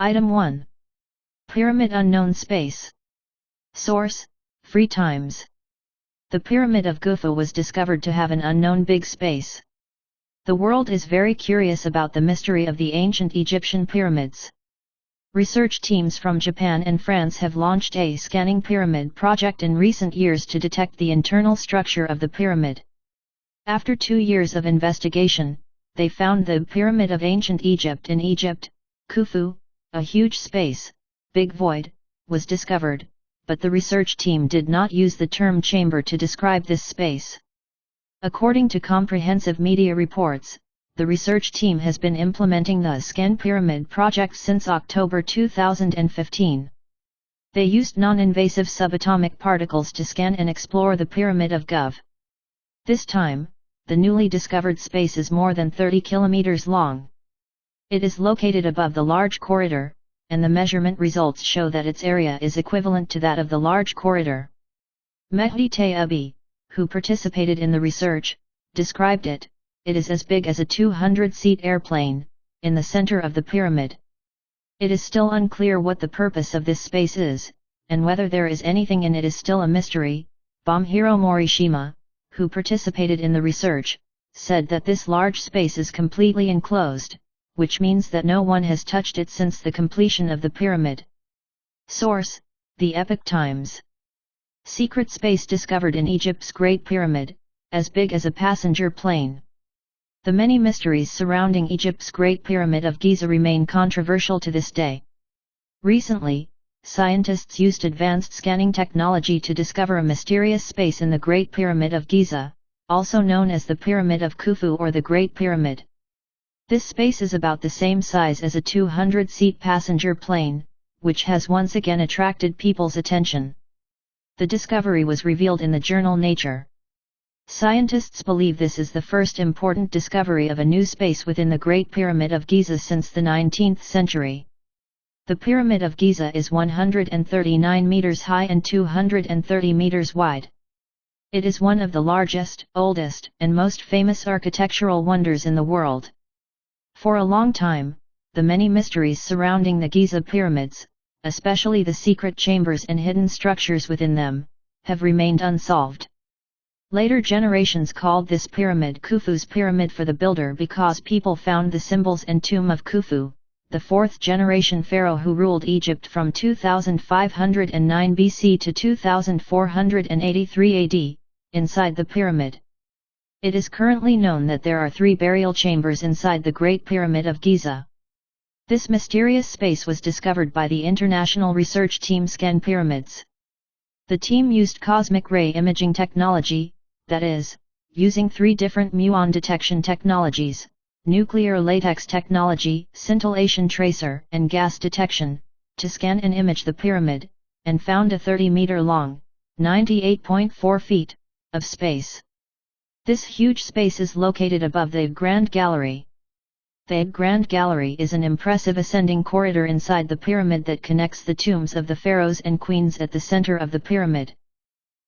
Item 1. Pyramid Unknown Space. Source: Free Times. The Pyramid of Khufu was discovered to have an unknown big space. The world is very curious about the mystery of the ancient Egyptian pyramids. Research teams from Japan and France have launched a scanning pyramid project in recent years to detect the internal structure of the pyramid. After 2 years of investigation, they found the Pyramid of Ancient Egypt in Egypt, Khufu. A huge space, big void, was discovered, but the research team did not use the term chamber to describe this space. According to comprehensive media reports, the research team has been implementing the Scan Pyramid project since October 2015. They used non-invasive subatomic particles to scan and explore the Pyramid of Khufu. This time, the newly discovered space is more than 30 kilometers long. It is located above the Large Corridor, and the measurement results show that its area is equivalent to that of the Large Corridor. Mehdi Tayyibi, who participated in the research, described it. It is as big as a 200-seat airplane, in the center of the pyramid. It is still unclear what the purpose of this space is, and whether there is anything in it is still a mystery. Bombhiro Morishima, who participated in the research, said that this large space is completely enclosed, which means that no one has touched it since the completion of the pyramid. Source: The Epoch Times. Secret space discovered in Egypt's Great Pyramid, as big as a passenger plane. The many mysteries surrounding Egypt's Great Pyramid of Giza remain controversial to this day. Recently, scientists used advanced scanning technology to discover a mysterious space in the Great Pyramid of Giza, also known as the Pyramid of Khufu or the Great Pyramid. This space is about the same size as a 200-seat passenger plane, which has once again attracted people's attention. The discovery was revealed in the journal Nature. Scientists believe this is the first important discovery of a new space within the Great Pyramid of Giza since the 19th century. The Pyramid of Giza is 139 meters high and 230 meters wide. It is one of the largest, oldest, and most famous architectural wonders in the world. For a long time, the many mysteries surrounding the Giza pyramids, especially the secret chambers and hidden structures within them, have remained unsolved. Later generations called this pyramid Khufu's pyramid for the builder because people found the symbols and tomb of Khufu, the fourth-generation pharaoh who ruled Egypt from 2509 BC to 2483 AD, inside the pyramid. It is currently known that there are 3 burial chambers inside the Great Pyramid of Giza. This mysterious space was discovered by the international research team Scan Pyramids. The team used cosmic ray imaging technology, that is, using 3 different muon detection technologies, nuclear latex technology, scintillation tracer, and gas detection, to scan and image the pyramid, and found a 30-meter-long, 98.4 feet, of space. This huge space is located above the Grand Gallery. The Grand Gallery is an impressive ascending corridor inside the pyramid that connects the tombs of the pharaohs and queens at the center of the pyramid.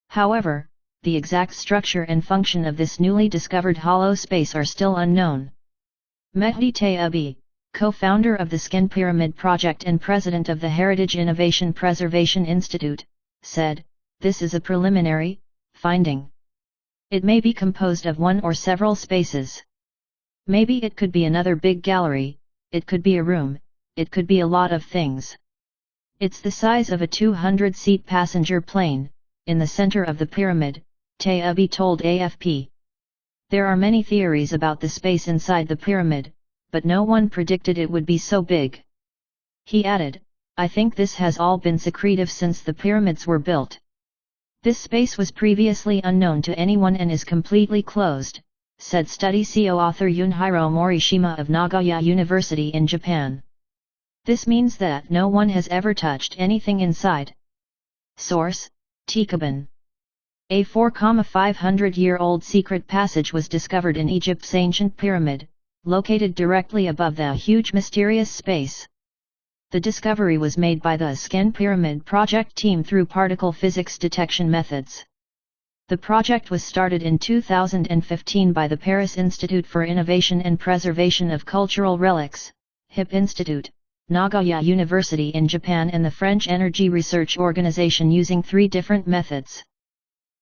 However, the exact structure and function of this newly discovered hollow space are still unknown. Mehdi Tayyibi, co-founder of the Scan Pyramid Project and president of the Heritage Innovation Preservation Institute, said, "This is a preliminary finding. It may be composed of one or several spaces. Maybe it could be another big gallery, it could be a room, it could be a lot of things. It's the size of a 200-seat passenger plane, in the center of the pyramid," Tayyibi told AFP. There are many theories about the space inside the pyramid, but no one predicted it would be so big. He added, "I think this has all been secretive since the pyramids were built. This space was previously unknown to anyone and is completely closed," said study co-author Junhiro Morishima of Nagoya University in Japan. This means that no one has ever touched anything inside. Source: Tikhaban. A 4,500-year-old secret passage was discovered in Egypt's ancient pyramid, located directly above the huge mysterious space. The discovery was made by the Scan Pyramid Project team through particle physics detection methods. The project was started in 2015 by the Paris Institute for Innovation and Preservation of Cultural Relics, HIP Institute, Nagoya University in Japan and the French Energy Research Organization using 3 different methods.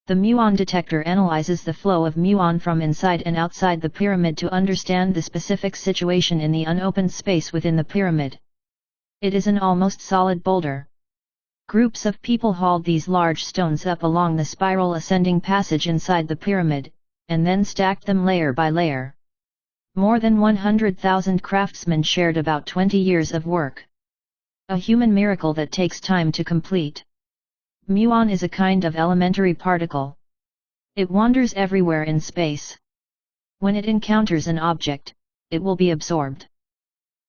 The muon detector analyzes the flow of muon from inside and outside the pyramid to understand the specific situation in the unopened space within the pyramid. It is an almost solid boulder. Groups of people hauled these large stones up along the spiral ascending passage inside the pyramid, and then stacked them layer by layer. More than 100,000 craftsmen shared about 20 years of work. A human miracle that takes time to complete. Muon is a kind of elementary particle. It wanders everywhere in space. When it encounters an object, it will be absorbed.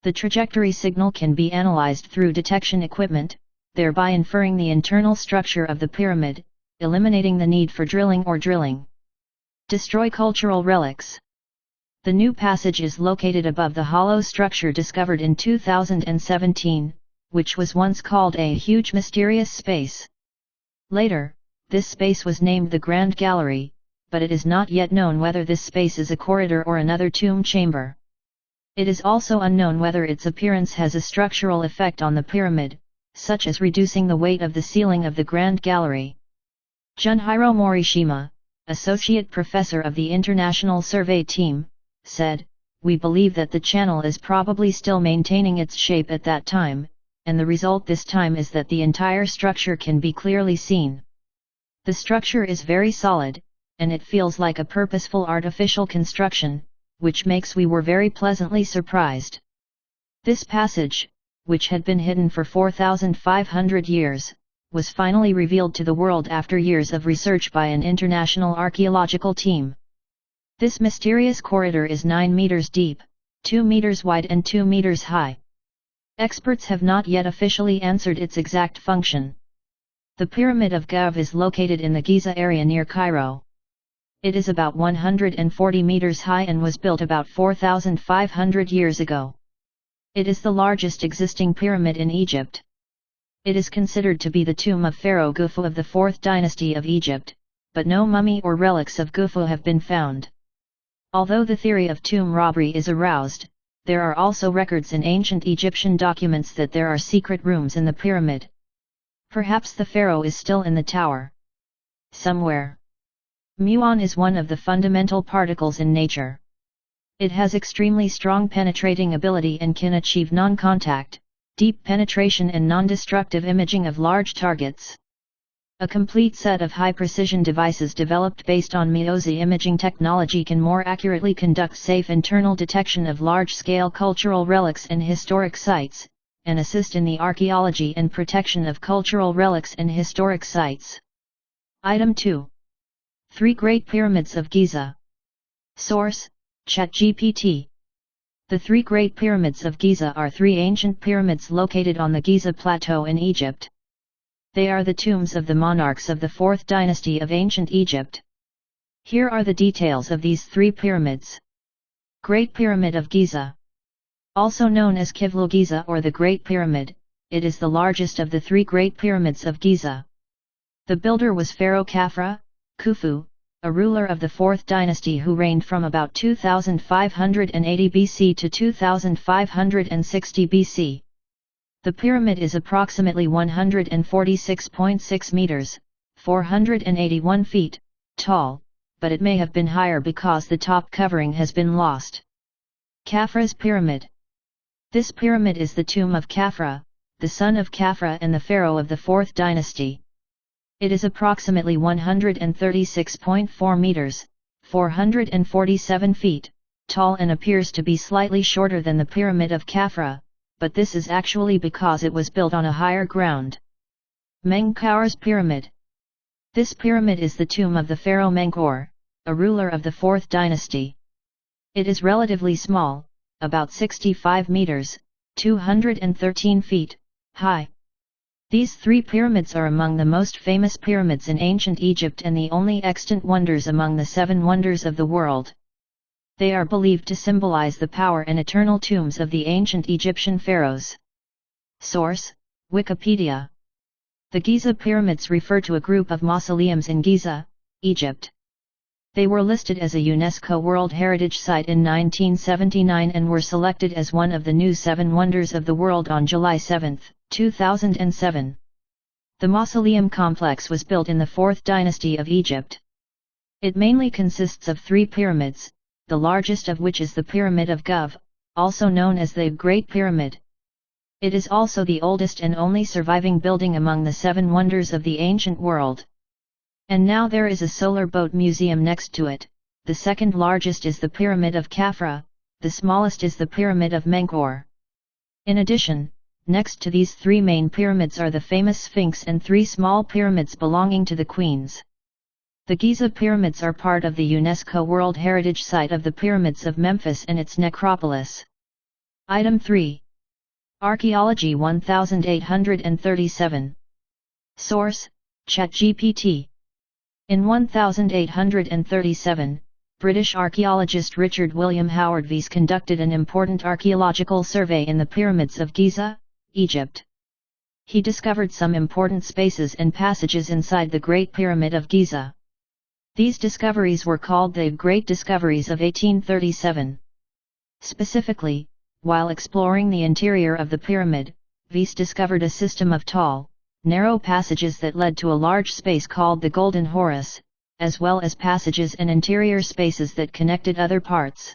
The trajectory signal can be analyzed through detection equipment, thereby inferring the internal structure of the pyramid, eliminating the need for drilling or drilling. Destroy cultural relics. The new passage is located above the hollow structure discovered in 2017, which was once called a huge mysterious space. Later, this space was named the Grand Gallery, but it is not yet known whether this space is a corridor or another tomb chamber. It is also unknown whether its appearance has a structural effect on the pyramid, such as reducing the weight of the ceiling of the Grand Gallery. Junhiro Morishima, associate professor of the International Survey Team, said, "We believe that the channel is probably still maintaining its shape at that time, and the result this time is that the entire structure can be clearly seen. The structure is very solid, and it feels like a purposeful artificial construction, which makes we were very pleasantly surprised." This passage, which had been hidden for 4,500 years, was finally revealed to the world after years of research by an international archaeological team. This mysterious corridor is 9 meters deep, 2 meters wide and 2 meters high. Experts have not yet officially answered its exact function. The Pyramid of Gov is located in the Giza area near Cairo. It is about 140 meters high and was built about 4,500 years ago. It is the largest existing pyramid in Egypt. It is considered to be the tomb of Pharaoh Khufu of the 4th dynasty of Egypt, but no mummy or relics of Khufu have been found. Although the theory of tomb robbery is aroused, there are also records in ancient Egyptian documents that there are secret rooms in the pyramid. Perhaps the pharaoh is still in the tower somewhere. Muon is one of the fundamental particles in nature. It has extremely strong penetrating ability and can achieve non-contact, deep penetration and non-destructive imaging of large targets. A complete set of high-precision devices developed based on Miozi imaging technology can more accurately conduct safe internal detection of large-scale cultural relics and historic sites, and assist in the archaeology and protection of cultural relics and historic sites. Item 2. 3 Great Pyramids of Giza. Source: ChatGPT. The 3 Great Pyramids of Giza are 3 ancient pyramids located on the Giza Plateau in Egypt. They are the tombs of the monarchs of the 4th dynasty of ancient Egypt. Here are the details of these 3 pyramids. Great Pyramid of Giza. Also known as Kivlu Giza or the Great Pyramid, it is the largest of the 3 Great Pyramids of Giza. The builder was Pharaoh Khafra, Khufu, a ruler of the 4th dynasty who reigned from about 2580 BC to 2560 BC. The pyramid is approximately 146.6 meters, 481 feet, tall, but it may have been higher because the top covering has been lost. Khafra's Pyramid. This pyramid is the tomb of Khafra, the son of Khafra and the pharaoh of the 4th dynasty. It is approximately 136.4 meters, 447 feet, tall and appears to be slightly shorter than the Pyramid of Khafra, but this is actually because it was built on a higher ground. Menkaur's Pyramid. This pyramid is the tomb of the pharaoh Menkaur, a ruler of the 4th dynasty. It is relatively small, about 65 meters, 213 feet, high. These 3 pyramids are among the most famous pyramids in ancient Egypt and the only extant wonders among the 7 wonders of the world. They are believed to symbolize the power and eternal tombs of the ancient Egyptian pharaohs. Source: Wikipedia. The Giza pyramids refer to a group of mausoleums in Giza, Egypt. They were listed as a UNESCO World Heritage Site in 1979 and were selected as one of the new 7 Wonders of the World on July 7, 2007. The mausoleum complex was built in the 4th dynasty of Egypt. It mainly consists of 3 pyramids, the largest of which is the Pyramid of Gov, also known as the Great Pyramid. It is also the oldest and only surviving building among the 7 wonders of the ancient world. And now there is a solar boat museum next to it. The second largest is the Pyramid of Khafra, the smallest is the Pyramid of Menkaure. In addition, next to these 3 main pyramids are the famous Sphinx and 3 small pyramids belonging to the queens. The Giza pyramids are part of the UNESCO World Heritage Site of the Pyramids of Memphis and its necropolis. Item 3. Archaeology 1837. Source: ChatGPT. In 1837, British archaeologist Richard William Howard Vyse conducted an important archaeological survey in the pyramids of Giza, Egypt. He discovered some important spaces and passages inside the Great Pyramid of Giza. These discoveries were called the Great Discoveries of 1837. Specifically, while exploring the interior of the pyramid, Vyse discovered a system of tall, narrow passages that led to a large space called the Golden Horus, as well as passages and interior spaces that connected other parts.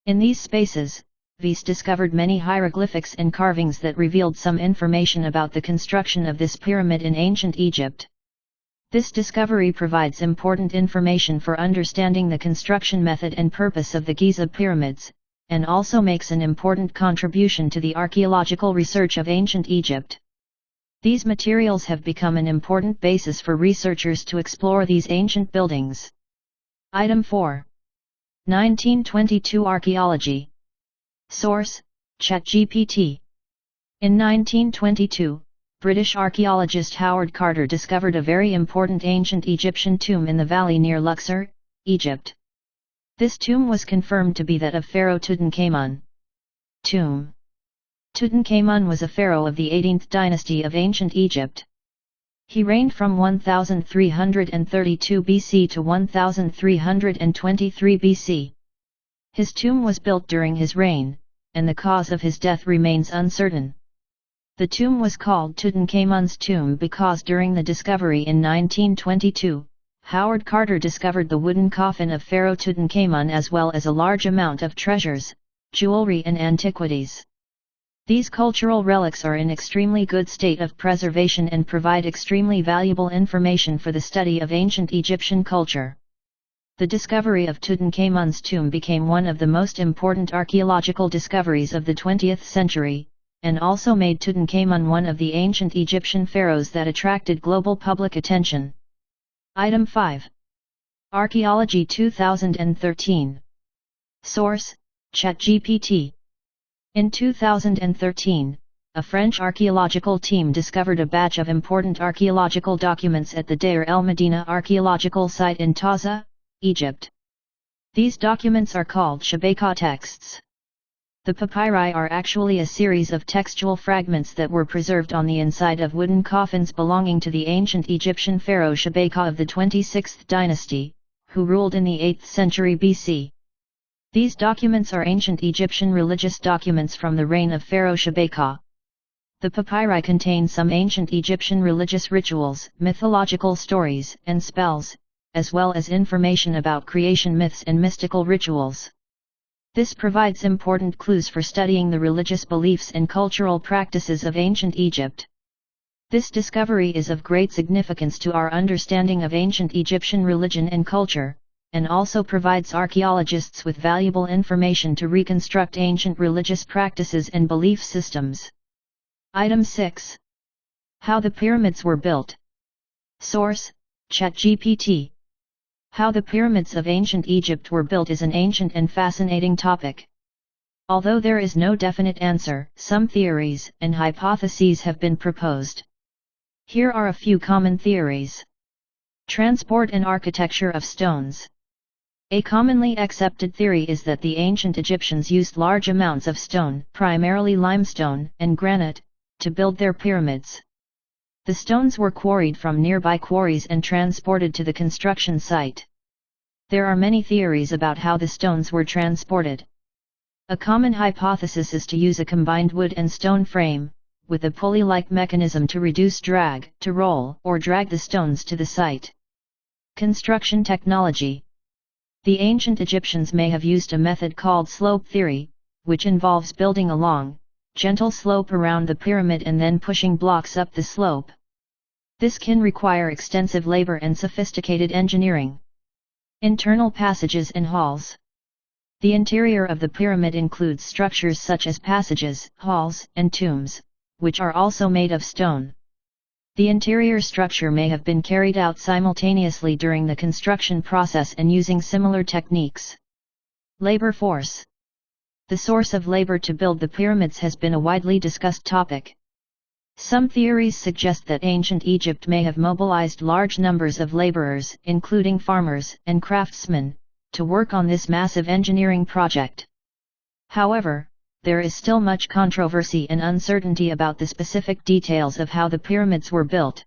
In these spaces, Vyse discovered many hieroglyphics and carvings that revealed some information about the construction of this pyramid in ancient Egypt. This discovery provides important information for understanding the construction method and purpose of the Giza pyramids, and also makes an important contribution to the archaeological research of ancient Egypt. These materials have become an important basis for researchers to explore these ancient buildings. Item 4. 1922 Archaeology. Source: ChatGPT. In 1922, British archaeologist Howard Carter discovered a very important ancient Egyptian tomb in the valley near Luxor, Egypt. This tomb was confirmed to be that of Pharaoh Tutankhamun. Tomb. Tutankhamun was a pharaoh of the 18th dynasty of ancient Egypt. He reigned from 1332 BC to 1323 BC. His tomb was built during his reign, and the cause of his death remains uncertain. The tomb was called Tutankhamun's tomb because during the discovery in 1922, Howard Carter discovered the wooden coffin of Pharaoh Tutankhamun as well as a large amount of treasures, jewelry and antiquities. These cultural relics are in extremely good state of preservation and provide extremely valuable information for the study of ancient Egyptian culture. The discovery of Tutankhamun's tomb became one of the most important archaeological discoveries of the 20th century, and also made Tutankhamun one of the ancient Egyptian pharaohs that attracted global public attention. Item 5. Archaeology 2013. Source: ChatGPT. In 2013, a French archaeological team discovered a batch of important archaeological documents at the Deir el-Medina archaeological site in Taza, Egypt. These documents are called Shabaka texts. The papyri are actually a series of textual fragments that were preserved on the inside of wooden coffins belonging to the ancient Egyptian pharaoh Shabaka of the 26th dynasty, who ruled in the 8th century BC. These documents are ancient Egyptian religious documents from the reign of Pharaoh Shabaka. The papyri contain some ancient Egyptian religious rituals, mythological stories, and spells, as well as information about creation myths and mystical rituals. This provides important clues for studying the religious beliefs and cultural practices of ancient Egypt. This discovery is of great significance to our understanding of ancient Egyptian religion and culture, and also provides archaeologists with valuable information to reconstruct ancient religious practices and belief systems. Item 6. How the pyramids were built. Source: ChatGPT. How the pyramids of ancient Egypt were built is an ancient and fascinating topic. Although there is no definite answer, some theories and hypotheses have been proposed. Here are a few common theories. Transport and architecture of stones. A commonly accepted theory is that the ancient Egyptians used large amounts of stone, primarily limestone and granite, to build their pyramids. The stones were quarried from nearby quarries and transported to the construction site. There are many theories about how the stones were transported. A common hypothesis is to use a combined wood and stone frame, with a pulley-like mechanism to reduce drag, to roll or drag the stones to the site. Construction technology. The ancient Egyptians may have used a method called slope theory, which involves building a long, gentle slope around the pyramid and then pushing blocks up the slope. This can require extensive labor and sophisticated engineering. Internal passages and halls. The interior of the pyramid includes structures such as passages, halls, and tombs, which are also made of stone. The interior structure may have been carried out simultaneously during the construction process and using similar techniques. Labor force. The source of labor to build the pyramids has been a widely discussed topic. Some theories suggest that ancient Egypt may have mobilized large numbers of laborers, including farmers and craftsmen, to work on this massive engineering project. However, there is still much controversy and uncertainty about the specific details of how the pyramids were built.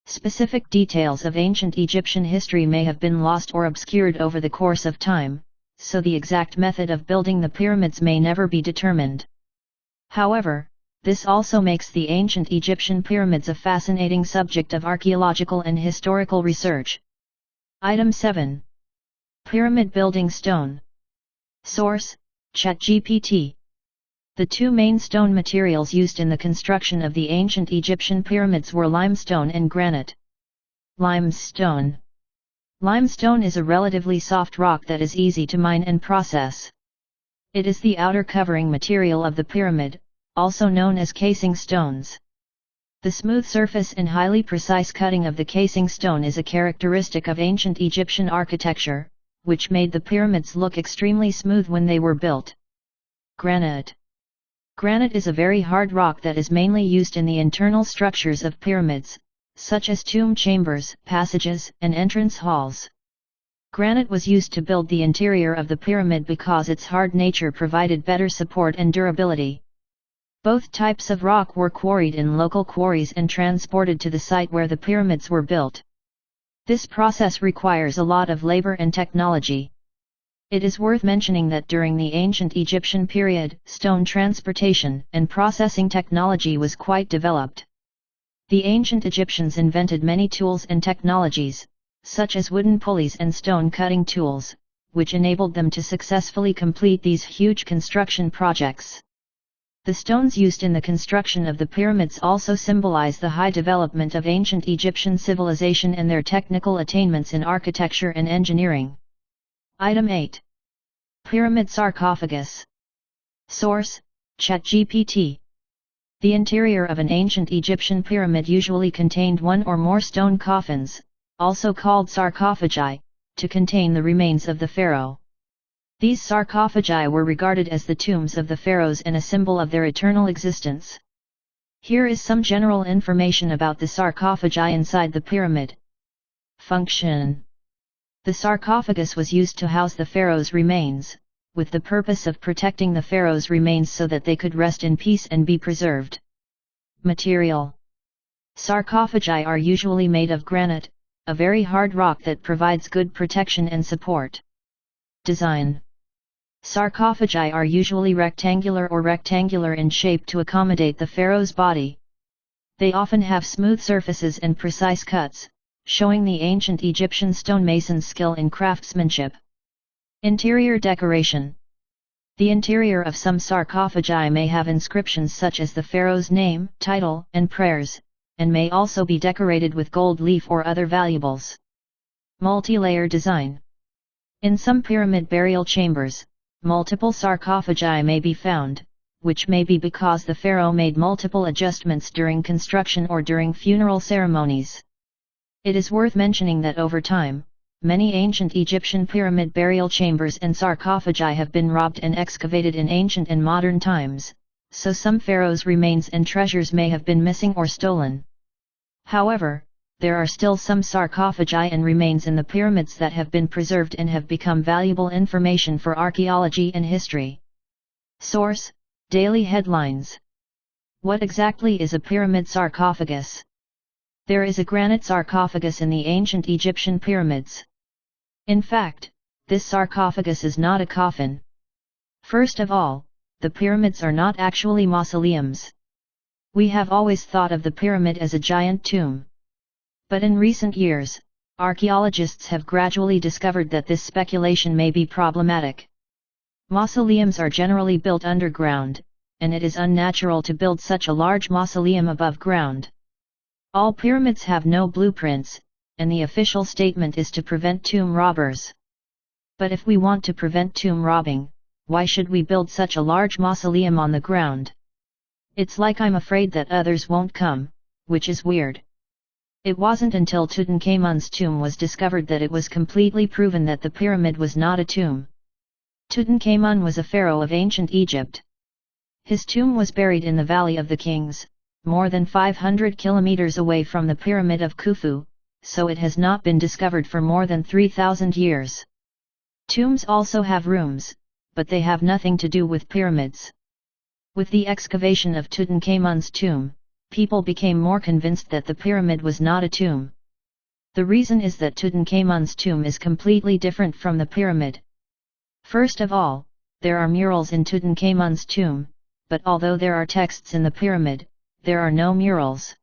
Specific details of ancient Egyptian history may have been lost or obscured over the course of time, so the exact method of building the pyramids may never be determined. However, this also makes the ancient Egyptian pyramids a fascinating subject of archaeological and historical research. Item 7. Pyramid building stone. Source: ChatGPT. The two main stone materials used in the construction of the ancient Egyptian pyramids were limestone and granite. Limestone. Limestone is a relatively soft rock that is easy to mine and process. It is the outer covering material of the pyramid, also known as casing stones. The smooth surface and highly precise cutting of the casing stone is a characteristic of ancient Egyptian architecture, which made the pyramids look extremely smooth when they were built. Granite. Granite is a very hard rock that is mainly used in the internal structures of pyramids, such as tomb chambers, passages, and entrance halls. Granite was used to build the interior of the pyramid because its hard nature provided better support and durability. Both types of rock were quarried in local quarries and transported to the site where the pyramids were built. This process requires a lot of labor and technology. It is worth mentioning that during the ancient Egyptian period, stone transportation and processing technology was quite developed. The ancient Egyptians invented many tools and technologies, such as wooden pulleys and stone cutting tools, which enabled them to successfully complete these huge construction projects. The stones used in the construction of the pyramids also symbolize the high development of ancient Egyptian civilization and their technical attainments in architecture and engineering. Item 8. Pyramid sarcophagus. Source: ChatGPT. The interior of an ancient Egyptian pyramid usually contained one or more stone coffins, also called sarcophagi, to contain the remains of the pharaoh. These sarcophagi were regarded as the tombs of the pharaohs and a symbol of their eternal existence. Here is some general information about the sarcophagi inside the pyramid. Function. The sarcophagus was used to house the pharaoh's remains, with the purpose of protecting the pharaoh's remains so that they could rest in peace and be preserved. Material. Sarcophagi are usually made of granite, a very hard rock that provides good protection and support. Design. Sarcophagi are usually rectangular or rectangular in shape to accommodate the pharaoh's body. They often have smooth surfaces and precise cuts, showing the ancient Egyptian stonemason's skill in craftsmanship. Interior decoration. The interior of some sarcophagi may have inscriptions such as the pharaoh's name, title, and prayers, and may also be decorated with gold leaf or other valuables. Multi-layer design. In some pyramid burial chambers, multiple sarcophagi may be found, which may be because the pharaoh made multiple adjustments during construction or during funeral ceremonies. It is worth mentioning that over time, many ancient Egyptian pyramid burial chambers and sarcophagi have been robbed and excavated in ancient and modern times, so some pharaohs' remains and treasures may have been missing or stolen. However, there are still some sarcophagi and remains in the pyramids that have been preserved and have become valuable information for archaeology and history. Source: Daily Headlines. What exactly is a pyramid sarcophagus? There is a granite sarcophagus in the ancient Egyptian pyramids. In fact, this sarcophagus is not a coffin. First of all, the pyramids are not actually mausoleums. We have always thought of the pyramid as a giant tomb. But in recent years, archaeologists have gradually discovered that this speculation may be problematic. Mausoleums are generally built underground, and it is unnatural to build such a large mausoleum above ground. All pyramids have no blueprints, and the official statement is to prevent tomb robbers. But if we want to prevent tomb robbing, why should we build such a large mausoleum on the ground? It's like I'm afraid that others won't come, which is weird. It wasn't until Tutankhamun's tomb was discovered that it was completely proven that the pyramid was not a tomb. Tutankhamun was a pharaoh of ancient Egypt. His tomb was buried in the Valley of the Kings, more than 500 kilometers away from the Pyramid of Khufu, so it has not been discovered for more than 3,000 years. Tombs also have rooms, but they have nothing to do with pyramids. With the excavation of Tutankhamun's tomb, people became more convinced that the pyramid was not a tomb. The reason is that Tutankhamun's tomb is completely different from the pyramid. First of all, there are murals in Tutankhamun's tomb, but although there are texts in the pyramid, there are no murals.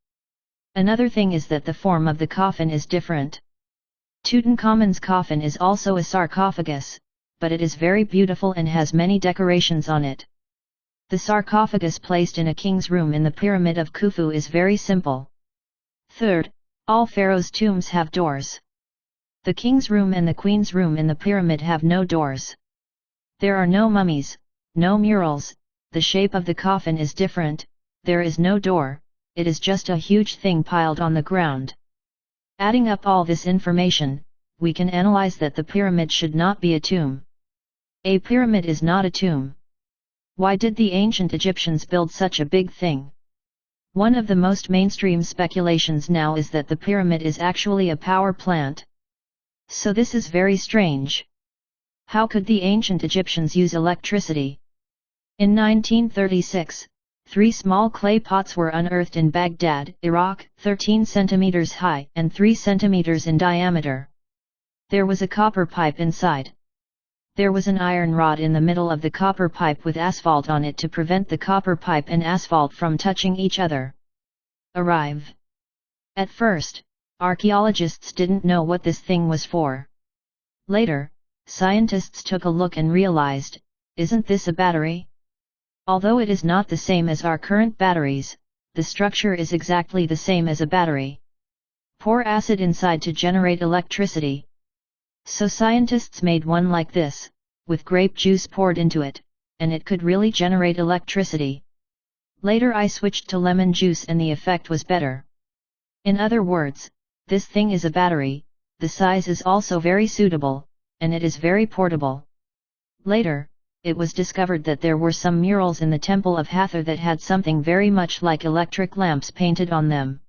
Another thing is that the form of the coffin is different. Tutankhamun's coffin is also a sarcophagus, but it is very beautiful and has many decorations on it. The sarcophagus placed in a king's room in the Pyramid of Khufu is very simple. Third, all pharaohs' tombs have doors. The king's room and the queen's room in the pyramid have no doors. There are no mummies, no murals, the shape of the coffin is different, there is no door, it is just a huge thing piled on the ground. Adding up all this information, we can analyze that the pyramid should not be a tomb. A pyramid is not a tomb. Why did the ancient Egyptians build such a big thing? One of the most mainstream speculations now is that the pyramid is actually a power plant. So this is very strange. How could the ancient Egyptians use electricity? In 1936, 3 small clay pots were unearthed in Baghdad, Iraq, 13 centimeters high and 3 centimeters in diameter. There was a copper pipe inside. There was an iron rod in the middle of the copper pipe with asphalt on it to prevent the copper pipe and asphalt from touching each other. Arrive. At first, archaeologists didn't know what this thing was for. Later, scientists took a look and realized, isn't this a battery? Although it is not the same as our current batteries, the structure is exactly the same as a battery. Pour acid inside to generate electricity. So scientists made one like this, with grape juice poured into it, and it could really generate electricity. Later I switched to lemon juice and the effect was better. In other words, this thing is a battery, the size is also very suitable, and it is very portable. Later, it was discovered that there were some murals in the Temple of Hathor that had something very much like electric lamps painted on them.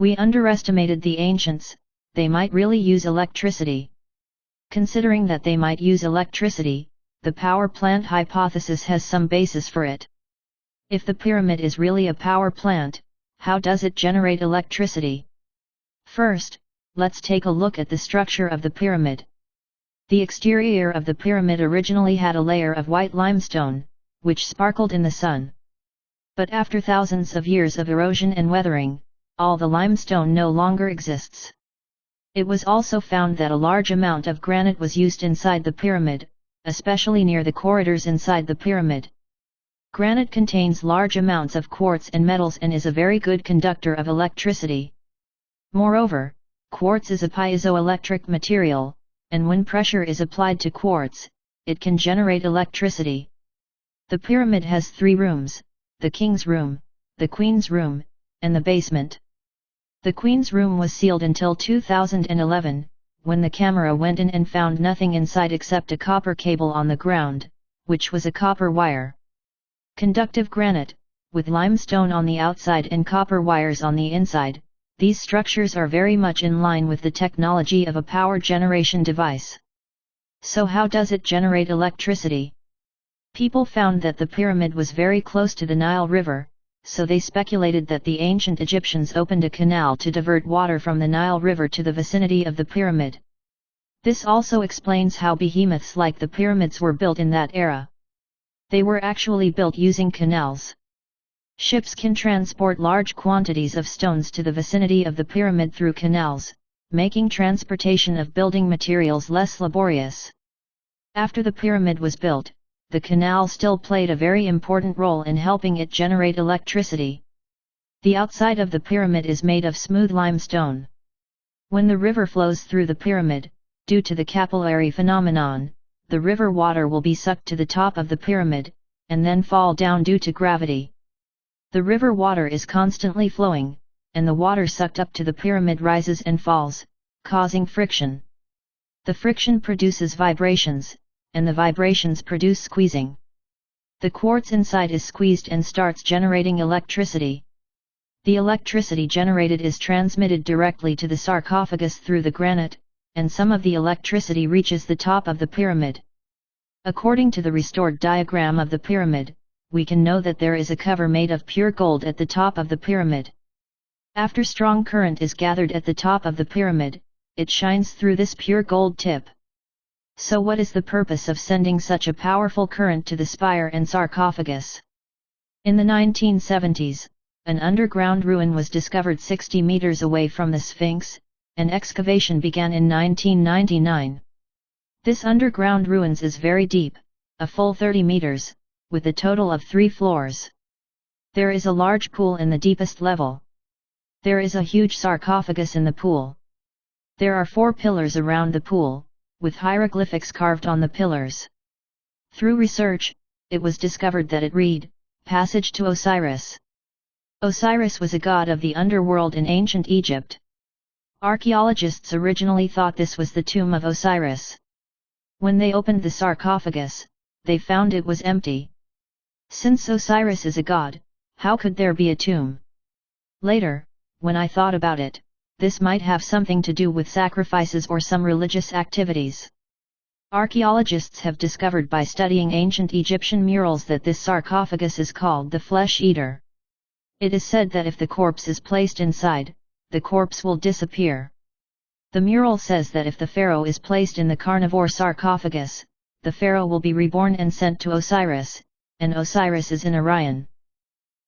We underestimated the ancients, they might really use electricity. Considering that they might use electricity, the power plant hypothesis has some basis for it. If the pyramid is really a power plant, how does it generate electricity? First, let's take a look at the structure of the pyramid. The exterior of the pyramid originally had a layer of white limestone, which sparkled in the sun. But after thousands of years of erosion and weathering, all the limestone no longer exists. It was also found that a large amount of granite was used inside the pyramid, especially near the corridors inside the pyramid. Granite contains large amounts of quartz and metals and is a very good conductor of electricity. Moreover, quartz is a piezoelectric material, and when pressure is applied to quartz, it can generate electricity. The pyramid has 3 rooms, the king's room, the queen's room, and the basement. The queen's room was sealed until 2011, when the camera went in and found nothing inside except a copper cable on the ground, which was a copper wire. Conductive granite, with limestone on the outside and copper wires on the inside, these structures are very much in line with the technology of a power generation device. So how does it generate electricity? People found that the pyramid was very close to the Nile River, so they speculated that the ancient Egyptians opened a canal to divert water from the Nile River to the vicinity of the pyramid. This also explains how behemoths like the pyramids were built in that era. They were actually built using canals. Ships can transport large quantities of stones to the vicinity of the pyramid through canals, making transportation of building materials less laborious. After the pyramid was built, the canal still played a very important role in helping it generate electricity. The outside of the pyramid is made of smooth limestone. When the river flows through the pyramid, due to the capillary phenomenon, the river water will be sucked to the top of the pyramid, and then fall down due to gravity. The river water is constantly flowing, and the water sucked up to the pyramid rises and falls, causing friction. The friction produces vibrations, and the vibrations produce squeezing. The quartz inside is squeezed and starts generating electricity. The electricity generated is transmitted directly to the sarcophagus through the granite, and some of the electricity reaches the top of the pyramid. According to the restored diagram of the pyramid, we can know that there is a cover made of pure gold at the top of the pyramid. After strong current is gathered at the top of the pyramid, it shines through this pure gold tip. So what is the purpose of sending such a powerful current to the spire and sarcophagus? In the 1970s, an underground ruin was discovered 60 meters away from the Sphinx, and excavation began in 1999. This underground ruins is very deep, a full 30 meters, with a total of 3 floors. There is a large pool in the deepest level. There is a huge sarcophagus in the pool. There are 4 pillars around the pool, with hieroglyphics carved on the pillars. Through research, it was discovered that it read, "Passage to Osiris." Osiris was a god of the underworld in ancient Egypt. Archaeologists originally thought this was the tomb of Osiris. When they opened the sarcophagus, they found it was empty. Since Osiris is a god, how could there be a tomb? Later, when I thought about it, this might have something to do with sacrifices or some religious activities. Archaeologists have discovered by studying ancient Egyptian murals that this sarcophagus is called the flesh eater. It is said that if the corpse is placed inside, the corpse will disappear. The mural says that if the pharaoh is placed in the carnivore sarcophagus, the pharaoh will be reborn and sent to Osiris, and Osiris is in Orion.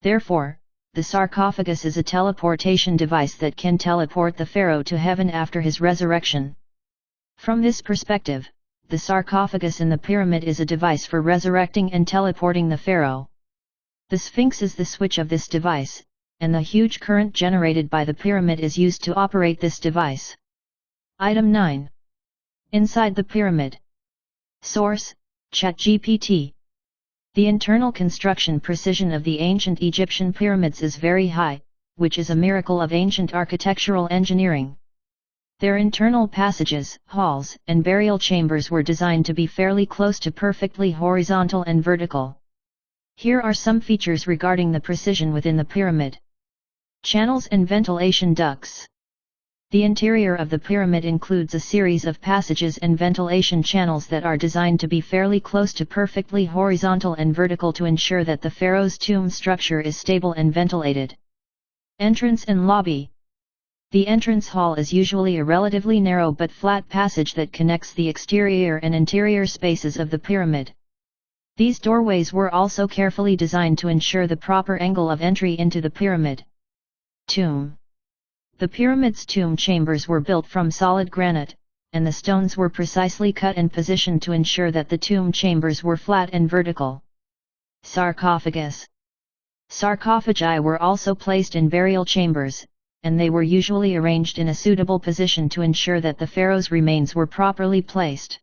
Therefore, the sarcophagus is a teleportation device that can teleport the pharaoh to heaven after his resurrection. From this perspective, the sarcophagus in the pyramid is a device for resurrecting and teleporting the pharaoh. The Sphinx is the switch of this device, and the huge current generated by the pyramid is used to operate this device. Item 9. Inside the pyramid. Source: ChatGPT. The internal construction precision of the ancient Egyptian pyramids is very high, which is a miracle of ancient architectural engineering. Their internal passages, halls, and burial chambers were designed to be fairly close to perfectly horizontal and vertical. Here are some features regarding the precision within the pyramid. Channels and ventilation ducts. The interior of the pyramid includes a series of passages and ventilation channels that are designed to be fairly close to perfectly horizontal and vertical to ensure that the pharaoh's tomb structure is stable and ventilated. Entrance and lobby. The entrance hall is usually a relatively narrow but flat passage that connects the exterior and interior spaces of the pyramid. These doorways were also carefully designed to ensure the proper angle of entry into the pyramid. Tomb. The pyramid's tomb chambers were built from solid granite, and the stones were precisely cut and positioned to ensure that the tomb chambers were flat and vertical. Sarcophagus. Sarcophagi were also placed in burial chambers, and they were usually arranged in a suitable position to ensure that the pharaoh's remains were properly placed.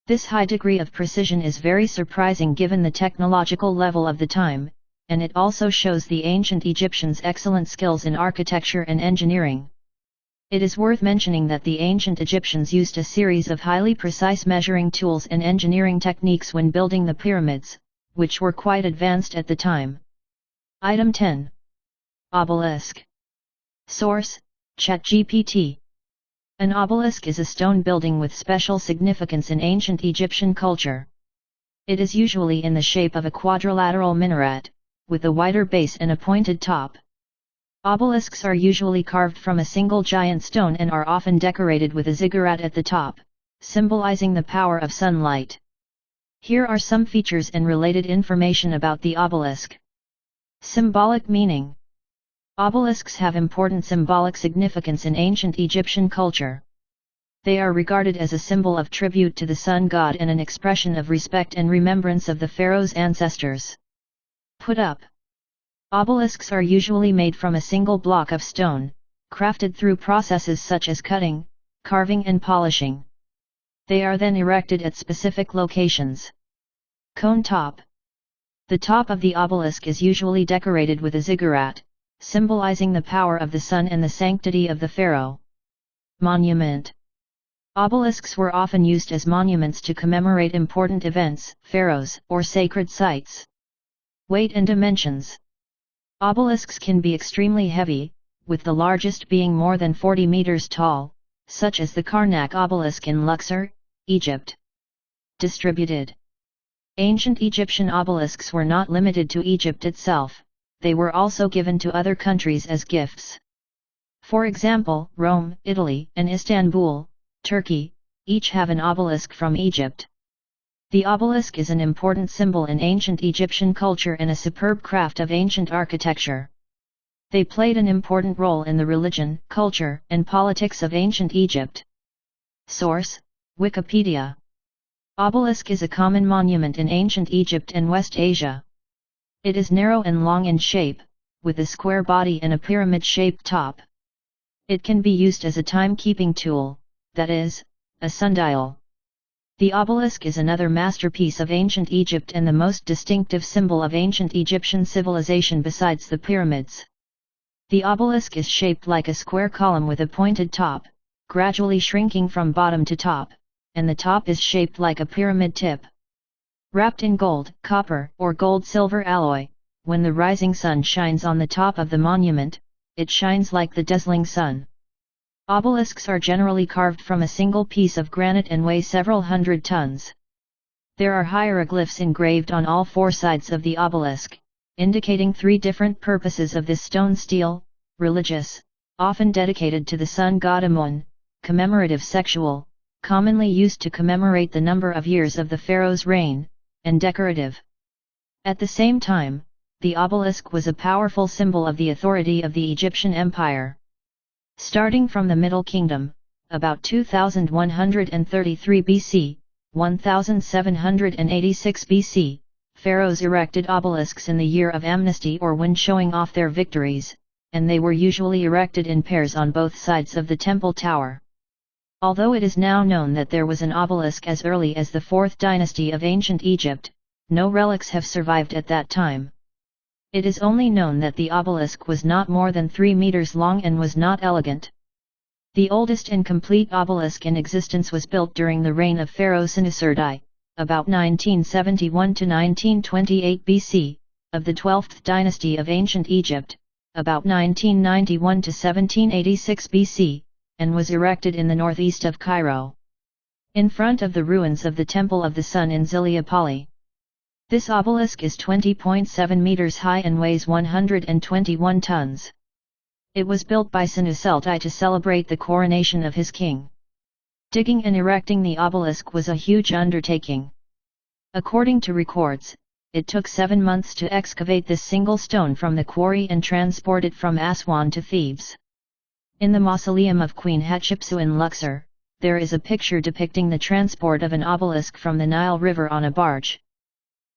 This high degree of precision is very surprising given the technological level of the time, and it also shows the ancient Egyptians' excellent skills in architecture and engineering. It is worth mentioning that the ancient Egyptians used a series of highly precise measuring tools and engineering techniques when building the pyramids, which were quite advanced at the time. Item 10. Obelisk. Source: ChatGPT. An obelisk is a stone building with special significance in ancient Egyptian culture. It is usually in the shape of a quadrilateral minaret, with a wider base and a pointed top. Obelisks are usually carved from a single giant stone and are often decorated with a ziggurat at the top, symbolizing the power of sunlight. Here are some features and related information about the obelisk. Symbolic meaning. Obelisks have important symbolic significance in ancient Egyptian culture. They are regarded as a symbol of tribute to the sun god and an expression of respect and remembrance of the pharaoh's ancestors. Put up. Obelisks are usually made from a single block of stone, crafted through processes such as cutting, carving and polishing. They are then erected at specific locations. Cone top. The top of the obelisk is usually decorated with a ziggurat, symbolizing the power of the sun and the sanctity of the pharaoh. Monument. Obelisks were often used as monuments to commemorate important events, pharaohs, or sacred sites. Weight and dimensions. Obelisks can be extremely heavy, with the largest being more than 40 meters tall, such as the Karnak obelisk in Luxor, Egypt. Distributed. Ancient Egyptian obelisks were not limited to Egypt itself, they were also given to other countries as gifts. For example, Rome, Italy, and Istanbul, Turkey, each have an obelisk from Egypt. The obelisk is an important symbol in ancient Egyptian culture and a superb craft of ancient architecture. They played an important role in the religion, culture, and politics of ancient Egypt. Source: Wikipedia. Obelisk is a common monument in ancient Egypt and West Asia. It is narrow and long in shape, with a square body and a pyramid-shaped top. It can be used as a time-keeping tool, that is, a sundial. The obelisk is another masterpiece of ancient Egypt and the most distinctive symbol of ancient Egyptian civilization besides the pyramids. The obelisk is shaped like a square column with a pointed top, gradually shrinking from bottom to top, and the top is shaped like a pyramid tip. Wrapped in gold, copper, or gold-silver alloy, when the rising sun shines on the top of the monument, it shines like the dazzling sun. Obelisks are generally carved from a single piece of granite and weigh several hundred tons. There are hieroglyphs engraved on all four sides of the obelisk, indicating three different purposes of this stone: stele, religious, often dedicated to the sun god Amun; commemorative, sexual, commonly used to commemorate the number of years of the pharaoh's reign; and decorative. At the same time, the obelisk was a powerful symbol of the authority of the Egyptian Empire. Starting from the Middle Kingdom, about 2133 BC, 1786 BC, pharaohs erected obelisks in the year of amnesty or when showing off their victories, and they were usually erected in pairs on both sides of the temple tower. Although it is now known that there was an obelisk as early as the 4th dynasty of ancient Egypt, no relics have survived at that time. It is only known that the obelisk was not more than 3 meters long and was not elegant. The oldest and complete obelisk in existence was built during the reign of Pharaoh Senusert, about 1971 to 1928 BC, of the 12th dynasty of ancient Egypt, about 1991 to 1786 BC, and was erected in the northeast of Cairo, in front of the ruins of the Temple of the Sun in Ziliapoli. This obelisk is 20.7 meters high and weighs 121 tons. It was built by Senusert I to celebrate the coronation of his king. Digging and erecting the obelisk was a huge undertaking. According to records, it took 7 months to excavate this single stone from the quarry and transport it from Aswan to Thebes. In the mausoleum of Queen Hatshepsut in Luxor, there is a picture depicting the transport of an obelisk from the Nile River on a barge.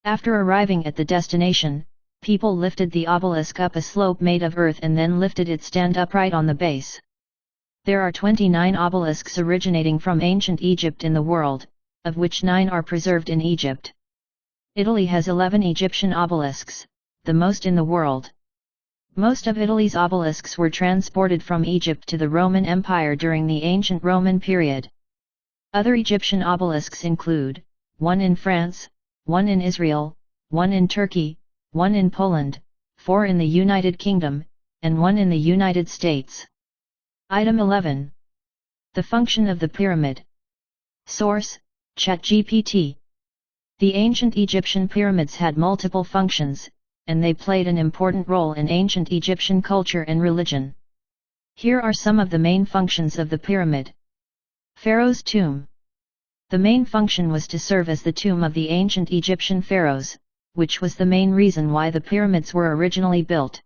After arriving at the destination, people lifted the obelisk up a slope made of earth and then lifted it stand upright on the base. There are 29 obelisks originating from ancient Egypt in the world, of which 9 are preserved in Egypt. Italy has 11 Egyptian obelisks, the most in the world. Most of Italy's obelisks were transported from Egypt to the Roman Empire during the ancient Roman period. Other Egyptian obelisks include, one in France, one in Israel, one in Turkey, one in Poland, 4 in the United Kingdom, and 1 in the United States. Item 11. The function of the pyramid. Source: ChatGPT. The ancient Egyptian pyramids had multiple functions, and they played an important role in ancient Egyptian culture and religion. Here are some of the main functions of the pyramid. Pharaoh's tomb. The main function was to serve as the tomb of the ancient Egyptian pharaohs, which was the main reason why the pyramids were originally built.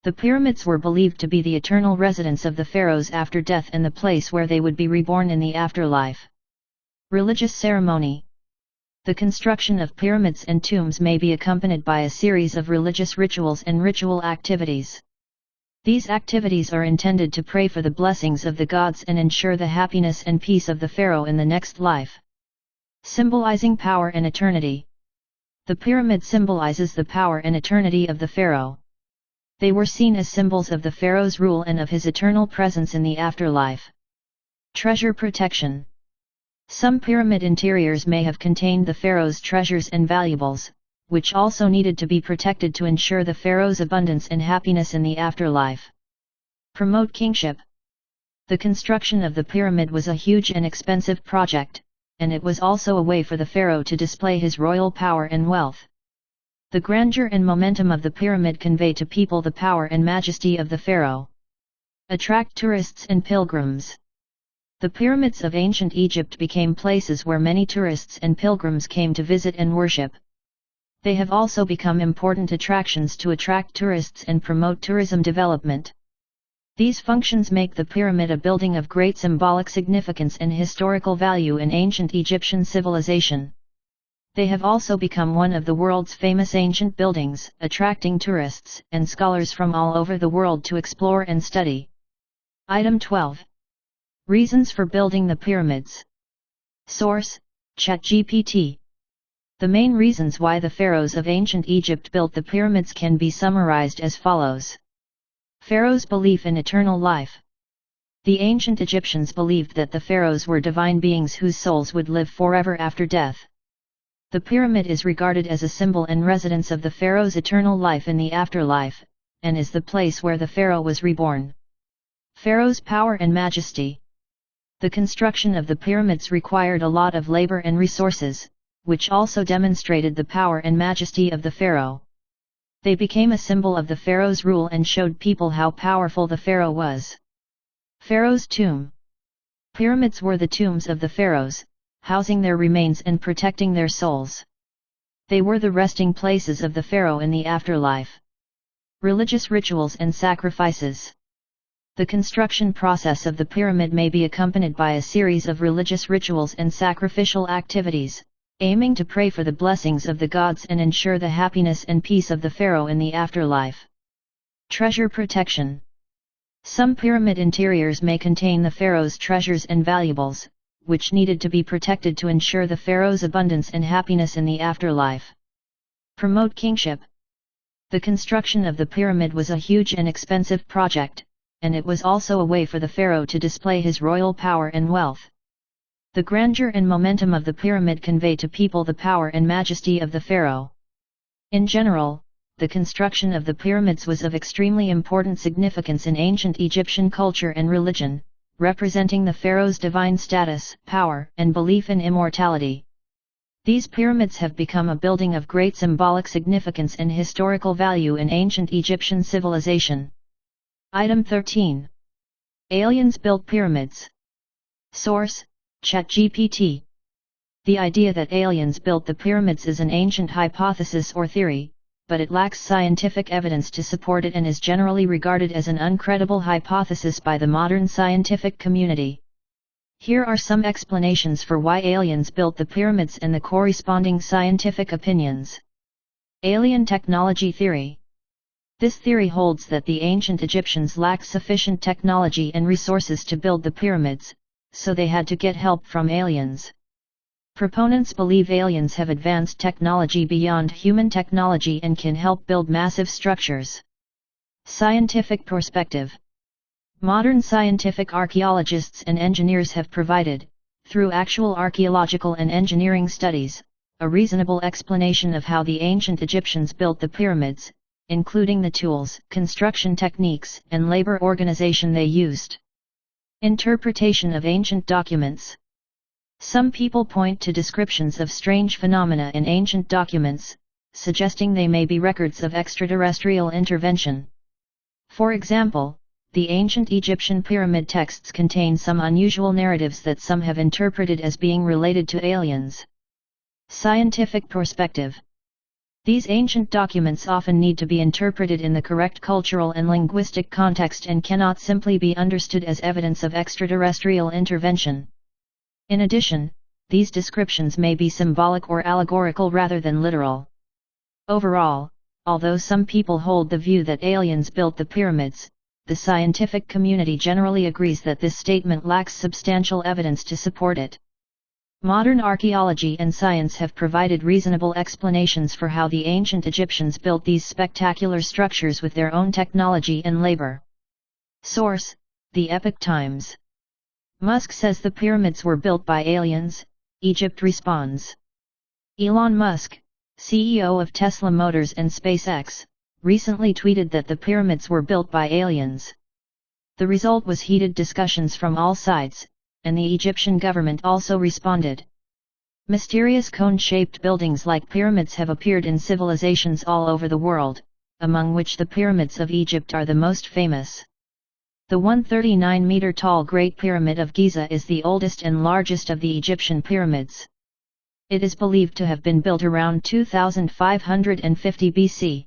The pyramids were believed to be the eternal residence of the pharaohs after death and the place where they would be reborn in the afterlife. Religious ceremony. The construction of pyramids and tombs may be accompanied by a series of religious rituals and ritual activities. These activities are intended to pray for the blessings of the gods and ensure the happiness and peace of the pharaoh in the next life. Symbolizing power and eternity. The pyramid symbolizes the power and eternity of the pharaoh. They were seen as symbols of the pharaoh's rule and of his eternal presence in the afterlife. Treasure protection. Some pyramid interiors may have contained the pharaoh's treasures and valuables, which also needed to be protected to ensure the pharaoh's abundance and happiness in the afterlife. Promote kingship. The construction of the pyramid was a huge and expensive project, and it was also a way for the pharaoh to display his royal power and wealth. The grandeur and momentum of the pyramid convey to people the power and majesty of the pharaoh. Attract tourists and pilgrims. The pyramids of ancient Egypt became places where many tourists and pilgrims came to visit and worship. They have also become important attractions to attract tourists and promote tourism development. These functions make the pyramid a building of great symbolic significance and historical value in ancient Egyptian civilization. They have also become one of the world's famous ancient buildings, attracting tourists and scholars from all over the world to explore and study. Item 12. Reasons for building the pyramids. Source: ChatGPT. The main reasons why the pharaohs of ancient Egypt built the pyramids can be summarized as follows. Pharaohs' belief in eternal life. The ancient Egyptians believed that the pharaohs were divine beings whose souls would live forever after death. The pyramid is regarded as a symbol and residence of the pharaoh's eternal life in the afterlife, and is the place where the pharaoh was reborn. Pharaoh's power and majesty. The construction of the pyramids required a lot of labor and resources, which also demonstrated the power and majesty of the pharaoh. They became a symbol of the pharaoh's rule and showed people how powerful the pharaoh was. Pharaoh's tomb. Pyramids were the tombs of the pharaohs, housing their remains and protecting their souls. They were the resting places of the pharaoh in the afterlife. Religious rituals and sacrifices. The construction process of the pyramid may be accompanied by a series of religious rituals and sacrificial activities, aiming to pray for the blessings of the gods and ensure the happiness and peace of the pharaoh in the afterlife. Treasure protection. Some pyramid interiors may contain the pharaoh's treasures and valuables, which needed to be protected to ensure the pharaoh's abundance and happiness in the afterlife. Promote kingship. The construction of the pyramid was a huge and expensive project, and it was also a way for the pharaoh to display his royal power and wealth. The grandeur and momentum of the pyramid convey to people the power and majesty of the pharaoh. In general, the construction of the pyramids was of extremely important significance in ancient Egyptian culture and religion, representing the pharaoh's divine status, power, and belief in immortality. These pyramids have become a building of great symbolic significance and historical value in ancient Egyptian civilization. Item 13. Aliens built pyramids. Source: ChatGPT. The idea that aliens built the pyramids is an ancient hypothesis or theory, but it lacks scientific evidence to support it and is generally regarded as an uncredible hypothesis by the modern scientific community. Here are some explanations for why aliens built the pyramids and the corresponding scientific opinions. Alien technology theory. This theory holds that the ancient Egyptians lacked sufficient technology and resources to build the pyramids, so they had to get help from aliens. Proponents believe aliens have advanced technology beyond human technology and can help build massive structures. Scientific perspective. Modern scientific archaeologists and engineers have provided, through actual archaeological and engineering studies, a reasonable explanation of how the ancient Egyptians built the pyramids, including the tools, construction techniques, and labor organization they used. Interpretation of ancient documents. Some people point to descriptions of strange phenomena in ancient documents, suggesting they may be records of extraterrestrial intervention. For example, the ancient Egyptian pyramid texts contain some unusual narratives that some have interpreted as being related to aliens. Scientific perspective. These ancient documents often need to be interpreted in the correct cultural and linguistic context and cannot simply be understood as evidence of extraterrestrial intervention. In addition, these descriptions may be symbolic or allegorical rather than literal. Overall, although some people hold the view that aliens built the pyramids, the scientific community generally agrees that this statement lacks substantial evidence to support it. Modern archaeology and science have provided reasonable explanations for how the ancient Egyptians built these spectacular structures with their own technology and labor. Source: The Epoch Times. Musk says the pyramids were built by aliens, Egypt responds. Elon Musk, CEO of Tesla Motors and SpaceX, recently tweeted that the pyramids were built by aliens. The result was heated discussions from all sides, and the Egyptian government also responded. Mysterious cone-shaped buildings like pyramids have appeared in civilizations all over the world, among which the pyramids of Egypt are the most famous. The 139-meter-tall Great Pyramid of Giza is the oldest and largest of the Egyptian pyramids. It is believed to have been built around 2550 BC.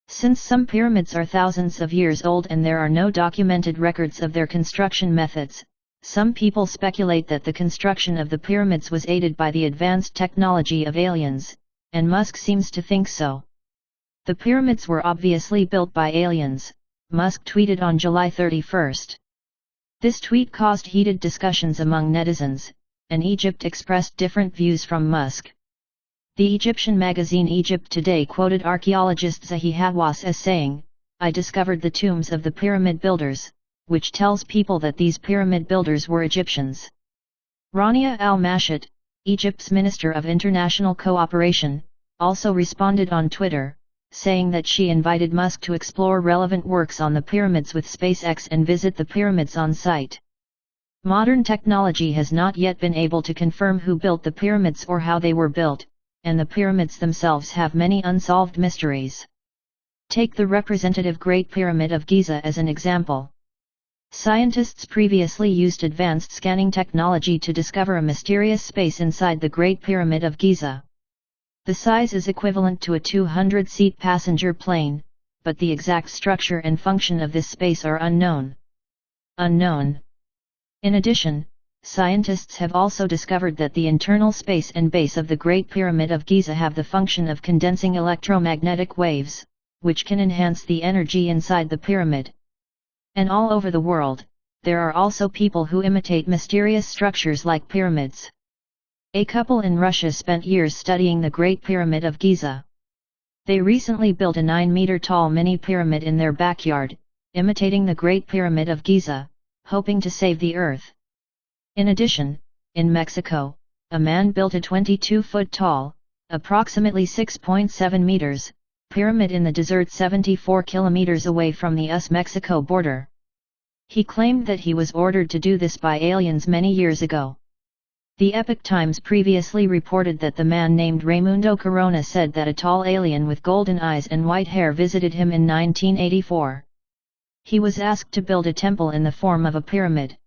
Since some pyramids are thousands of years old and there are no documented records of their construction methods, some people speculate that the construction of the pyramids was aided by the advanced technology of aliens, and Musk seems to think so. The pyramids were obviously built by aliens, Musk tweeted on July 31. This tweet caused heated discussions among netizens, and Egypt expressed different views from Musk. The Egyptian magazine Egypt Today quoted archaeologist Zahi Hawass as saying, "I discovered the tombs of the pyramid builders," which tells people that these pyramid builders were Egyptians. Rania al-Mashat, Egypt's Minister of International Cooperation, also responded on Twitter, saying that she invited Musk to explore relevant works on the pyramids with SpaceX and visit the pyramids on site. Modern technology has not yet been able to confirm who built the pyramids or how they were built, and the pyramids themselves have many unsolved mysteries. Take the representative Great Pyramid of Giza as an example. Scientists previously used advanced scanning technology to discover a mysterious space inside the Great Pyramid of Giza. The size is equivalent to a 200-seat passenger plane, but the exact structure and function of this space are unknown. In addition, scientists have also discovered that the internal space and base of the Great Pyramid of Giza have the function of condensing electromagnetic waves, which can enhance the energy inside the pyramid. And all over the world, there are also people who imitate mysterious structures like pyramids. A couple in Russia spent years studying the Great Pyramid of Giza. They recently built a 9-meter-tall mini-pyramid in their backyard, imitating the Great Pyramid of Giza, hoping to save the Earth. In addition, in Mexico, a man built a 22-foot-tall, approximately 6.7 meters, pyramid in the desert 74 kilometers away from the US-Mexico border. He claimed that he was ordered to do this by aliens many years ago. The Epoch Times previously reported that the man named Raimundo Corona said that a tall alien with golden eyes and white hair visited him in 1984. He was asked to build a temple in the form of a pyramid.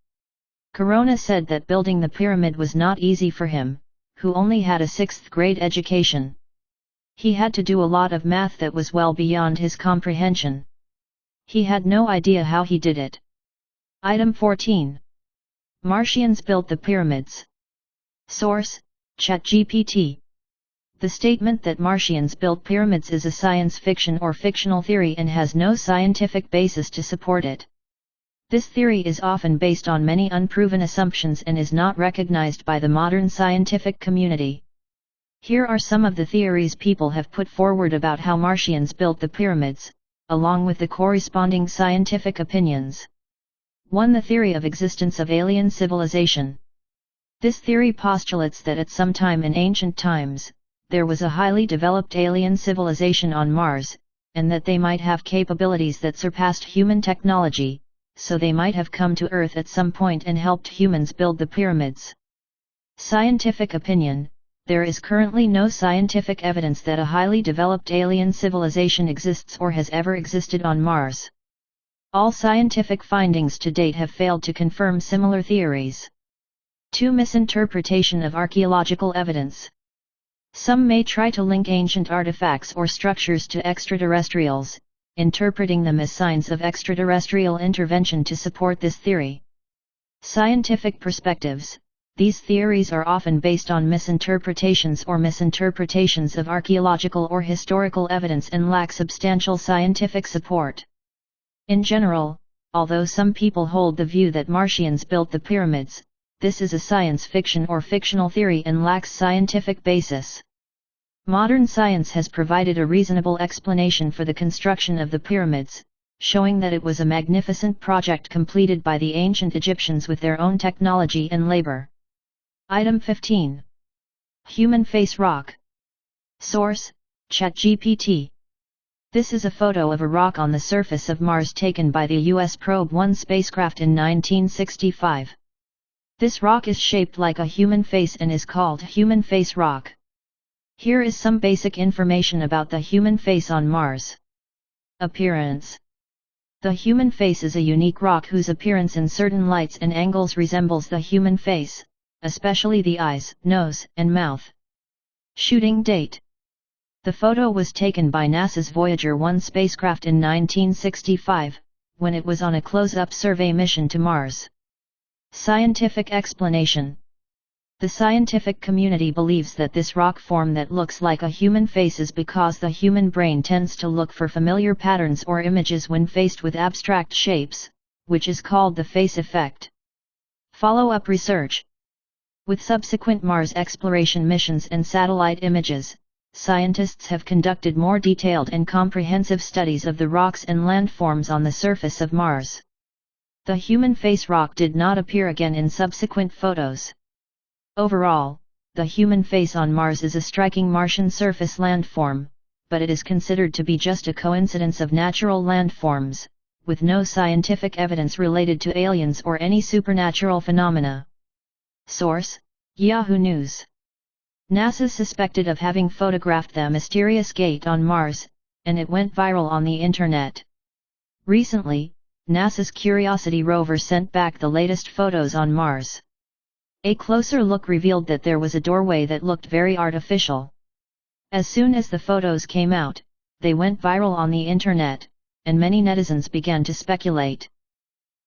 Corona said that building the pyramid was not easy for him, who only had a 6th grade education. He had to do a lot of math that was well beyond his comprehension. He had no idea how he did it. Item 14. Martians built the pyramids. Source: ChatGPT. The statement that Martians built pyramids is a science fiction or fictional theory and has no scientific basis to support it. This theory is often based on many unproven assumptions and is not recognized by the modern scientific community. Here are some of the theories people have put forward about how Martians built the pyramids, along with the corresponding scientific opinions. 1. The theory of existence of alien civilization. This theory postulates that at some time in ancient times, there was a highly developed alien civilization on Mars, and that they might have capabilities that surpassed human technology, so they might have come to Earth at some point and helped humans build the pyramids. Scientific opinion. There is currently no scientific evidence that a highly developed alien civilization exists or has ever existed on Mars. All scientific findings to date have failed to confirm similar theories. 2. Misinterpretation of archaeological evidence. Some may try to link ancient artifacts or structures to extraterrestrials, interpreting them as signs of extraterrestrial intervention to support this theory. Scientific perspectives. These theories are often based on misinterpretations of archaeological or historical evidence and lack substantial scientific support. In general, although some people hold the view that Martians built the pyramids, this is a science fiction or fictional theory and lacks scientific basis. Modern science has provided a reasonable explanation for the construction of the pyramids, showing that it was a magnificent project completed by the ancient Egyptians with their own technology and labor. Item 15. Human face rock. Source: ChatGPT. This is a photo of a rock on the surface of Mars taken by the US Probe 1 spacecraft in 1965. This rock is shaped like a human face and is called human face rock. Here is some basic information about the human face on Mars. Appearance. The human face is a unique rock whose appearance in certain lights and angles resembles the human face, especially the eyes, nose, and mouth. Shooting date. The photo was taken by NASA's Voyager 1 spacecraft in 1965, when it was on a close-up survey mission to Mars. Scientific explanation. The scientific community believes that this rock form that looks like a human face is because the human brain tends to look for familiar patterns or images when faced with abstract shapes, which is called the face effect. Follow-up research. With subsequent Mars exploration missions and satellite images, scientists have conducted more detailed and comprehensive studies of the rocks and landforms on the surface of Mars. The human face rock did not appear again in subsequent photos. Overall, the human face on Mars is a striking Martian surface landform, but it is considered to be just a coincidence of natural landforms, with no scientific evidence related to aliens or any supernatural phenomena. Source: Yahoo News. NASA suspected of having photographed the mysterious gate on Mars, and it went viral on the internet. Recently, NASA's Curiosity rover sent back the latest photos on Mars. A closer look revealed that there was a doorway that looked very artificial. As soon as the photos came out, they went viral on the internet, and many netizens began to speculate.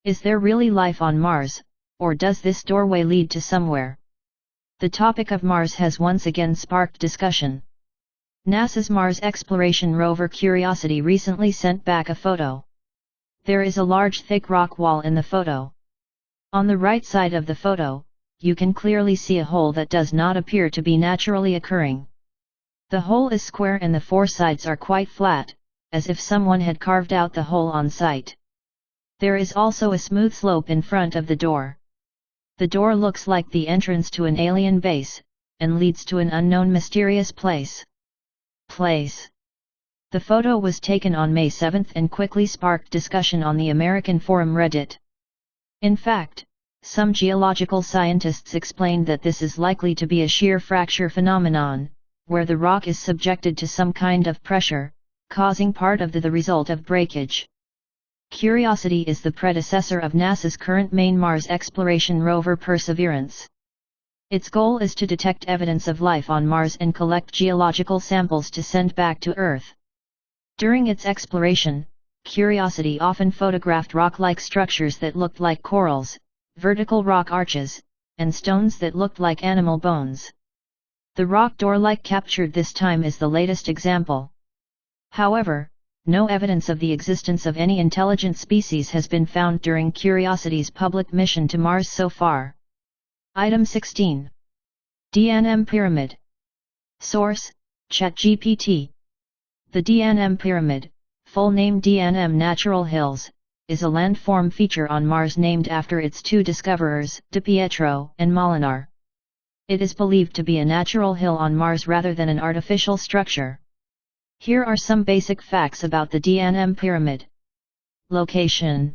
Is there really life on Mars, or does this doorway lead to somewhere? The topic of Mars has once again sparked discussion. NASA's Mars exploration rover Curiosity recently sent back a photo. There is a large thick rock wall in the photo. On the right side of the photo, you can clearly see a hole that does not appear to be naturally occurring. The hole is square and the four sides are quite flat, as if someone had carved out the hole on site. There is also a smooth slope in front of the door. The door looks like the entrance to an alien base, and leads to an unknown mysterious place. The photo was taken on May 7 and quickly sparked discussion on the American forum Reddit. In fact, some geological scientists explained that this is likely to be a shear fracture phenomenon, where the rock is subjected to some kind of pressure, causing part of the result of breakage. Curiosity is the predecessor of NASA's current main Mars exploration rover Perseverance. Its goal is to detect evidence of life on Mars and collect geological samples to send back to Earth. During its exploration, Curiosity often photographed rock-like structures that looked like corals, vertical rock arches, and stones that looked like animal bones. The rock door-like captured this time is the latest example. However, no evidence of the existence of any intelligent species has been found during Curiosity's public mission to Mars so far. Item 16. DNM Pyramid. Source: ChatGPT. The DNM Pyramid, full name DNM Natural Hills, is a landform feature on Mars named after its two discoverers, DiPietro and Molinar. It is believed to be a natural hill on Mars rather than an artificial structure. Here are some basic facts about the DNM Pyramid. Location.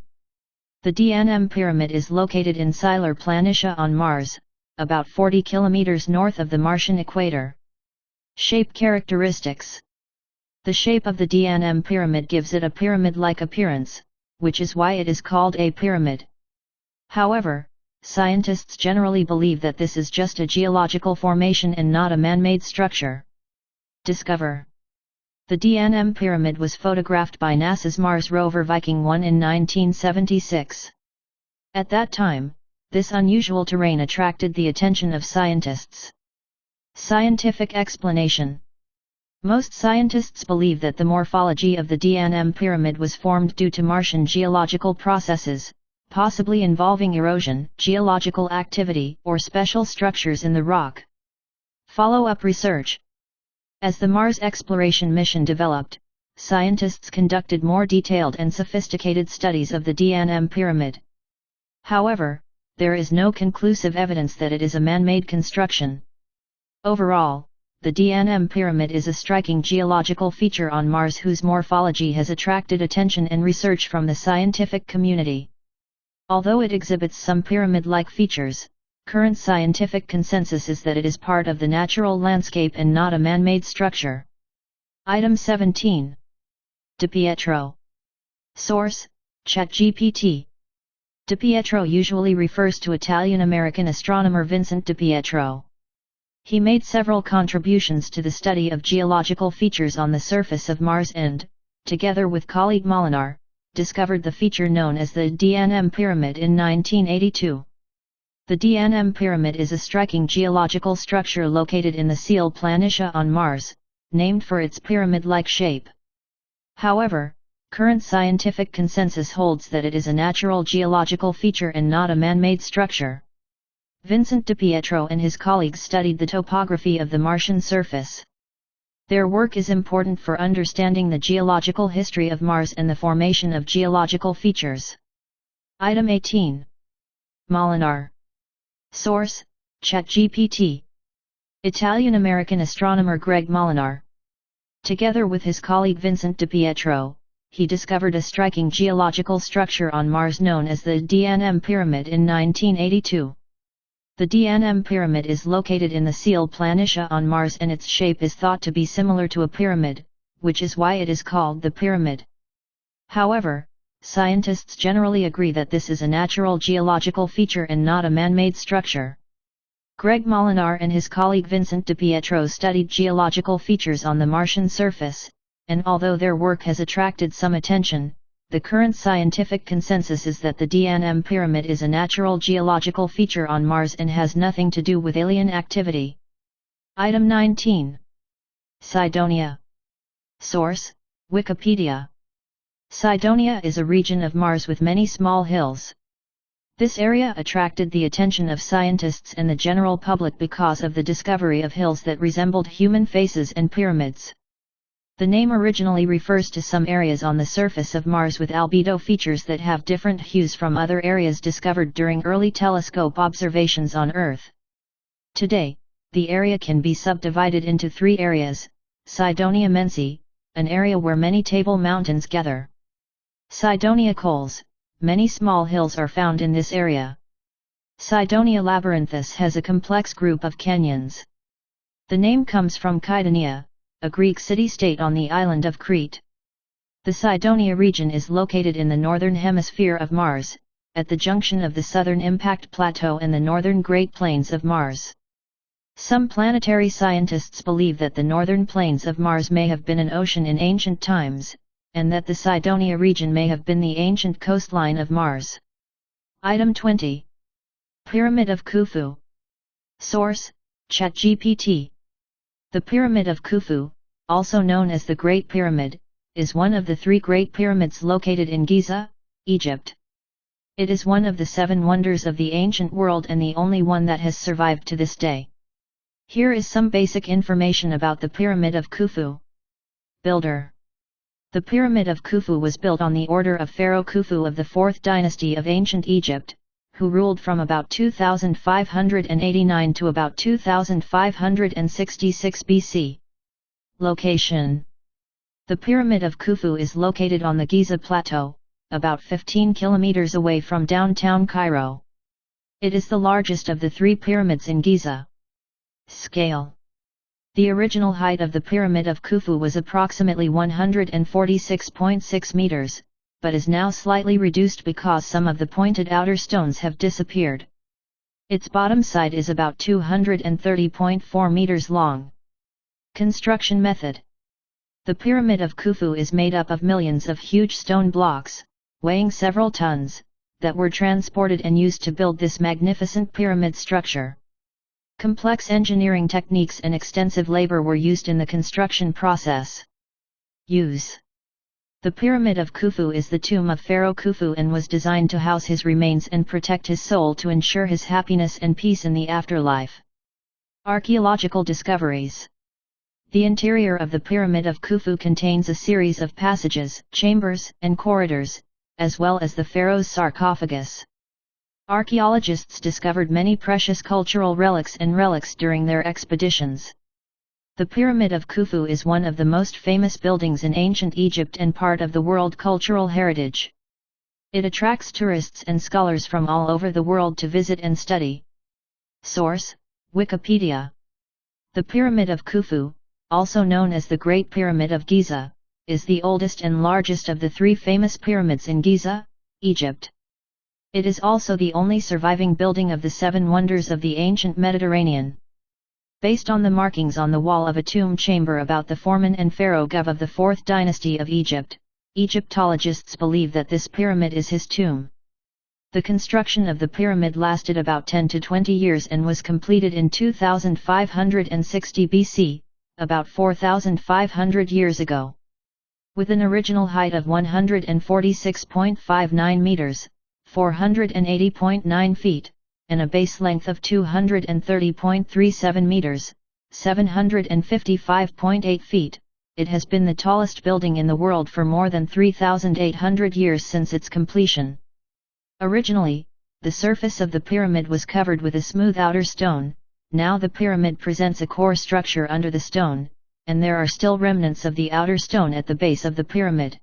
The DNM Pyramid is located in Sylar Planitia on Mars, about 40 km north of the Martian equator. Shape characteristics. The shape of the DNM Pyramid gives it a pyramid-like appearance, which is why it is called a pyramid. However, scientists generally believe that this is just a geological formation and not a man-made structure. Discover. The DNM pyramid was photographed by NASA's Mars rover Viking 1 in 1976. At that time, this unusual terrain attracted the attention of scientists. Scientific explanation. Most scientists believe that the morphology of the DNM pyramid was formed due to Martian geological processes, possibly involving erosion, geological activity, or special structures in the rock. Follow-up research. As the Mars exploration mission developed, scientists conducted more detailed and sophisticated studies of the DNM pyramid. However, there is no conclusive evidence that it is a man-made construction. Overall, the DNM pyramid is a striking geological feature on Mars whose morphology has attracted attention and research from the scientific community. Although it exhibits some pyramid-like features, current scientific consensus is that it is part of the natural landscape and not a man-made structure. Item 17. DiPietro. Source: ChatGPT. DiPietro usually refers to Italian-American astronomer Vincent DiPietro. He made several contributions to the study of geological features on the surface of Mars and, together with colleague Molinar, discovered the feature known as the DNM pyramid in 1982. The DNM pyramid is a striking geological structure located in the Ciel Planitia on Mars, named for its pyramid-like shape. However, current scientific consensus holds that it is a natural geological feature and not a man-made structure. Vincent DiPietro and his colleagues studied the topography of the Martian surface. Their work is important for understanding the geological history of Mars and the formation of geological features. Item 18. Molinar. Source: ChatGPT. Italian-American astronomer Greg Molinar. Together with his colleague Vincent DiPietro, he discovered a striking geological structure on Mars known as the DNM pyramid in 1982. The DNM pyramid is located in the Ciel Planitia on Mars and its shape is thought to be similar to a pyramid, which is why it is called the pyramid. However, scientists generally agree that this is a natural geological feature and not a man-made structure. Greg Molinar and his colleague Vincent DiPietro studied geological features on the Martian surface, and although their work has attracted some attention, the current scientific consensus is that the DNM pyramid is a natural geological feature on Mars and has nothing to do with alien activity. Item 19. Cydonia. Source: Wikipedia. Cydonia is a region of Mars with many small hills. This area attracted the attention of scientists and the general public because of the discovery of hills that resembled human faces and pyramids. The name originally refers to some areas on the surface of Mars with albedo features that have different hues from other areas discovered during early telescope observations on Earth. Today, the area can be subdivided into three areas: Cydonia Mensae, an area where many table mountains gather. Cydonia Cols, many small hills are found in this area. Cydonia Labyrinthus has a complex group of canyons. The name comes from Kydonia, a Greek city-state on the island of Crete. The Cydonia region is located in the northern hemisphere of Mars, at the junction of the southern impact plateau and the northern Great Plains of Mars. Some planetary scientists believe that the northern plains of Mars may have been an ocean in ancient times, and that the Cydonia region may have been the ancient coastline of Mars. Item 20. Pyramid of Khufu. Source: ChatGPT. The Pyramid of Khufu, also known as the Great Pyramid, is one of the three Great Pyramids located in Giza, Egypt. It is one of the seven wonders of the ancient world and the only one that has survived to this day. Here is some basic information about the Pyramid of Khufu. Builder. The Pyramid of Khufu was built on the order of Pharaoh Khufu of the 4th dynasty of ancient Egypt, who ruled from about 2589 to about 2566 BC. Location. The Pyramid of Khufu is located on the Giza Plateau, about 15 kilometers away from downtown Cairo. It is the largest of the three pyramids in Giza. Scale. The original height of the Pyramid of Khufu was approximately 146.6 meters, but is now slightly reduced because some of the pointed outer stones have disappeared. Its bottom side is about 230.4 meters long. Construction method. The Pyramid of Khufu is made up of millions of huge stone blocks, weighing several tons, that were transported and used to build this magnificent pyramid structure. Complex engineering techniques and extensive labor were used in the construction process. Use. The Pyramid of Khufu is the tomb of Pharaoh Khufu and was designed to house his remains and protect his soul to ensure his happiness and peace in the afterlife. Archaeological discoveries. The interior of the Pyramid of Khufu contains a series of passages, chambers, and corridors, as well as the pharaoh's sarcophagus. Archaeologists discovered many precious cultural relics and relics during their expeditions. The Pyramid of Khufu is one of the most famous buildings in ancient Egypt and part of the world cultural heritage. It attracts tourists and scholars from all over the world to visit and study. Source: Wikipedia. The Pyramid of Khufu, also known as the Great Pyramid of Giza, is the oldest and largest of the three famous pyramids in Giza, Egypt. It is also the only surviving building of the Seven Wonders of the ancient Mediterranean. Based on the markings on the wall of a tomb chamber about the foreman and pharaoh Gov of the 4th dynasty of Egypt, Egyptologists believe that this pyramid is his tomb. The construction of the pyramid lasted about 10 to 20 years and was completed in 2560 BC, about 4,500 years ago. With an original height of 146.59 meters, 480.9 feet, and a base length of 230.37 meters, 755.8 feet, it has been the tallest building in the world for more than 3,800 years since its completion. Originally, the surface of the pyramid was covered with a smooth outer stone. Now the pyramid presents a core structure under the stone, and there are still remnants of the outer stone at the base of the pyramid.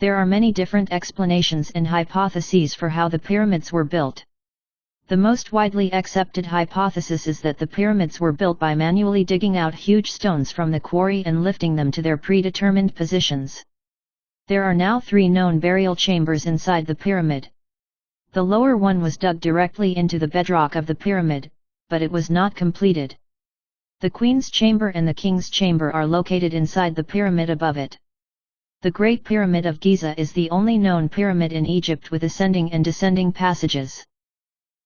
There are many different explanations and hypotheses for how the pyramids were built. The most widely accepted hypothesis is that the pyramids were built by manually digging out huge stones from the quarry and lifting them to their predetermined positions. There are now 3 known burial chambers inside the pyramid. The lower one was dug directly into the bedrock of the pyramid, but it was not completed. The Queen's Chamber and the King's Chamber are located inside the pyramid above it. The Great Pyramid of Giza is the only known pyramid in Egypt with ascending and descending passages.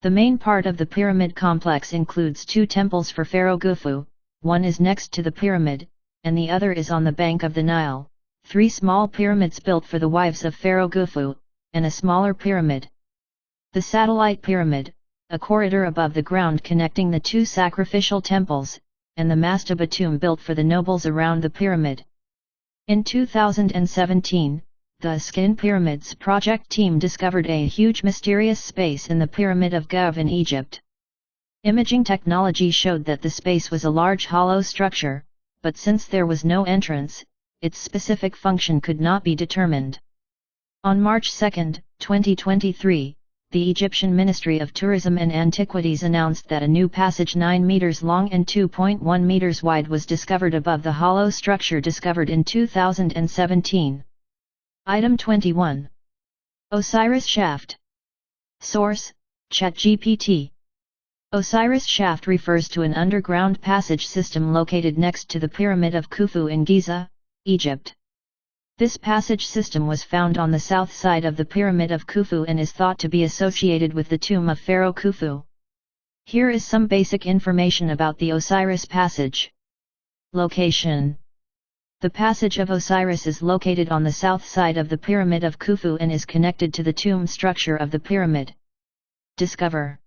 The main part of the pyramid complex includes 2 temples for Pharaoh Khufu, one is next to the pyramid, and the other is on the bank of the Nile, 3 small pyramids built for the wives of Pharaoh Khufu, and a smaller pyramid. The Satellite Pyramid, a corridor above the ground connecting the 2 sacrificial temples, and the mastaba tomb built for the nobles around the pyramid. In 2017, the Skin Pyramids project team discovered a huge mysterious space in the Pyramid of Gov in Egypt. Imaging technology showed that the space was a large hollow structure, but since there was no entrance, its specific function could not be determined. On March 2, 2023, the Egyptian Ministry of Tourism and Antiquities announced that a new passage 9 meters long and 2.1 meters wide was discovered above the hollow structure discovered in 2017. Item 21. Osiris Shaft. Source: ChatGPT. Osiris Shaft refers to an underground passage system located next to the Pyramid of Khufu in Giza, Egypt. This passage system was found on the south side of the Pyramid of Khufu and is thought to be associated with the tomb of Pharaoh Khufu. Here is some basic information about the Osiris Passage. Location. The Passage of Osiris is located on the south side of the Pyramid of Khufu and is connected to the tomb structure of the pyramid. Discover.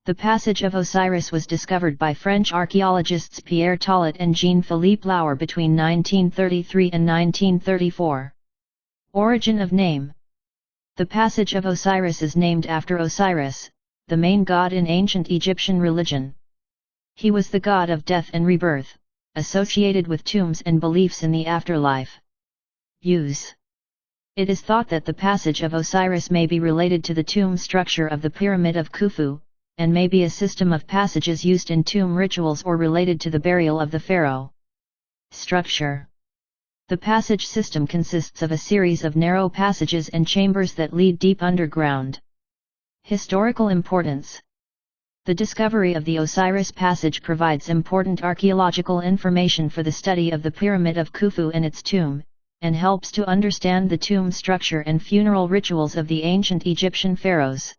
The Passage of Osiris was discovered by French archaeologists Pierre Tollet and Jean-Philippe Lauer between 1933 and 1934. Origin of name. The Passage of Osiris is named after Osiris, the main god in ancient Egyptian religion. He was the god of death and rebirth, associated with tombs and beliefs in the afterlife. Use. It is thought that the Passage of Osiris may be related to the tomb structure of the Pyramid of Khufu, and may be a system of passages used in tomb rituals or related to the burial of the pharaoh. Structure. The passage system consists of a series of narrow passages and chambers that lead deep underground. Historical importance. The discovery of the Osiris Passage provides important archaeological information for the study of the Pyramid of Khufu and its tomb, and helps to understand the tomb structure and funeral rituals of the ancient Egyptian pharaohs.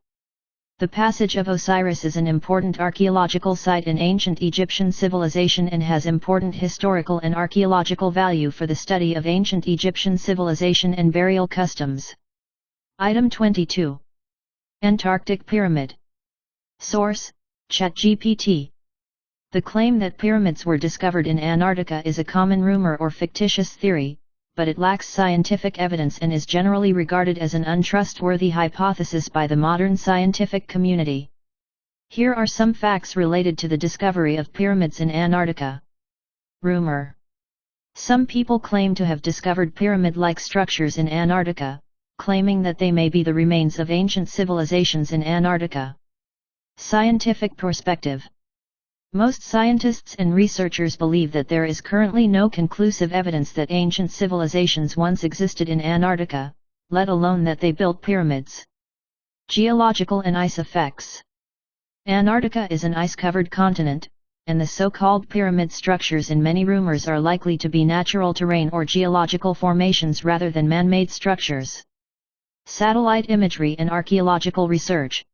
The Passage of Osiris is an important archaeological site in ancient Egyptian civilization and has important historical and archaeological value for the study of ancient Egyptian civilization and burial customs. Item 22. Antarctic Pyramid. Source: ChatGPT. The claim that pyramids were discovered in Antarctica is a common rumor or fictitious theory, but it lacks scientific evidence and is generally regarded as an untrustworthy hypothesis by the modern scientific community. Here are some facts related to the discovery of pyramids in Antarctica. Rumor. Some people claim to have discovered pyramid-like structures in Antarctica, claiming that they may be the remains of ancient civilizations in Antarctica. Scientific perspective. Most scientists and researchers believe that there is currently no conclusive evidence that ancient civilizations once existed in Antarctica, let alone that they built pyramids. Geological and ice effects. Antarctica is an ice-covered continent, and the so-called pyramid structures in many rumors are likely to be natural terrain or geological formations rather than man-made structures. Satellite imagery and archaeological research.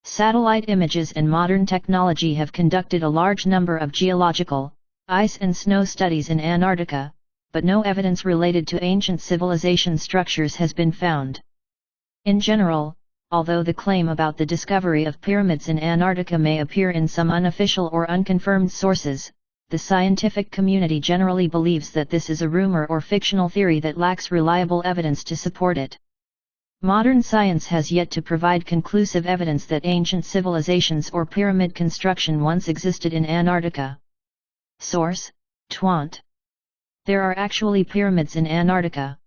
Satellite images and modern technology have conducted a large number of geological, ice and snow studies in Antarctica, but no evidence related to ancient civilization structures has been found. In general, although the claim about the discovery of pyramids in Antarctica may appear in some unofficial or unconfirmed sources, the scientific community generally believes that this is a rumor or fictional theory that lacks reliable evidence to support it. Modern science has yet to provide conclusive evidence that ancient civilizations or pyramid construction once existed in Antarctica. Source: Twant. There are actually pyramids in Antarctica.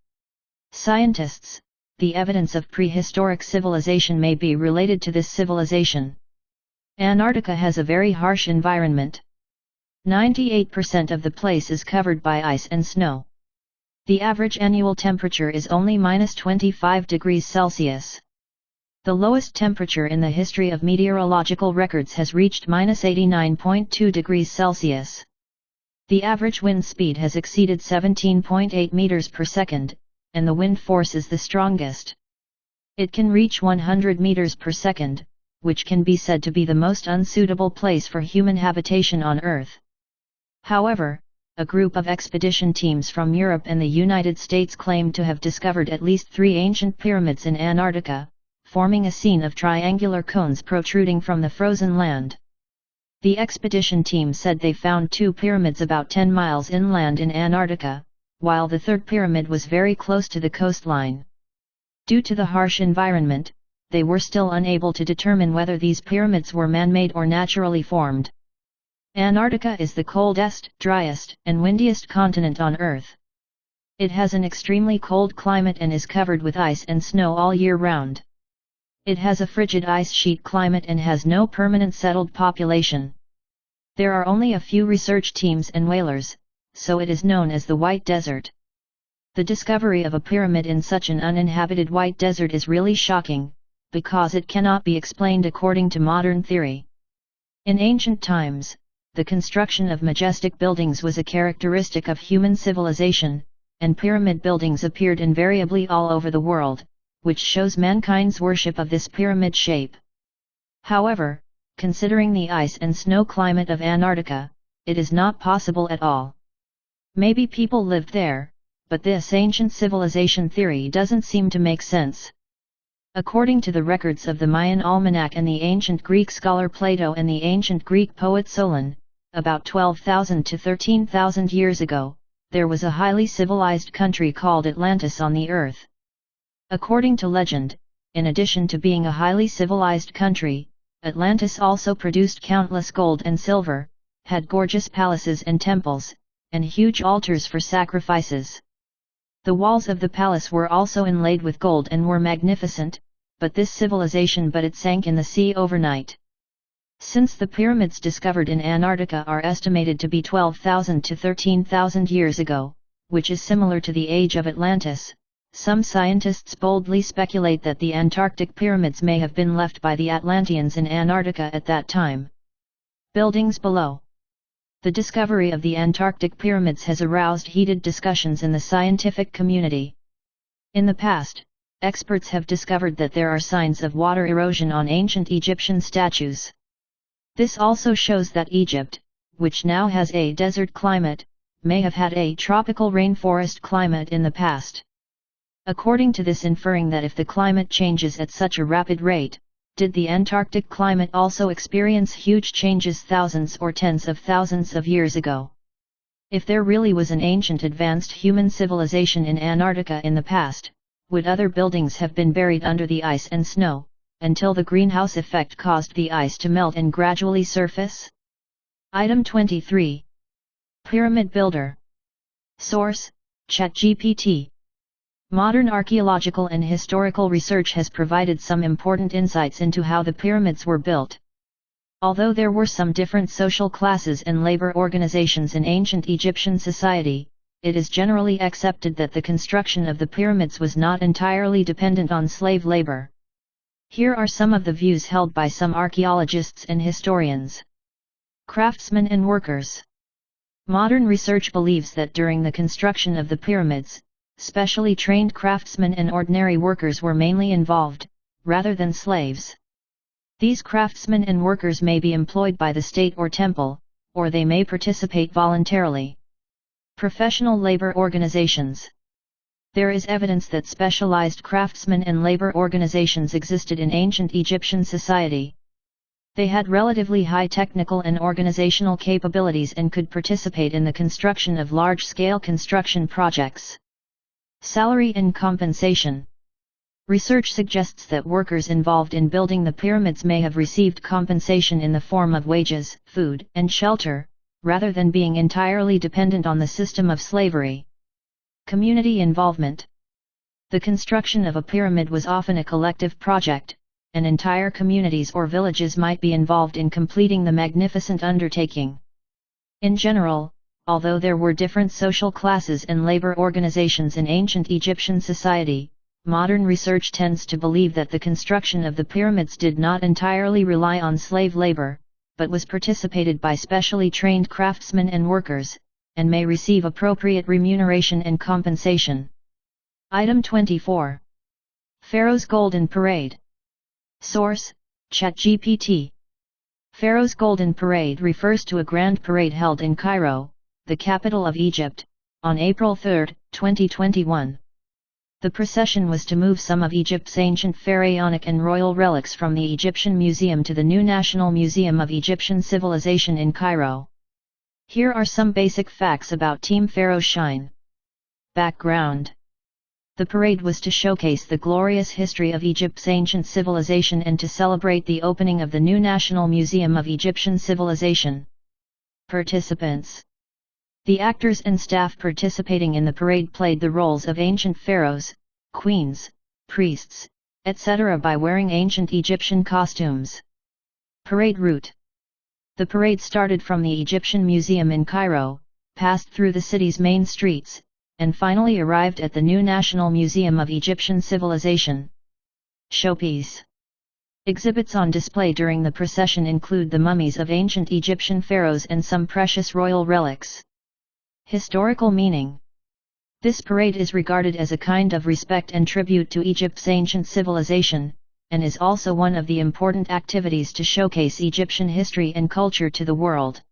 Scientists: the evidence of prehistoric civilization may be related to this civilization. Antarctica has a very harsh environment. 98% of the place is covered by ice and snow. The average annual temperature is only -25 degrees Celsius. The lowest temperature in the history of meteorological records has reached -89.2 degrees Celsius. The average wind speed has exceeded 17.8 meters per second, and the wind force is the strongest. It can reach 100 meters per second, which can be said to be the most unsuitable place for human habitation on Earth. However, a group of expedition teams from Europe and the United States claimed to have discovered at least 3 ancient pyramids in Antarctica, forming a scene of triangular cones protruding from the frozen land. The expedition team said they found 2 pyramids about 10 miles inland in Antarctica, while the third pyramid was very close to the coastline. Due to the harsh environment, they were still unable to determine whether these pyramids were man-made or naturally formed. Antarctica is the coldest, driest, and windiest continent on Earth. It has an extremely cold climate and is covered with ice and snow all year round. It has a frigid ice sheet climate and has no permanent settled population. There are only a few research teams and whalers, so it is known as the White Desert. The discovery of a pyramid in such an uninhabited white desert is really shocking, because it cannot be explained according to modern theory. In ancient times, the construction of majestic buildings was a characteristic of human civilization, and pyramid buildings appeared invariably all over the world, which shows mankind's worship of this pyramid shape. However, considering the ice and snow climate of Antarctica, it is not possible at all. Maybe people lived there, but this ancient civilization theory doesn't seem to make sense. According to the records of the Mayan Almanac and the ancient Greek scholar Plato and the ancient Greek poet Solon, about 12,000 to 13,000 years ago, there was a highly civilized country called Atlantis on the earth. According to legend, in addition to being a highly civilized country, Atlantis also produced countless gold and silver, had gorgeous palaces and temples, and huge altars for sacrifices. The walls of the palace were also inlaid with gold and were magnificent, but it sank in the sea overnight. Since the pyramids discovered in Antarctica are estimated to be 12,000 to 13,000 years ago, which is similar to the age of Atlantis. Some scientists boldly speculate that the Antarctic pyramids may have been left by the Atlanteans in Antarctica at that time. Buildings below. The discovery of the Antarctic pyramids has aroused heated discussions in the scientific community. In the past, experts have discovered that there are signs of water erosion on ancient Egyptian statues. This also shows that Egypt, which now has a desert climate, may have had a tropical rainforest climate in the past. According to this, inferring that if the climate changes at such a rapid rate, did the Antarctic climate also experience huge changes thousands or tens of thousands of years ago? If there really was an ancient advanced human civilization in Antarctica in the past, would other buildings have been buried under the ice and snow, until the greenhouse effect caused the ice to melt and gradually surface? Item 23. Pyramid Builder. Source: ChatGPT. Modern archaeological and historical research has provided some important insights into how the pyramids were built. Although there were some different social classes and labor organizations in ancient Egyptian society, it is generally accepted that the construction of the pyramids was not entirely dependent on slave labor. Here are some of the views held by some archaeologists and historians. Craftsmen and workers. Modern research believes that during the construction of the pyramids, specially trained craftsmen and ordinary workers were mainly involved, rather than slaves. These craftsmen and workers may be employed by the state or temple, or they may participate voluntarily. Professional labor organizations. There is evidence that specialized craftsmen and labor organizations existed in ancient Egyptian society. They had relatively high technical and organizational capabilities and could participate in the construction of large-scale construction projects. Salary and compensation. Research suggests that workers involved in building the pyramids may have received compensation in the form of wages, food, and shelter, rather than being entirely dependent on the system of slavery. Community involvement. The construction of a pyramid was often a collective project, and entire communities or villages might be involved in completing the magnificent undertaking. In general, although there were different social classes and labor organizations in ancient Egyptian society, modern research tends to believe that the construction of the pyramids did not entirely rely on slave labor, but was participated by specially trained craftsmen and workers, and may receive appropriate remuneration and compensation. Item 24. Pharaoh's Golden Parade. Source: ChatGPT. Pharaoh's Golden Parade refers to a grand parade held in Cairo, the capital of Egypt, on April 3, 2021. The procession was to move some of Egypt's ancient pharaonic and royal relics from the Egyptian Museum to the new National Museum of Egyptian Civilization in Cairo. Here are some basic facts about Team Pharaoh Shine. Background. The parade was to showcase the glorious history of Egypt's ancient civilization and to celebrate the opening of the new National Museum of Egyptian Civilization. Participants. The actors and staff participating in the parade played the roles of ancient pharaohs, queens, priests, etc. by wearing ancient Egyptian costumes. Parade route. The parade started from the Egyptian Museum in Cairo, passed through the city's main streets, and finally arrived at the new National Museum of Egyptian Civilization. Showpiece. Exhibits on display during the procession include the mummies of ancient Egyptian pharaohs and some precious royal relics. Historical meaning. This parade is regarded as a kind of respect and tribute to Egypt's ancient civilization, and is also one of the important activities to showcase Egyptian history and culture to the world.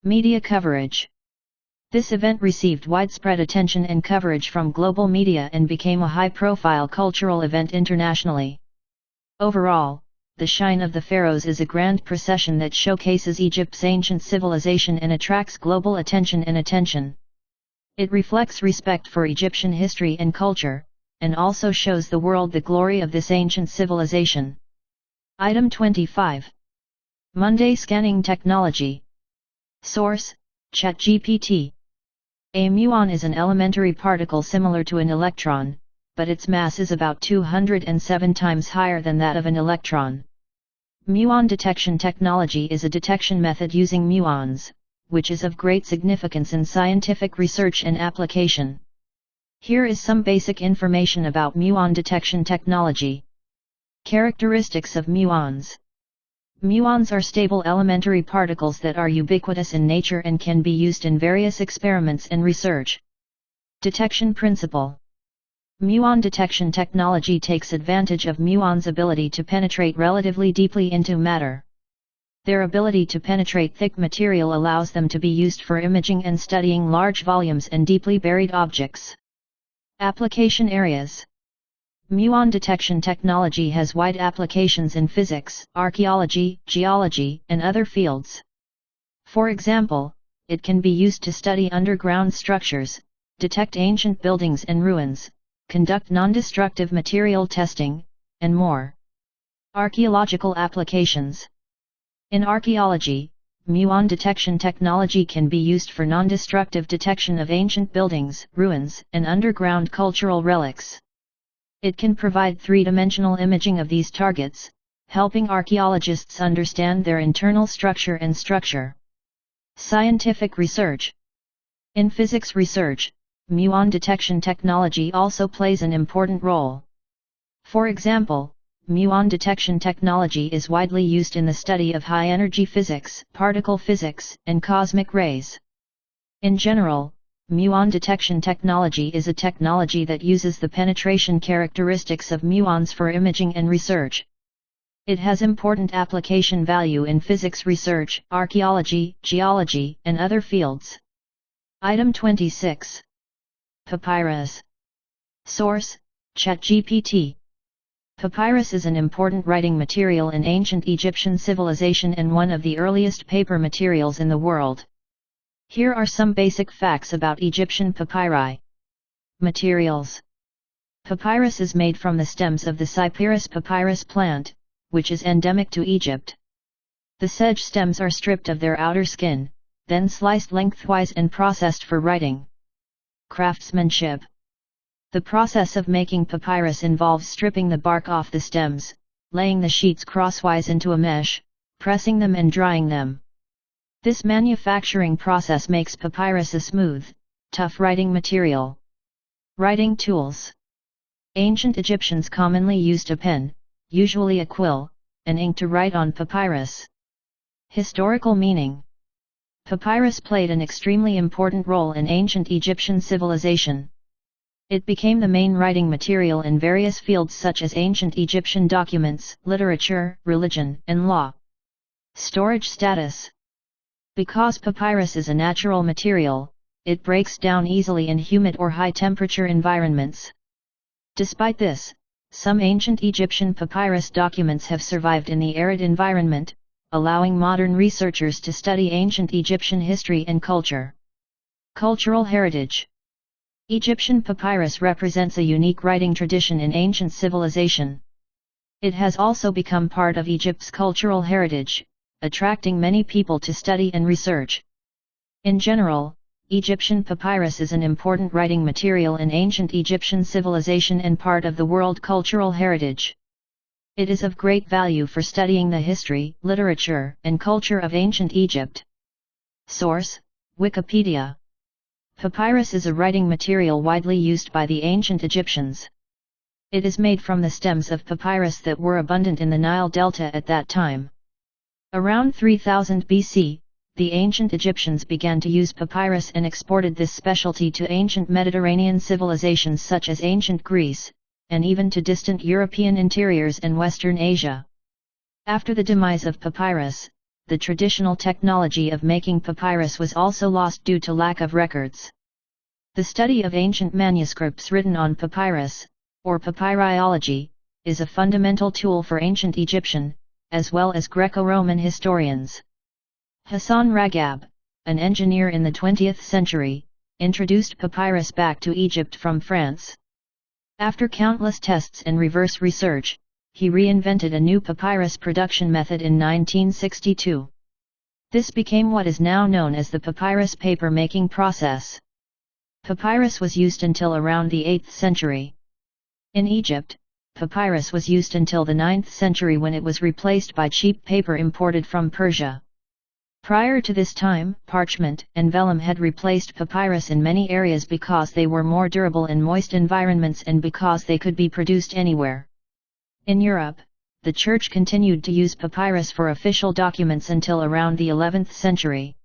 Media coverage. This event received widespread attention and coverage from global media and became a high-profile cultural event internationally. Overall, the Shine of the Pharaohs is a grand procession that showcases Egypt's ancient civilization and attracts global attention and attention. It reflects respect for Egyptian history and culture, and also shows the world the glory of this ancient civilization. Item 25. Monday Scanning Technology. Source: ChatGPT. A muon is an elementary particle similar to an electron, but its mass is about 207 times higher than that of an electron. Muon detection technology is a detection method using muons, which is of great significance in scientific research and application. Here is some basic information about muon detection technology. Characteristics of muons. Muons are stable elementary particles that are ubiquitous in nature and can be used in various experiments and research. Detection principle. Muon detection technology takes advantage of muons' ability to penetrate relatively deeply into matter. Their ability to penetrate thick material allows them to be used for imaging and studying large volumes and deeply buried objects. Application areas. Muon detection technology has wide applications in physics, archaeology, geology, and other fields. For example, it can be used to study underground structures, detect ancient buildings and ruins, conduct non-destructive material testing, and more. Archaeological applications. In archaeology, muon detection technology can be used for non-destructive detection of ancient buildings, ruins, and underground cultural relics. It can provide three-dimensional imaging of these targets, helping archaeologists understand their internal structure and structure. Scientific research. In physics research, muon detection technology also plays an important role. For example, muon detection technology is widely used in the study of high-energy physics, particle physics, and cosmic rays. In general, muon detection technology is a technology that uses the penetration characteristics of muons for imaging and research. It has important application value in physics research, archaeology, geology, and other fields. Item 26. Papyrus. Source: ChatGPT. Papyrus is an important writing material in ancient Egyptian civilization and one of the earliest paper materials in the world. Here are some basic facts about Egyptian papyri. Materials. Papyrus is made from the stems of the Cyperus papyrus plant, which is endemic to Egypt. The sedge stems are stripped of their outer skin, then sliced lengthwise and processed for writing. Craftsmanship. The process of making papyrus involves stripping the bark off the stems, laying the sheets crosswise into a mesh, pressing them and drying them. This manufacturing process makes papyrus a smooth, tough writing material. Writing tools. Ancient Egyptians commonly used a pen, usually a quill, and ink to write on papyrus. Historical meaning. Papyrus played an extremely important role in ancient Egyptian civilization. It became the main writing material in various fields such as ancient Egyptian documents, literature, religion, and law. Storage status. Because papyrus is a natural material, it breaks down easily in humid or high-temperature environments. Despite this, some ancient Egyptian papyrus documents have survived in the arid environment, allowing modern researchers to study ancient Egyptian history and culture. Cultural heritage. Egyptian papyrus represents a unique writing tradition in ancient civilization. It has also become part of Egypt's cultural heritage, attracting many people to study and research. In general, Egyptian papyrus is an important writing material in ancient Egyptian civilization and part of the world cultural heritage. It is of great value for studying the history, literature, and culture of ancient Egypt. Source: Wikipedia. Papyrus is a writing material widely used by the ancient Egyptians. It is made from the stems of papyrus that were abundant in the Nile Delta at that time. Around 3000 BC, the ancient Egyptians began to use papyrus and exported this specialty to ancient Mediterranean civilizations such as ancient Greece, and even to distant European interiors and Western Asia. After the demise of papyrus, the traditional technology of making papyrus was also lost due to lack of records. The study of ancient manuscripts written on papyrus, or papyrology, is a fundamental tool for ancient Egyptian, as well as Greco-Roman historians. Hassan Ragab, an engineer in the 20th century, introduced papyrus back to Egypt from France. After countless tests and reverse research, he reinvented a new papyrus production method in 1962. This became what is now known as the papyrus paper making process. Papyrus was used until around the 8th century. In Egypt, papyrus was used until the 9th century when it was replaced by cheap paper imported from Persia. Prior to this time, parchment and vellum had replaced papyrus in many areas because they were more durable in moist environments and because they could be produced anywhere. In Europe, the Church continued to use papyrus for official documents until around the 11th century.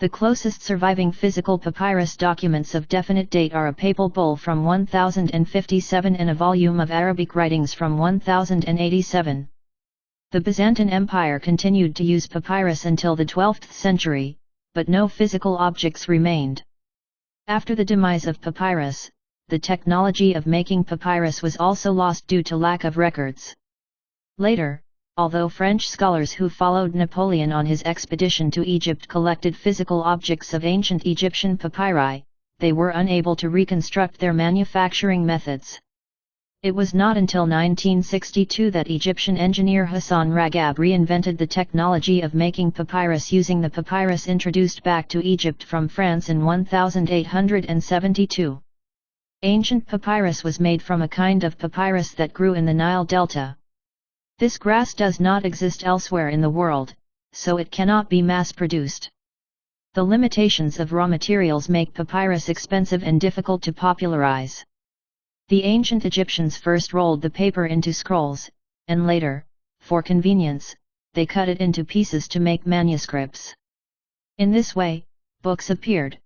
The closest surviving physical papyrus documents of definite date are a papal bull from 1057 and a volume of Arabic writings from 1087. The Byzantine Empire continued to use papyrus until the 12th century, but no physical objects remained. After the demise of papyrus, the technology of making papyrus was also lost due to lack of records. Later, although French scholars who followed Napoleon on his expedition to Egypt collected physical objects of ancient Egyptian papyri, they were unable to reconstruct their manufacturing methods. It was not until 1962 that Egyptian engineer Hassan Ragab reinvented the technology of making papyrus using the papyrus introduced back to Egypt from France in 1872. Ancient papyrus was made from a kind of papyrus that grew in the Nile Delta. This grass does not exist elsewhere in the world, so it cannot be mass-produced. The limitations of raw materials make papyrus expensive and difficult to popularize. The ancient Egyptians first rolled the paper into scrolls, and later, for convenience, they cut it into pieces to make manuscripts. In this way, books appeared.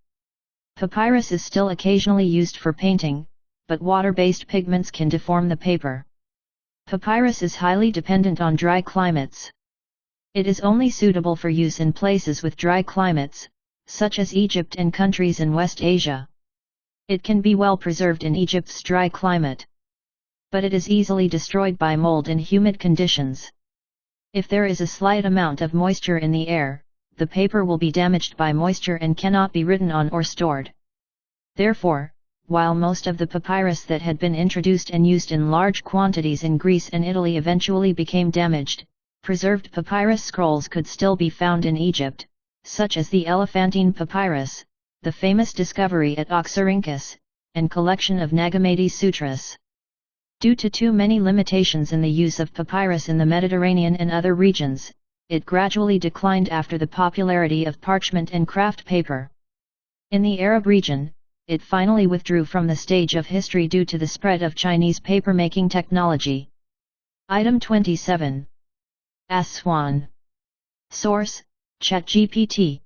Papyrus is still occasionally used for painting, but water-based pigments can deform the paper. Papyrus is highly dependent on dry climates. It is only suitable for use in places with dry climates, such as Egypt and countries in West Asia. It can be well preserved in Egypt's dry climate. But it is easily destroyed by mold in humid conditions. If there is a slight amount of moisture in the air, the paper will be damaged by moisture and cannot be written on or stored. Therefore, while most of the papyrus that had been introduced and used in large quantities in Greece and Italy eventually became damaged, preserved papyrus scrolls could still be found in Egypt, such as the Elephantine papyrus, the famous discovery at Oxyrhynchus, and collection of Nag Hammadi Sutras. Due to too many limitations in the use of papyrus in the Mediterranean and other regions, it gradually declined after the popularity of parchment and craft paper. In the Arab region, it finally withdrew from the stage of history due to the spread of Chinese paper-making technology. Item 27. Aswan. Source: ChatGPT.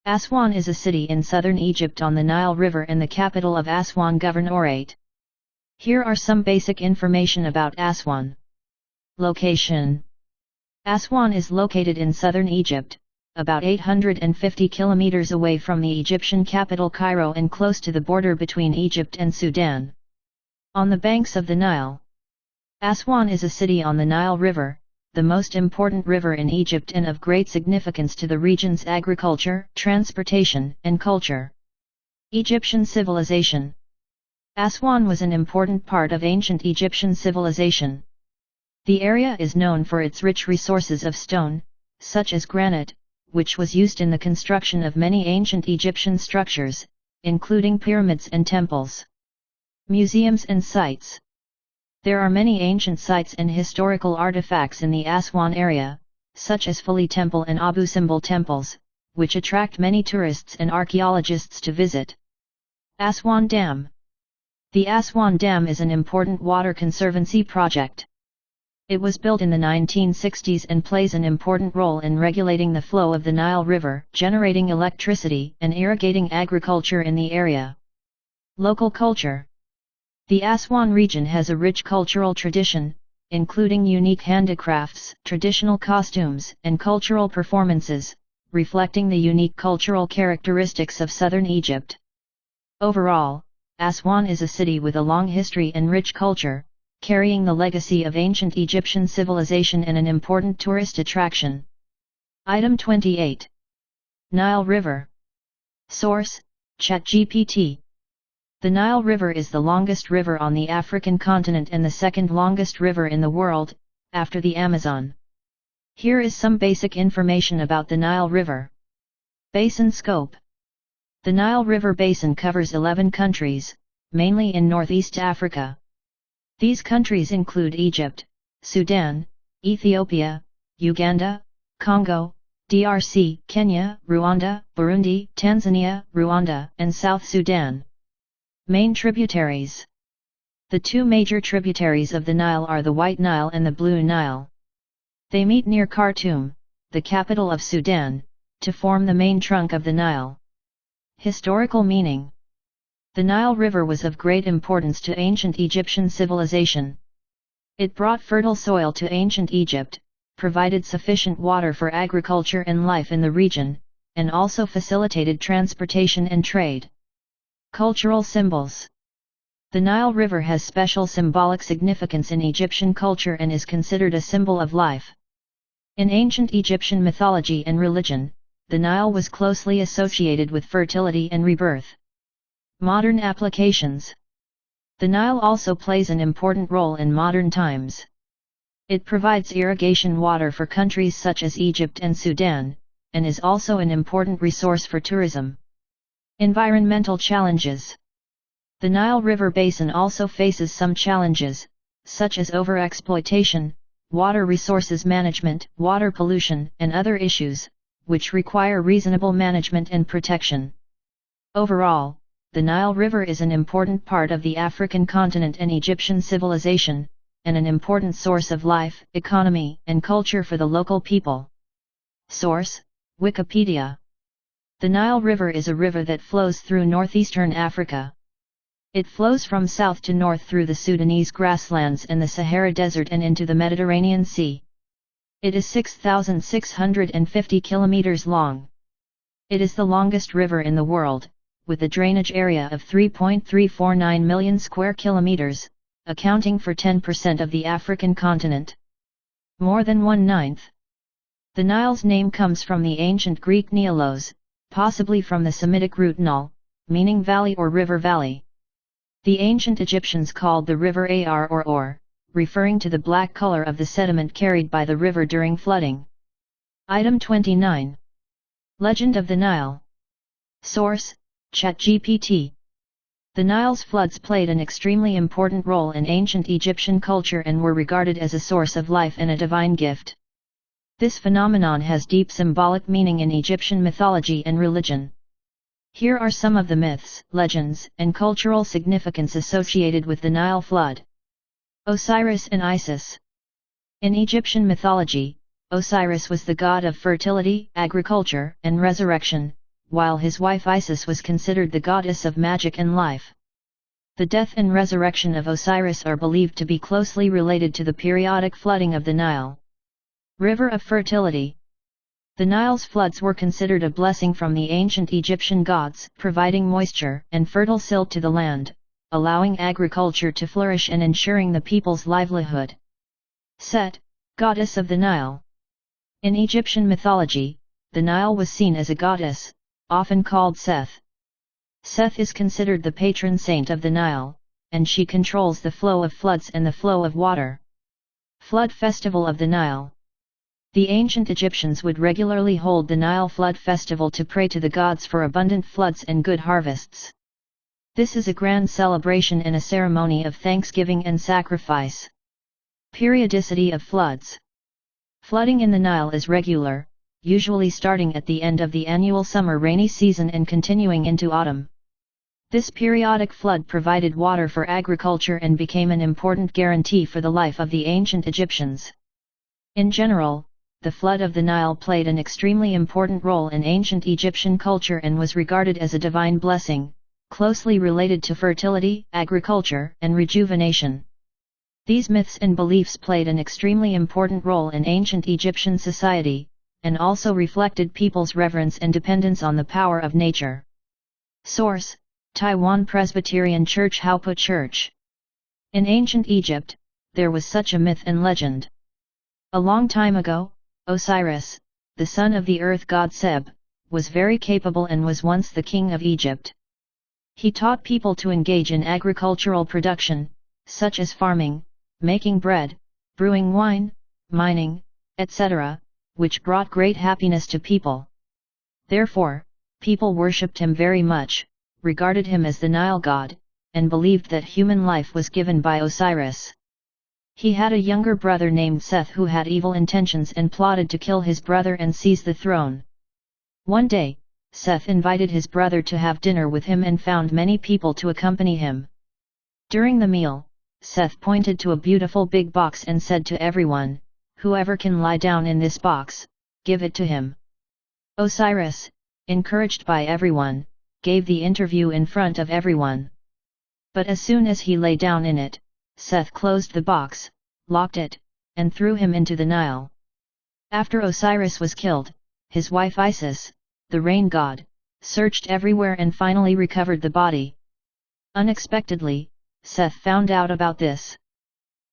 Aswan is a city in southern Egypt on the Nile River and the capital of Aswan Governorate. Here are some basic information about Aswan. Location: Aswan is located in southern Egypt, about 850 kilometers away from the Egyptian capital Cairo and close to the border between Egypt and Sudan. On the banks of the Nile. Aswan is a city on the Nile River, the most important river in Egypt and of great significance to the region's agriculture, transportation, and culture. Egyptian civilization. Aswan was an important part of ancient Egyptian civilization. The area is known for its rich resources of stone, such as granite, which was used in the construction of many ancient Egyptian structures, including pyramids and temples. Museums and sites. There are many ancient sites and historical artifacts in the Aswan area, such as Fili Temple and Abu Simbel temples, which attract many tourists and archaeologists to visit. Aswan Dam. The Aswan Dam is an important water conservancy project. It was built in the 1960s and plays an important role in regulating the flow of the Nile River, generating electricity and irrigating agriculture in the area. Local culture. The Aswan region has a rich cultural tradition, including unique handicrafts, traditional costumes, and cultural performances, reflecting the unique cultural characteristics of southern Egypt. Overall, Aswan is a city with a long history and rich culture, carrying the legacy of ancient Egyptian civilization and an important tourist attraction. Item 28. Nile River. Source: ChatGPT. The Nile River is the longest river on the African continent and the second longest river in the world, after the Amazon. Here is some basic information about the Nile River. Basin scope. The Nile River Basin covers 11 countries, mainly in Northeast Africa. These countries include Egypt, Sudan, Ethiopia, Uganda, Congo, DRC, Kenya, Rwanda, Burundi, Tanzania, Rwanda, and South Sudan. Main tributaries. The two major tributaries of the Nile are the White Nile and the Blue Nile. They meet near Khartoum, the capital of Sudan, to form the main trunk of the Nile. Historical meaning. The Nile River was of great importance to ancient Egyptian civilization. It brought fertile soil to ancient Egypt, provided sufficient water for agriculture and life in the region, and also facilitated transportation and trade. Cultural symbols. The Nile River has special symbolic significance in Egyptian culture and is considered a symbol of life. In ancient Egyptian mythology and religion, the Nile was closely associated with fertility and rebirth. Modern applications. The Nile also plays an important role in modern times. It provides irrigation water for countries such as Egypt and Sudan, and is also an important resource for tourism. Environmental challenges. The Nile River Basin also faces some challenges, such as overexploitation, water resources management, water pollution, and other issues, which require reasonable management and protection. Overall, the Nile River is an important part of the African continent and Egyptian civilization, and an important source of life, economy, and culture for the local people. Source: Wikipedia. The Nile River is a river that flows through northeastern Africa. It flows from south to north through the Sudanese grasslands and the Sahara Desert and into the Mediterranean Sea. It is 6,650 kilometers long. It is the longest river in the world, with a drainage area of 3.349 million square kilometers, accounting for 10% of the African continent. More than 1/9. The Nile's name comes from the ancient Greek Nialos, possibly from the Semitic root nal, meaning valley or river valley. The ancient Egyptians called the river Ar or Or, referring to the black color of the sediment carried by the river during flooding. Item 29. Legend of the Nile. Source: ChatGPT. The Nile's floods played an extremely important role in ancient Egyptian culture and were regarded as a source of life and a divine gift. This phenomenon has deep symbolic meaning in Egyptian mythology and religion. Here are some of the myths, legends, and cultural significance associated with the Nile flood. Osiris and Isis. In Egyptian mythology, Osiris was the god of fertility, agriculture, and resurrection, while his wife Isis was considered the goddess of magic and life. The death and resurrection of Osiris are believed to be closely related to the periodic flooding of the Nile. River of fertility. The Nile's floods were considered a blessing from the ancient Egyptian gods, providing moisture and fertile silt to the land, allowing agriculture to flourish and ensuring the people's livelihood. Set, goddess of the Nile. In Egyptian mythology, the Nile was seen as a goddess, often called Seth. Seth is considered the patron saint of the Nile, and she controls the flow of floods and the flow of water. Flood Festival of the Nile. The ancient Egyptians would regularly hold the Nile Flood Festival to pray to the gods for abundant floods and good harvests. This is a grand celebration and a ceremony of thanksgiving and sacrifice. Periodicity of floods. Flooding in the Nile is regular, usually starting at the end of the annual summer rainy season and continuing into autumn. This periodic flood provided water for agriculture and became an important guarantee for the life of the ancient Egyptians. In general, the flood of the Nile played an extremely important role in ancient Egyptian culture and was regarded as a divine blessing, closely related to fertility, agriculture, and rejuvenation. These myths and beliefs played an extremely important role in ancient Egyptian society, and also reflected people's reverence and dependence on the power of nature. Source: Taiwan Presbyterian Church Haopa Church. In ancient Egypt, there was such a myth and legend. A long time ago, Osiris, the son of the earth god Seb, was very capable and was once the king of Egypt. He taught people to engage in agricultural production, such as farming, making bread, brewing wine, mining, etc., which brought great happiness to people. Therefore, people worshipped him very much, regarded him as the Nile god, and believed that human life was given by Osiris. He had a younger brother named Seth who had evil intentions and plotted to kill his brother and seize the throne. One day, Seth invited his brother to have dinner with him and found many people to accompany him. During the meal, Seth pointed to a beautiful big box and said to everyone, "Whoever can lie down in this box, give it to him." Osiris, encouraged by everyone, gave the interview in front of everyone. But as soon as he lay down in it, Seth closed the box, locked it, and threw him into the Nile. After Osiris was killed, his wife Isis, the rain god, searched everywhere and finally recovered the body. Unexpectedly, Seth found out about this.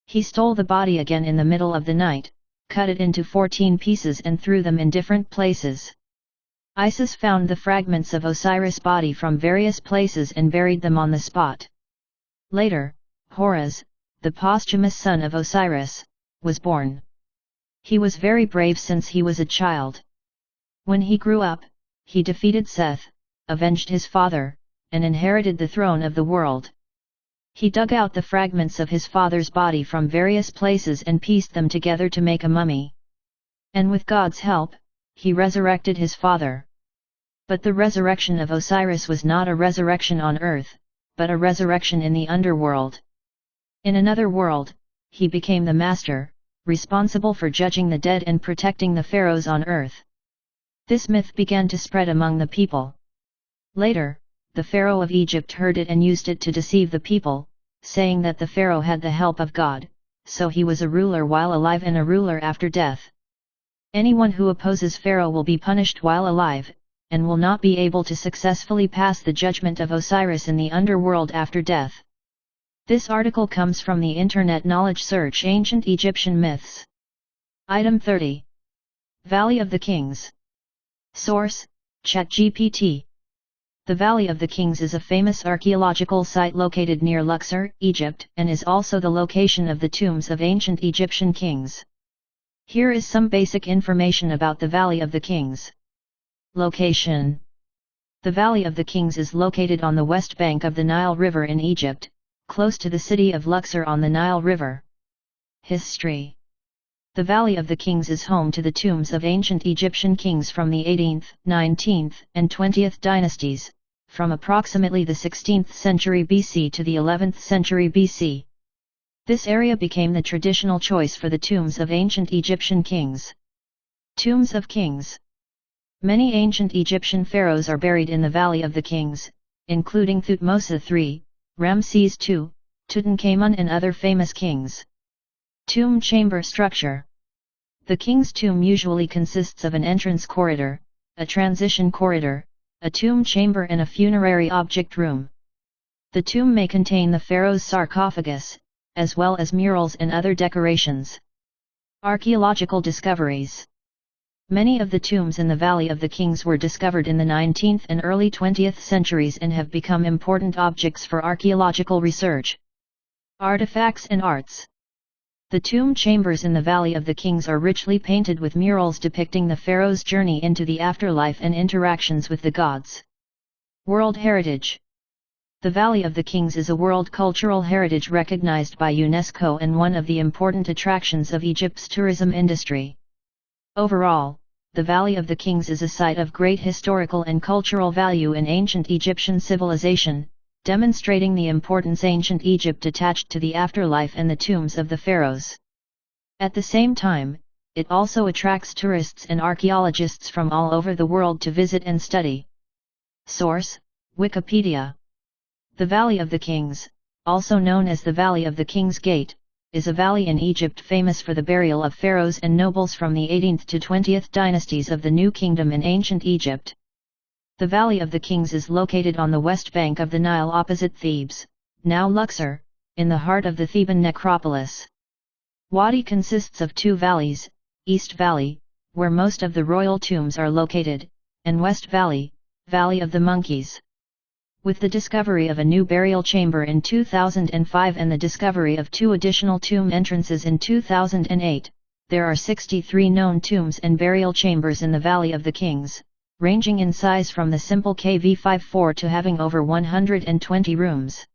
He stole the body again in the middle of the night, cut it into 14 pieces and threw them in different places. Isis found the fragments of Osiris' body from various places and buried them on the spot. Later, Horus, the posthumous son of Osiris, was born. He was very brave since he was a child. When he grew up, he defeated Seth, avenged his father, and inherited the throne of the world. He dug out the fragments of his father's body from various places and pieced them together to make a mummy. And with God's help, he resurrected his father. But the resurrection of Osiris was not a resurrection on earth, but a resurrection in the underworld. In another world, he became the master, responsible for judging the dead and protecting the pharaohs on earth. This myth began to spread among the people. Later, the pharaoh of Egypt heard it and used it to deceive the people, saying that the pharaoh had the help of God, so he was a ruler while alive and a ruler after death. Anyone who opposes pharaoh will be punished while alive, and will not be able to successfully pass the judgment of Osiris in the underworld after death. This article comes from the Internet Knowledge Search Ancient Egyptian Myths. Item 30. Valley of the Kings. Source: ChatGPT. The Valley of the Kings is a famous archaeological site located near Luxor, Egypt, and is also the location of the tombs of ancient Egyptian kings. Here is some basic information about the Valley of the Kings. Location: the Valley of the Kings is located on the west bank of the Nile River in Egypt, close to the city of Luxor on the Nile River. History: the Valley of the Kings is home to the tombs of ancient Egyptian kings from the 18th, 19th, and 20th dynasties, from approximately the 16th century BC to the 11th century BC. This area became the traditional choice for the tombs of ancient Egyptian kings. Tombs of Kings. Many ancient Egyptian pharaohs are buried in the Valley of the Kings, including Thutmose III, Ramses II, Tutankhamun and other famous kings. Tomb chamber structure. The king's tomb usually consists of an entrance corridor, a transition corridor, a tomb chamber and a funerary object room. The tomb may contain the pharaoh's sarcophagus, as well as murals and other decorations. Archaeological discoveries. Many of the tombs in the Valley of the Kings were discovered in the 19th and early 20th centuries and have become important objects for archaeological research. Artifacts and arts. The tomb chambers in the Valley of the Kings are richly painted with murals depicting the pharaoh's journey into the afterlife and interactions with the gods. World Heritage. The Valley of the Kings is a World Cultural Heritage recognized by UNESCO and one of the important attractions of Egypt's tourism industry. Overall, the Valley of the Kings is a site of great historical and cultural value in ancient Egyptian civilization, demonstrating the importance ancient Egypt attached to the afterlife and the tombs of the pharaohs. At the same time, it also attracts tourists and archaeologists from all over the world to visit and study. Source: Wikipedia. The Valley of the Kings, also known as the Valley of the King's Gate, is a valley in Egypt famous for the burial of pharaohs and nobles from the 18th to 20th dynasties of the New Kingdom in ancient Egypt. The Valley of the Kings is located on the west bank of the Nile opposite Thebes, now Luxor, in the heart of the Theban necropolis. Wadi consists of two valleys, East Valley, where most of the royal tombs are located, and West Valley, Valley of the Monkeys. With the discovery of a new burial chamber in 2005 and the discovery of two additional tomb entrances in 2008, there are 63 known tombs and burial chambers in the Valley of the Kings, ranging in size from the simple KV54 to having over 120 rooms.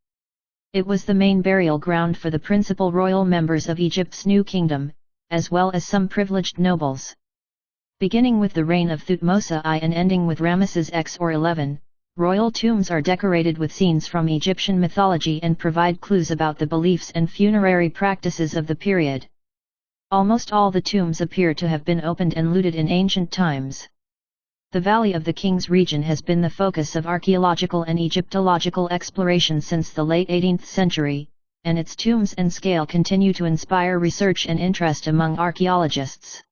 It was the main burial ground for the principal royal members of Egypt's new kingdom, as well as some privileged nobles. Beginning with the reign of Thutmose I and ending with Ramesses X or XI, royal tombs are decorated with scenes from Egyptian mythology and provide clues about the beliefs and funerary practices of the period. Almost all the tombs appear to have been opened and looted in ancient times. The Valley of the Kings region has been the focus of archaeological and Egyptological exploration since the late 18th century, and its tombs and scale continue to inspire research and interest among archaeologists.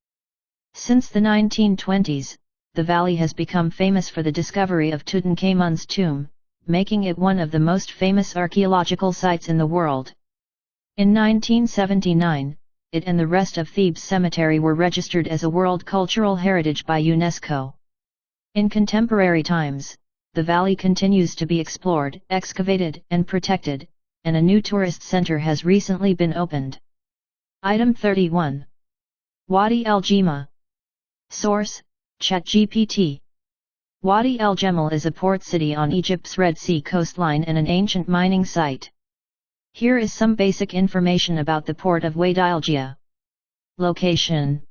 Since the 1920s, the valley has become famous for the discovery of Tutankhamun's tomb, making it one of the most famous archaeological sites in the world. In 1979, it and the rest of Thebes Cemetery were registered as a World Cultural Heritage by UNESCO. In contemporary times, the valley continues to be explored, excavated, and protected, and a new tourist center has recently been opened. Item 31. Wadi El Jema. Source: ChatGPT. Wadi El Jemal is a port city on Egypt's Red Sea coastline and an ancient mining site. Here is some basic information about the port of Wadi El Jema. Location: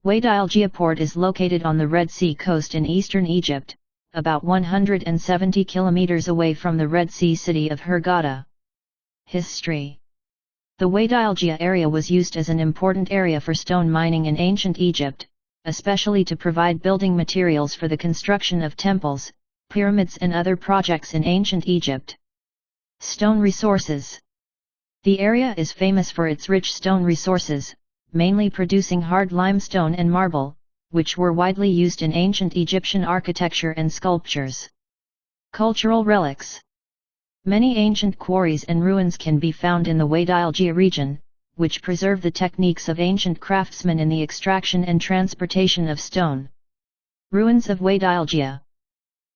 Wadi El Jema port is located on the Red Sea coast in eastern Egypt, about 170 kilometers away from the Red Sea city of Hurghada. History: the Wadi El Jema area was used as an important area for stone mining in ancient Egypt, especially to provide building materials for the construction of temples, pyramids and other projects in ancient Egypt. Stone resources: the area is famous for its rich stone resources, mainly producing hard limestone and marble, which were widely used in ancient Egyptian architecture and sculptures. Cultural relics: many ancient quarries and ruins can be found in the Wadi El Jema region, which preserve the techniques of ancient craftsmen in the extraction and transportation of stone. Ruins of Wadi El Jema.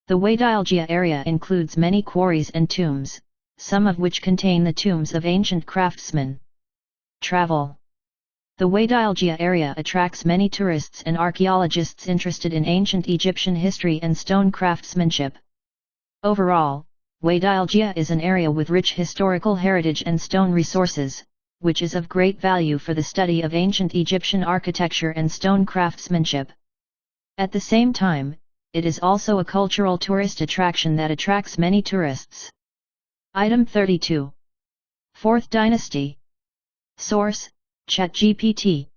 The Wadi El Jema area includes many quarries and tombs, some of which contain the tombs of ancient craftsmen. Travel: the Wadi El Jema area attracts many tourists and archaeologists interested in ancient Egyptian history and stone craftsmanship. Overall, Wadi El Jema is an area with rich historical heritage and stone resources, which is of great value for the study of ancient Egyptian architecture and stone craftsmanship. At the same time, it is also a cultural tourist attraction that attracts many tourists. Item 32. Fourth Dynasty. Source: ChatGPT.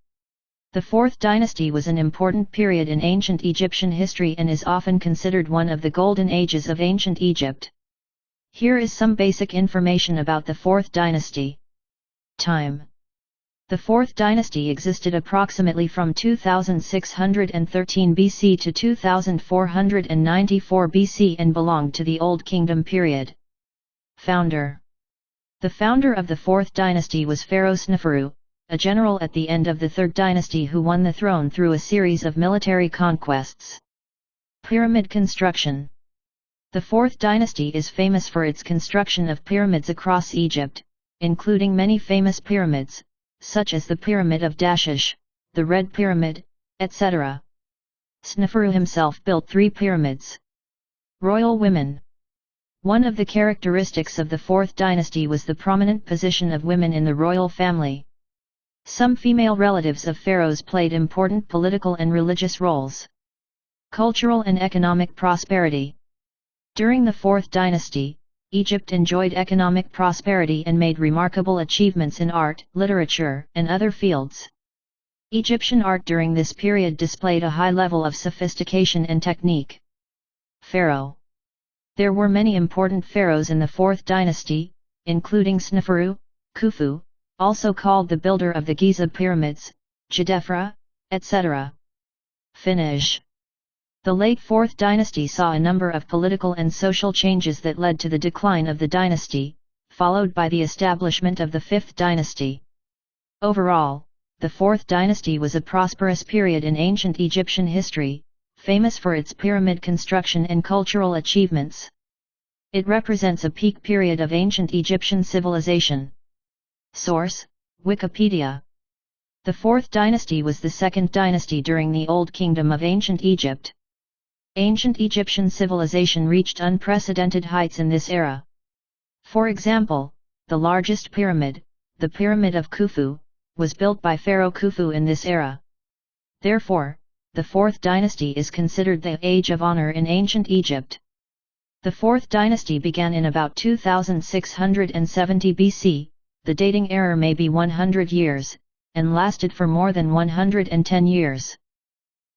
The Fourth Dynasty was an important period in ancient Egyptian history and is often considered one of the golden ages of ancient Egypt. Here is some basic information about the Fourth Dynasty. Time: the Fourth Dynasty existed approximately from 2613 BC to 2494 BC and belonged to the Old Kingdom period. Founder: the founder of the Fourth Dynasty was Pharaoh Sneferu, a general at the end of the Third Dynasty who won the throne through a series of military conquests. Pyramid construction: the Fourth Dynasty is famous for its construction of pyramids across Egypt, including many famous pyramids, such as the Pyramid of Dashish, the Red Pyramid, etc. Sneferu himself built 3 pyramids. Royal women: one of the characteristics of the Fourth Dynasty was the prominent position of women in the royal family. Some female relatives of pharaohs played important political and religious roles. Cultural and economic prosperity: during the Fourth Dynasty, Egypt enjoyed economic prosperity and made remarkable achievements in art, literature, and other fields. Egyptian art during this period displayed a high level of sophistication and technique. Pharaoh: there were many important pharaohs in the Fourth Dynasty, including Sneferu, Khufu, also called the builder of the Giza pyramids, Djedefre, etc. Finish: the late Fourth Dynasty saw a number of political and social changes that led to the decline of the dynasty, followed by the establishment of the Fifth Dynasty. Overall, the Fourth Dynasty was a prosperous period in ancient Egyptian history, famous for its pyramid construction and cultural achievements. It represents a peak period of ancient Egyptian civilization. Source: Wikipedia. The Fourth Dynasty was the second dynasty during the Old Kingdom of ancient Egypt. Ancient Egyptian civilization reached unprecedented heights in this era. For example, the largest pyramid, the Pyramid of Khufu, was built by Pharaoh Khufu in this era. Therefore, the 4th dynasty is considered the Age of Honor in ancient Egypt. The 4th dynasty began in about 2670 BC, the dating error may be 100 years, and lasted for more than 110 years.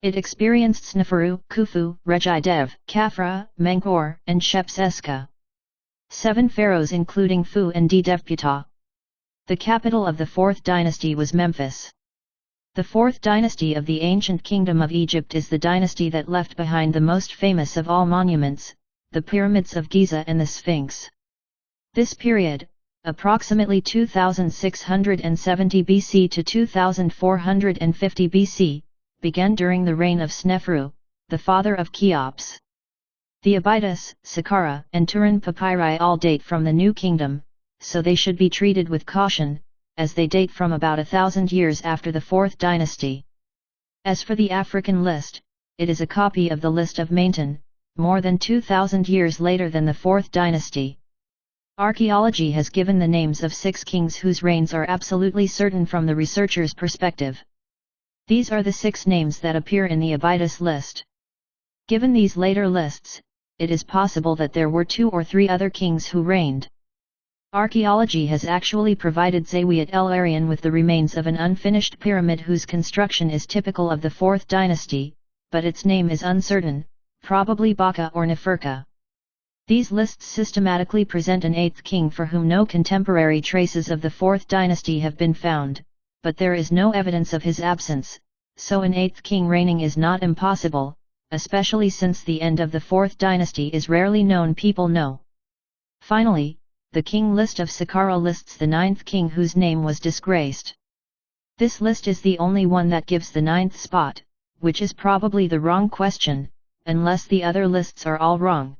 It experienced Sneferu, Khufu, Regidev, Khafra, Menkaure, and Shepseska. 7 pharaohs including Fu and Dedevptah. The capital of the 4th dynasty was Memphis. The 4th dynasty of the ancient kingdom of Egypt is the dynasty that left behind the most famous of all monuments, the pyramids of Giza and the Sphinx. This period, approximately 2670 BC to 2450 BC, began during the reign of Sneferu, the father of Cheops. The Abydos, Saqqara, and Turin papyri all date from the New Kingdom, so they should be treated with caution, as they date from about 1000 years after the 4th dynasty. As for the African list, it is a copy of the list of Maintenon, more than 2000 years later than the 4th dynasty. Archaeology has given the names of 6 kings whose reigns are absolutely certain from the researcher's perspective. These are the 6 names that appear in the Abydos list. Given these later lists, it is possible that there were 2 or 3 other kings who reigned. Archaeology has actually provided Zawiat el-Arian with the remains of an unfinished pyramid whose construction is typical of the 4th dynasty, but its name is uncertain, probably Baka or Neferka. These lists systematically present an 8th king for whom no contemporary traces of the 4th dynasty have been found, but there is no evidence of his absence, so an 8th king reigning is not impossible, especially since the end of the 4th dynasty is rarely known. People know. Finally, the king list of Saqqara lists the 9th king whose name was disgraced. This list is the only one that gives the 9th spot, which is probably the wrong question, unless the other lists are all wrong.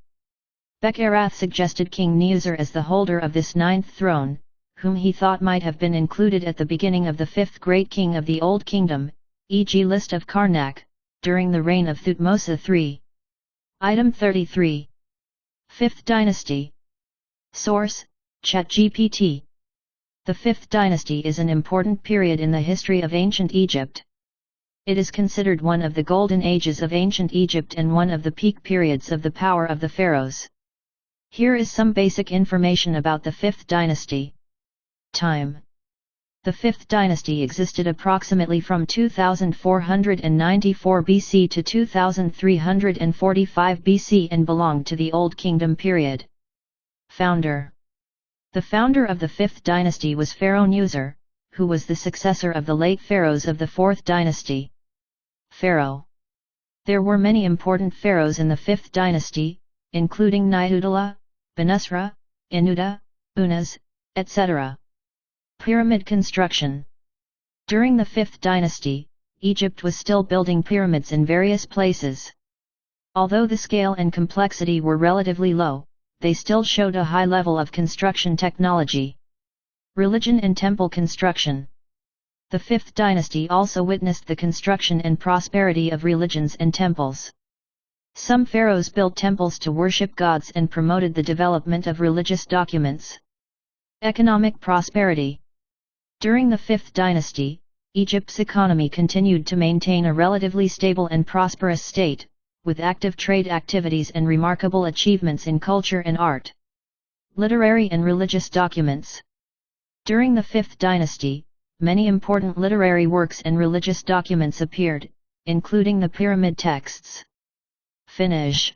Bekharath suggested King Niuser as the holder of this 9th throne, whom he thought might have been included at the beginning of the 5th great king of the Old Kingdom, e.g. list of Karnak, during the reign of Thutmose III. Item 33. 5th Dynasty. Source: ChatGPT. The 5th dynasty is an important period in the history of ancient Egypt. It is considered one of the golden ages of ancient Egypt and one of the peak periods of the power of the pharaohs. Here is some basic information about the 5th dynasty. Time. The 5th dynasty existed approximately from 2494 BC to 2345 BC and belonged to the Old Kingdom period. Founder. The founder of the 5th dynasty was Pharaoh Niuser, who was the successor of the late pharaohs of the 4th dynasty. Pharaoh. There were many important pharaohs in the 5th dynasty, including Niudala, Benusra, Inuda, Unas, etc. Pyramid construction. During the 5th dynasty, Egypt was still building pyramids in various places. Although the scale and complexity were relatively low, they still showed a high level of construction technology. Religion and temple construction. The 5th dynasty also witnessed the construction and prosperity of religions and temples. Some pharaohs built temples to worship gods and promoted the development of religious documents. Economic prosperity. During the 5th dynasty, Egypt's economy continued to maintain a relatively stable and prosperous state, with active trade activities and remarkable achievements in culture and art. Literary and religious documents. During the 5th dynasty, many important literary works and religious documents appeared, including the pyramid texts. Finish.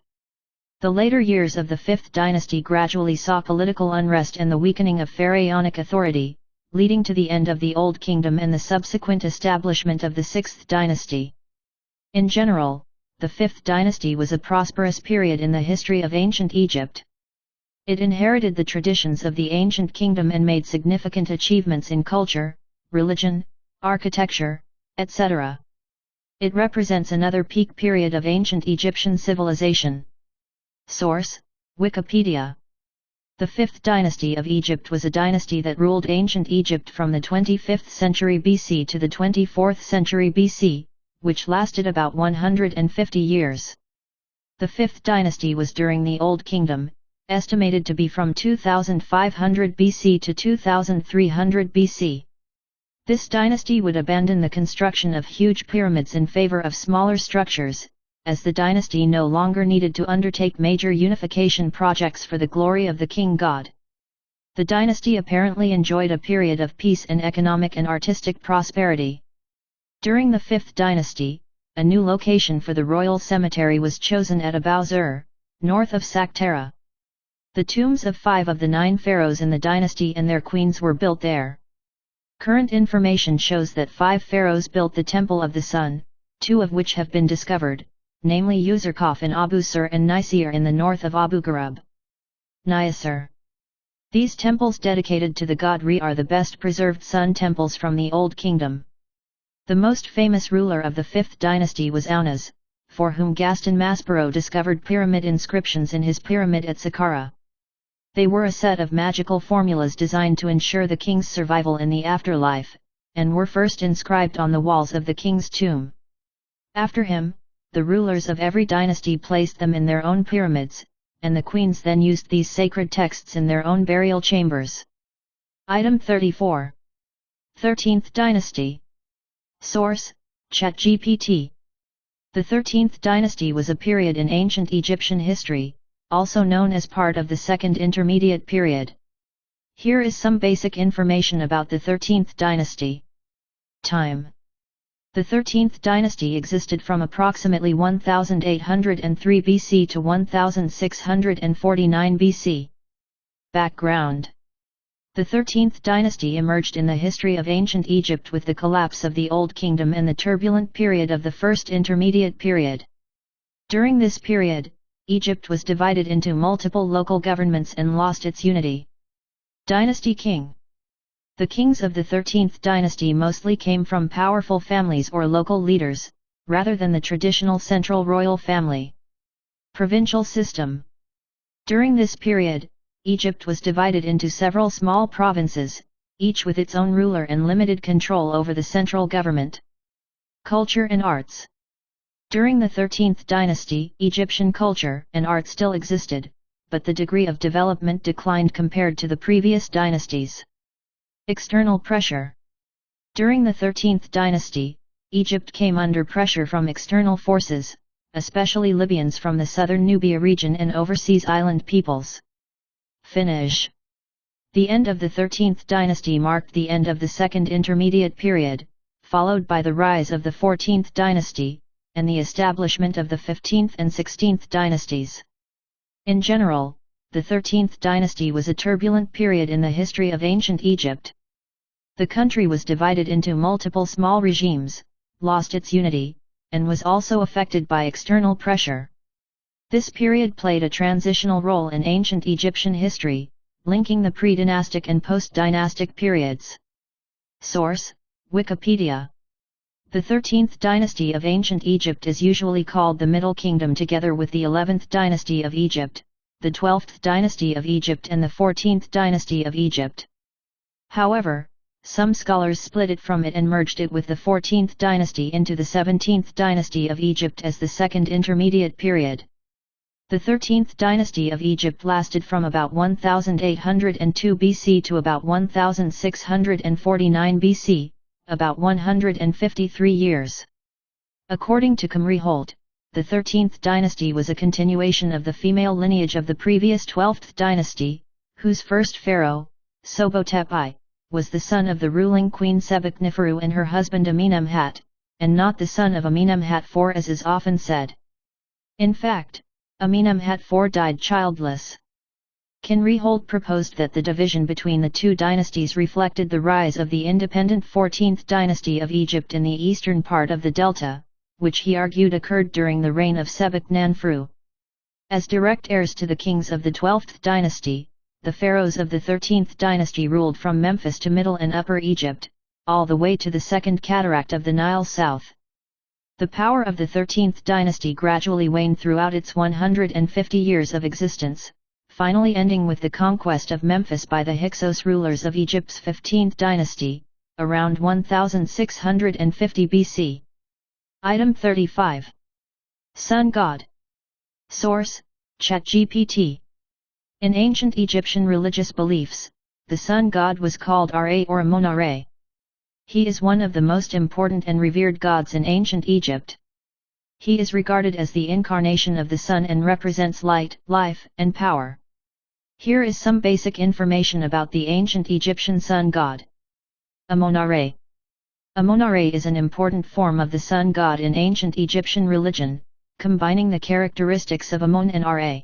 The later years of the 5th dynasty gradually saw political unrest and the weakening of pharaonic authority, leading to the end of the Old Kingdom and the subsequent establishment of the 6th dynasty. In general, the 5th dynasty was a prosperous period in the history of ancient Egypt. It inherited the traditions of the ancient kingdom and made significant achievements in culture, religion, architecture, etc. It represents another peak period of ancient Egyptian civilization. Source: Wikipedia. The 5th dynasty of Egypt was a dynasty that ruled ancient Egypt from the 25th century BC to the 24th century BC, which lasted about 150 years. The 5th dynasty was during the Old Kingdom, estimated to be from 2500 BC to 2300 BC. This dynasty would abandon the construction of huge pyramids in favor of smaller structures, as the dynasty no longer needed to undertake major unification projects for the glory of the king god. The dynasty apparently enjoyed a period of peace and economic and artistic prosperity. During the 5th dynasty, a new location for the royal cemetery was chosen at Abou-Zur, north of Saqqara. The tombs of 5 of the 9 pharaohs in the dynasty and their queens were built there. Current information shows that 5 pharaohs built the Temple of the Sun, 2 of which have been discovered, namely Uzurkaf in Abusir and Nisir in the north of Abu Ghurab. Nisir. These temples dedicated to the god Re are the best preserved sun temples from the Old Kingdom. The most famous ruler of the 5th dynasty was Aunaz, for whom Gaston Maspero discovered pyramid inscriptions in his pyramid at Saqqara. They were a set of magical formulas designed to ensure the king's survival in the afterlife, and were first inscribed on the walls of the king's tomb. After him, the rulers of every dynasty placed them in their own pyramids, and the queens then used these sacred texts in their own burial chambers. Item 34. 13th Dynasty. Source: ChatGPT. The 13th dynasty was a period in ancient Egyptian history, also known as part of the Second Intermediate Period. Here is some basic information about the 13th dynasty. Time. The 13th dynasty existed from approximately 1803 BC to 1649 BC. Background. The 13th dynasty emerged in the history of ancient Egypt with the collapse of the Old Kingdom and the turbulent period of the First Intermediate Period. During this period, Egypt was divided into multiple local governments and lost its unity. Dynasty King. The kings of the 13th dynasty mostly came from powerful families or local leaders, rather than the traditional central royal family. Provincial system. During this period, Egypt was divided into several small provinces, each with its own ruler and limited control over the central government. Culture and arts. During the 13th dynasty, Egyptian culture and art still existed, but the degree of development declined compared to the previous dynasties. External pressure. During the 13th dynasty, Egypt came under pressure from external forces, especially Libyans from the southern Nubia region and overseas island peoples. Finish. The end of the 13th dynasty marked the end of the Second Intermediate Period, followed by the rise of the 14th dynasty, and the establishment of the 15th and 16th dynasties. In general, the 13th dynasty was a turbulent period in the history of ancient Egypt. The country was divided into multiple small regimes, lost its unity, and was also affected by external pressure. This period played a transitional role in ancient Egyptian history, linking the pre-dynastic and post-dynastic periods. Source: Wikipedia. The 13th dynasty of ancient Egypt is usually called the Middle Kingdom together with the 11th dynasty of Egypt, the 12th dynasty of Egypt and the 14th dynasty of Egypt. However, some scholars split it from it and merged it with the 14th dynasty into the 17th dynasty of Egypt as the Second Intermediate Period. The 13th dynasty of Egypt lasted from about 1802 BC to about 1649 BC, about 153 years. According to Khomri Holt, the 13th dynasty was a continuation of the female lineage of the previous 12th dynasty, whose first pharaoh, Sobhotep I, was the son of the ruling queen Sebekneferu and her husband Amenemhat, and not the son of Amenemhat IV as is often said. In fact, Amenemhat IV died childless. Khomri Holt proposed that the division between the two dynasties reflected the rise of the independent 14th dynasty of Egypt in the eastern part of the Delta, which he argued occurred during the reign of Sebekneferu. As direct heirs to the kings of the 12th dynasty, the pharaohs of the 13th dynasty ruled from Memphis to Middle and Upper Egypt, all the way to the Second Cataract of the Nile south. The power of the 13th dynasty gradually waned throughout its 150 years of existence, finally ending with the conquest of Memphis by the Hyksos rulers of Egypt's 15th dynasty, around 1650 BC. Item 35. Sun God. Source: ChatGPT. In ancient Egyptian religious beliefs, the sun god was called Ra or Amun-Ra. He is one of the most important and revered gods in ancient Egypt. He is regarded as the incarnation of the sun and represents light, life, and power. Here is some basic information about the ancient Egyptian sun god. Amun-Ra. Amun-Ra is an important form of the sun god in ancient Egyptian religion, combining the characteristics of Amun and Ra.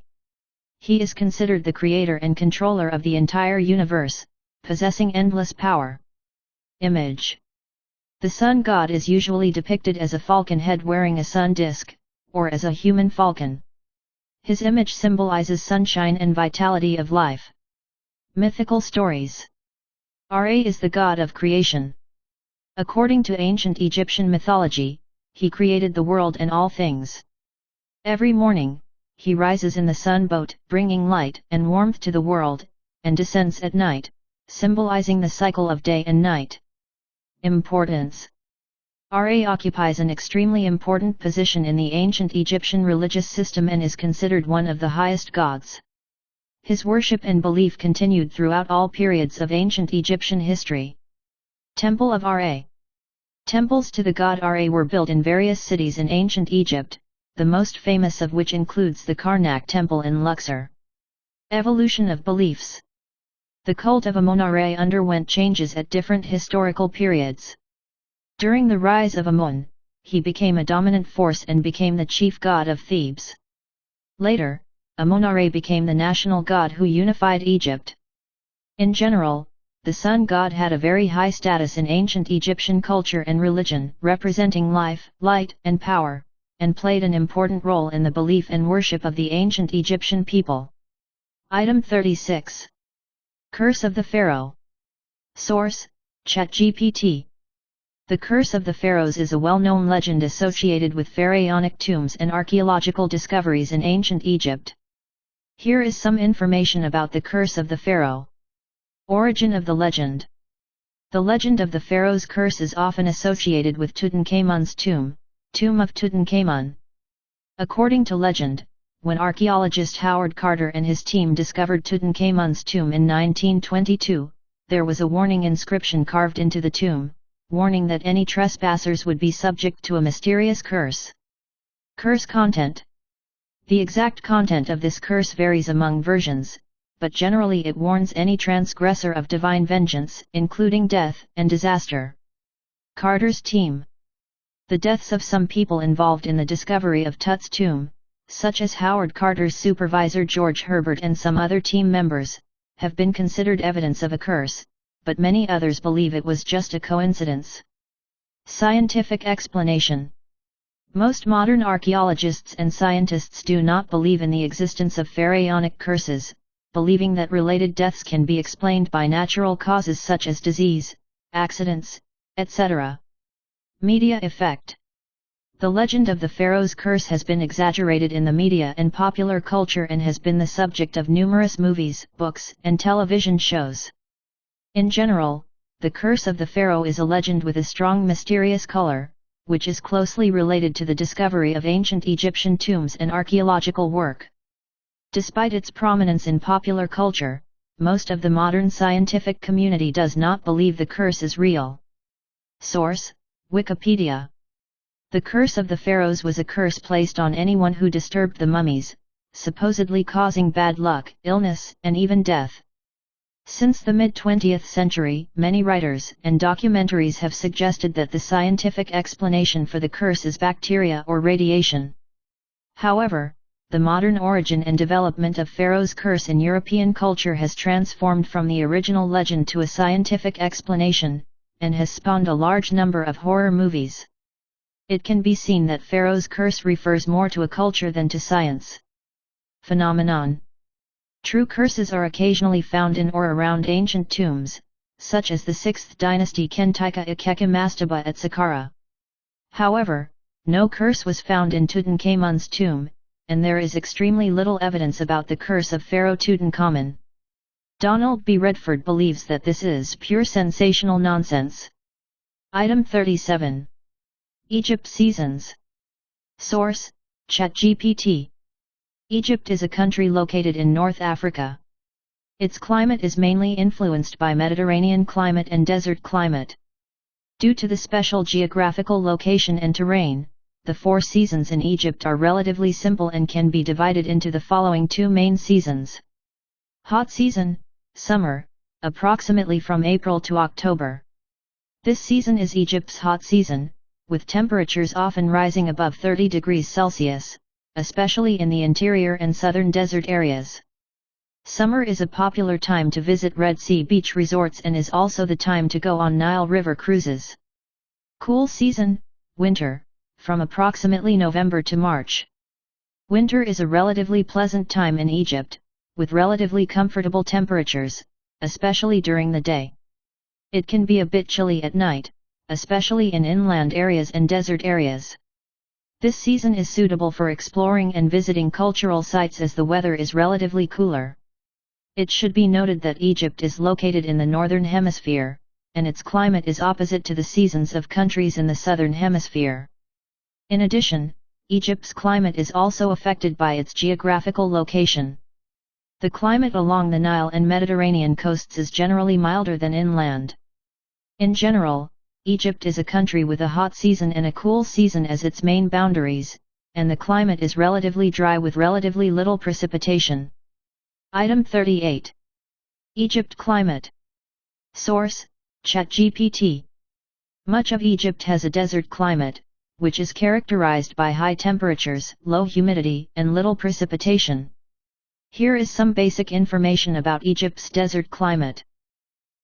He is considered the creator and controller of the entire universe, possessing endless power. Image. The sun god is usually depicted as a falcon head wearing a sun disk, or as a human falcon. His image symbolizes sunshine and vitality of life. Mythical stories. Ra is the god of creation. According to ancient Egyptian mythology, he created the world and all things. Every morning, he rises in the sun boat, bringing light and warmth to the world, and descends at night, symbolizing the cycle of day and night. Importance. Ra occupies an extremely important position in the ancient Egyptian religious system and is considered one of the highest gods. His worship and belief continued throughout all periods of ancient Egyptian history. Temple of Ra. Temples to the god Ra were built in various cities in ancient Egypt, the most famous of which includes the Karnak Temple in Luxor. Evolution of beliefs. The cult of Amun-Ra underwent changes at different historical periods. During the rise of Amun, he became a dominant force and became the chief god of Thebes. Later, Amun-Ra became the national god who unified Egypt. In general, the sun god had a very high status in ancient Egyptian culture and religion, representing life, light, and power, and played an important role in the belief and worship of the ancient Egyptian people. Item 36. Curse of the Pharaoh. Source: ChatGPT. The Curse of the Pharaohs is a well-known legend associated with pharaonic tombs and archaeological discoveries in ancient Egypt. Here is some information about the Curse of the Pharaoh. Origin of the legend. The legend of the Pharaoh's curse is often associated with Tutankhamun's tomb, Tomb of Tutankhamun. According to legend, when archaeologist Howard Carter and his team discovered Tutankhamun's tomb in 1922, there was a warning inscription carved into the tomb, warning that any trespassers would be subject to a mysterious curse. Curse content. The exact content of this curse varies among versions, but generally it warns any transgressor of divine vengeance, including death and disaster. Carter's team. The deaths of some people involved in the discovery of Tut's tomb, such as Howard Carter's supervisor George Herbert and some other team members, have been considered evidence of a curse, but many others believe it was just a coincidence. Scientific explanation. Most modern archaeologists and scientists do not believe in the existence of pharaonic curses, believing that related deaths can be explained by natural causes such as disease, accidents, etc. Media effect. The legend of the Pharaoh's curse has been exaggerated in the media and popular culture and has been the subject of numerous movies, books, and television shows. In general, the curse of the Pharaoh is a legend with a strong mysterious color, which is closely related to the discovery of ancient Egyptian tombs and archaeological work. Despite its prominence in popular culture, most of the modern scientific community does not believe the curse is real. Source: Wikipedia. The curse of the pharaohs was a curse placed on anyone who disturbed the mummies, supposedly causing bad luck, illness, and even death. Since the mid-20th century, many writers and documentaries have suggested that the scientific explanation for the curse is bacteria or radiation. However, the modern origin and development of Pharaoh's curse in European culture has transformed from the original legend to a scientific explanation, and has spawned a large number of horror movies. It can be seen that Pharaoh's curse refers more to a culture than to science. Phenomenon. True curses are occasionally found in or around ancient tombs, such as the 6th dynasty Khentikai Akeki Mastaba at Saqqara. However, no curse was found in Tutankhamun's tomb, and there is extremely little evidence about the curse of Pharaoh Tutankhamun. Donald B. Redford believes that this is pure sensational nonsense. Item 37. Egypt Seasons. Source: ChatGPT. Egypt is a country located in North Africa. Its climate is mainly influenced by Mediterranean climate and desert climate. Due to the special geographical location and terrain, the 4 seasons in Egypt are relatively simple and can be divided into the following 2 main seasons. Hot season, summer, approximately from April to October. This season is Egypt's hot season, with temperatures often rising above 30 degrees Celsius, especially in the interior and southern desert areas. Summer is a popular time to visit Red Sea beach resorts and is also the time to go on Nile River cruises. Cool season, winter, from approximately November to March. Winter is a relatively pleasant time in Egypt, with relatively comfortable temperatures, especially during the day. It can be a bit chilly at night, especially in inland areas and desert areas. This season is suitable for exploring and visiting cultural sites as the weather is relatively cooler. It should be noted that Egypt is located in the northern hemisphere, and its climate is opposite to the seasons of countries in the southern hemisphere. In addition, Egypt's climate is also affected by its geographical location. The climate along the Nile and Mediterranean coasts is generally milder than inland. In general, Egypt is a country with a hot season and a cool season as its main boundaries, and the climate is relatively dry with relatively little precipitation. Item 38. Egypt climate. Source: ChatGPT. Much of Egypt has a desert climate, which is characterized by high temperatures, low humidity, and little precipitation. Here is some basic information about Egypt's desert climate.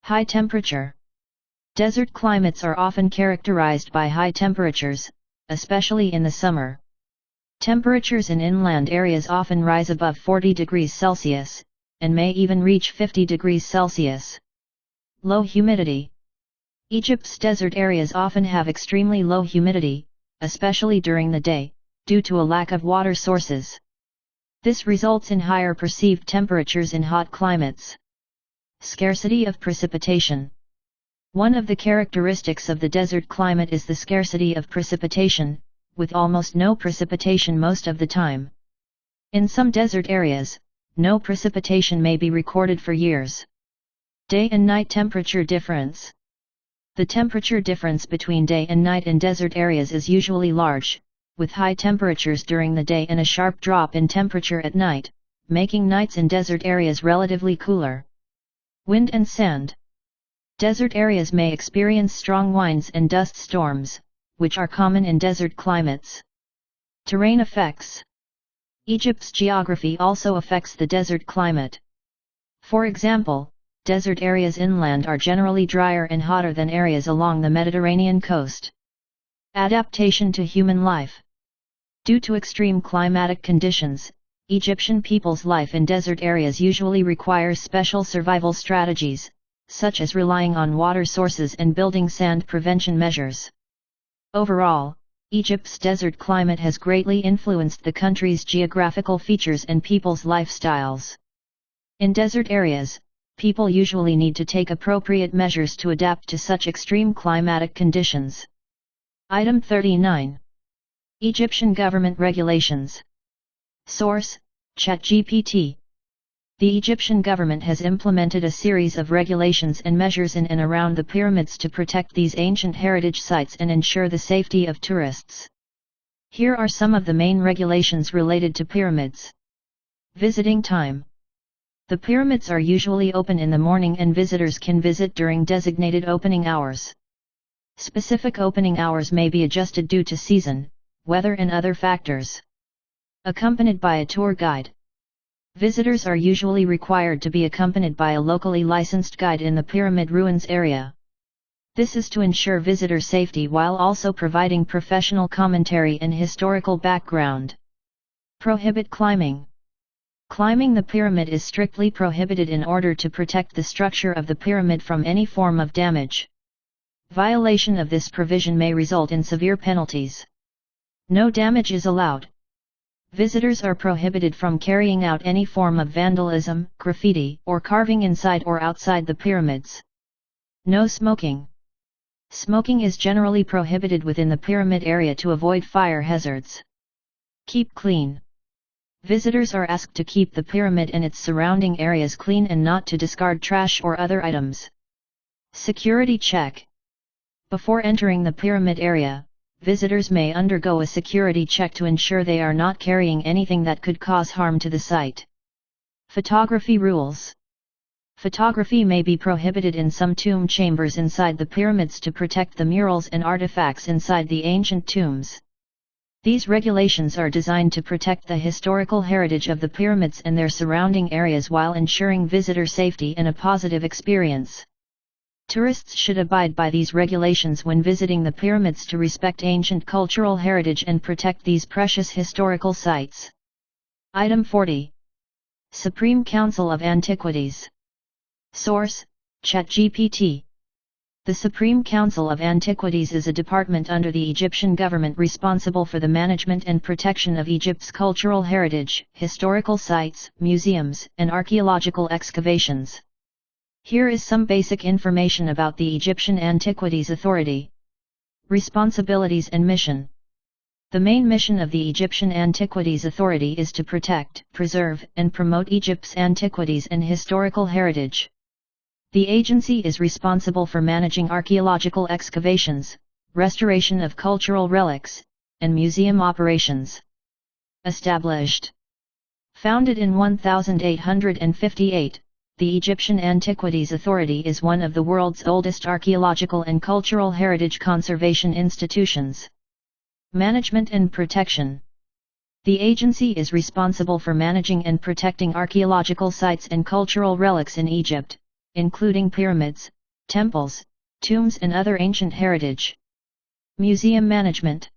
High temperature. Desert climates are often characterized by high temperatures, especially in the summer. Temperatures in inland areas often rise above 40 degrees Celsius, and may even reach 50 degrees Celsius. Low humidity. Egypt's desert areas often have extremely low humidity, especially during the day, due to a lack of water sources. This results in higher perceived temperatures in hot climates. Scarcity of precipitation. One of the characteristics of the desert climate is the scarcity of precipitation, with almost no precipitation most of the time. In some desert areas, no precipitation may be recorded for years. Day and night temperature difference. The temperature difference between day and night in desert areas is usually large, with high temperatures during the day and a sharp drop in temperature at night, making nights in desert areas relatively cooler. Wind and sand. Desert areas may experience strong winds and dust storms, which are common in desert climates. Terrain effects. Egypt's geography also affects the desert climate. For example, desert areas inland are generally drier and hotter than areas along the Mediterranean coast. Adaptation to human life. Due to extreme climatic conditions, Egyptian people's life in desert areas usually requires special survival strategies, such as relying on water sources and building sand prevention measures. Overall, Egypt's desert climate has greatly influenced the country's geographical features and people's lifestyles. In desert areas, people usually need to take appropriate measures to adapt to such extreme climatic conditions. Item 39. Egyptian government regulations. Source: ChatGPT. The Egyptian government has implemented a series of regulations and measures in and around the pyramids to protect these ancient heritage sites and ensure the safety of tourists. Here are some of the main regulations related to pyramids. Visiting time. The pyramids are usually open in the morning and visitors can visit during designated opening hours. Specific opening hours may be adjusted due to season, weather and other factors. Accompanied by a tour guide. Visitors are usually required to be accompanied by a locally licensed guide in the pyramid ruins area. This is to ensure visitor safety while also providing professional commentary and historical background. Prohibit climbing. Climbing the pyramid is strictly prohibited in order to protect the structure of the pyramid from any form of damage. Violation of this provision may result in severe penalties. No damage is allowed. Visitors are prohibited from carrying out any form of vandalism, graffiti, or carving inside or outside the pyramids. No smoking. Smoking is generally prohibited within the pyramid area to avoid fire hazards. Keep clean. Visitors are asked to keep the pyramid and its surrounding areas clean and not to discard trash or other items. Security check. Before entering the pyramid area, visitors may undergo a security check to ensure they are not carrying anything that could cause harm to the site. Photography rules. Photography may be prohibited in some tomb chambers inside the pyramids to protect the murals and artifacts inside the ancient tombs. These regulations are designed to protect the historical heritage of the pyramids and their surrounding areas while ensuring visitor safety and a positive experience. Tourists should abide by these regulations when visiting the pyramids to respect ancient cultural heritage and protect these precious historical sites. Item 40. Supreme Council of Antiquities. Source: ChatGPT. The Supreme Council of Antiquities is a department under the Egyptian government responsible for the management and protection of Egypt's cultural heritage, historical sites, museums, and archaeological excavations. Here is some basic information about the Egyptian Antiquities Authority. Responsibilities and mission. The main mission of the Egyptian Antiquities Authority is to protect, preserve, and promote Egypt's antiquities and historical heritage. The agency is responsible for managing archaeological excavations, restoration of cultural relics, and museum operations. Established. Founded in 1858, the Egyptian Antiquities Authority is one of the world's oldest archaeological and cultural heritage conservation institutions. Management and protection. The agency is responsible for managing and protecting archaeological sites and cultural relics in Egypt, including pyramids, temples, tombs and other ancient heritage. Museum management.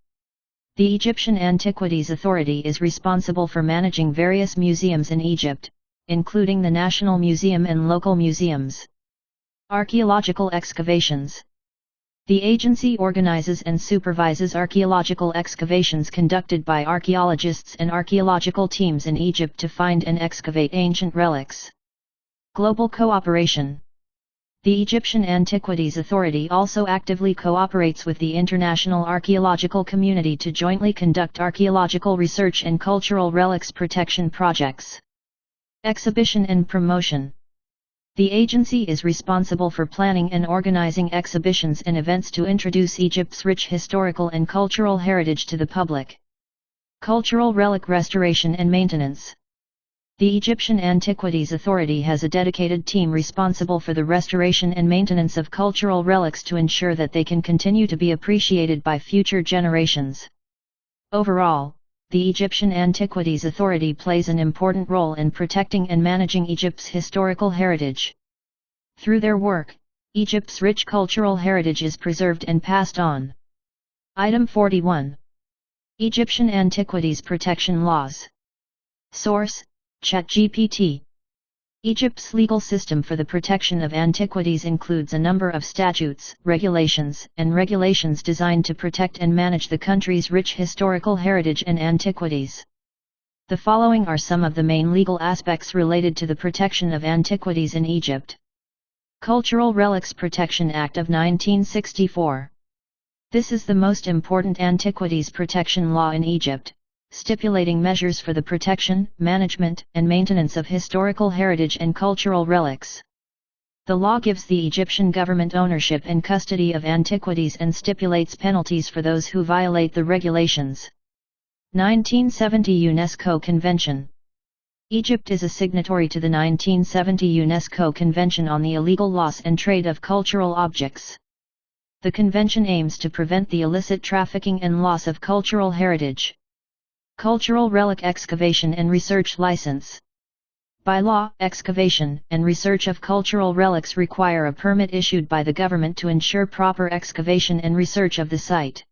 The Egyptian Antiquities Authority is responsible for managing various museums in Egypt, including the National Museum and local museums. Archaeological excavations. The agency organizes and supervises archaeological excavations conducted by archaeologists and archaeological teams in Egypt to find and excavate ancient relics. Global cooperation. The Egyptian Antiquities Authority also actively cooperates with the international archaeological community to jointly conduct archaeological research and cultural relics protection projects. Exhibition and promotion. The agency is responsible for planning and organizing exhibitions and events to introduce Egypt's rich historical and cultural heritage to the public. Cultural relic restoration and maintenance. The Egyptian Antiquities Authority has a dedicated team responsible for the restoration and maintenance of cultural relics to ensure that they can continue to be appreciated by future generations. Overall, the Egyptian Antiquities Authority plays an important role in protecting and managing Egypt's historical heritage. Through their work, Egypt's rich cultural heritage is preserved and passed on. Item 41. Egyptian Antiquities Protection Laws. Source: ChatGPT. Egypt's legal system for the protection of antiquities includes a number of statutes, regulations designed to protect and manage the country's rich historical heritage and antiquities. The following are some of the main legal aspects related to the protection of antiquities in Egypt. Cultural Relics Protection Act of 1964. This is the most important antiquities protection law in Egypt, stipulating measures for the protection, management, and maintenance of historical heritage and cultural relics. The law gives the Egyptian government ownership and custody of antiquities and stipulates penalties for those who violate the regulations. 1970 UNESCO Convention. Egypt is a signatory to the 1970 UNESCO Convention on the Illegal Loss and Trade of Cultural Objects. The convention aims to prevent the illicit trafficking and loss of cultural heritage. Cultural Relic Excavation and Research License. By law, excavation and research of cultural relics require a permit issued by the government to ensure proper excavation and research of the site.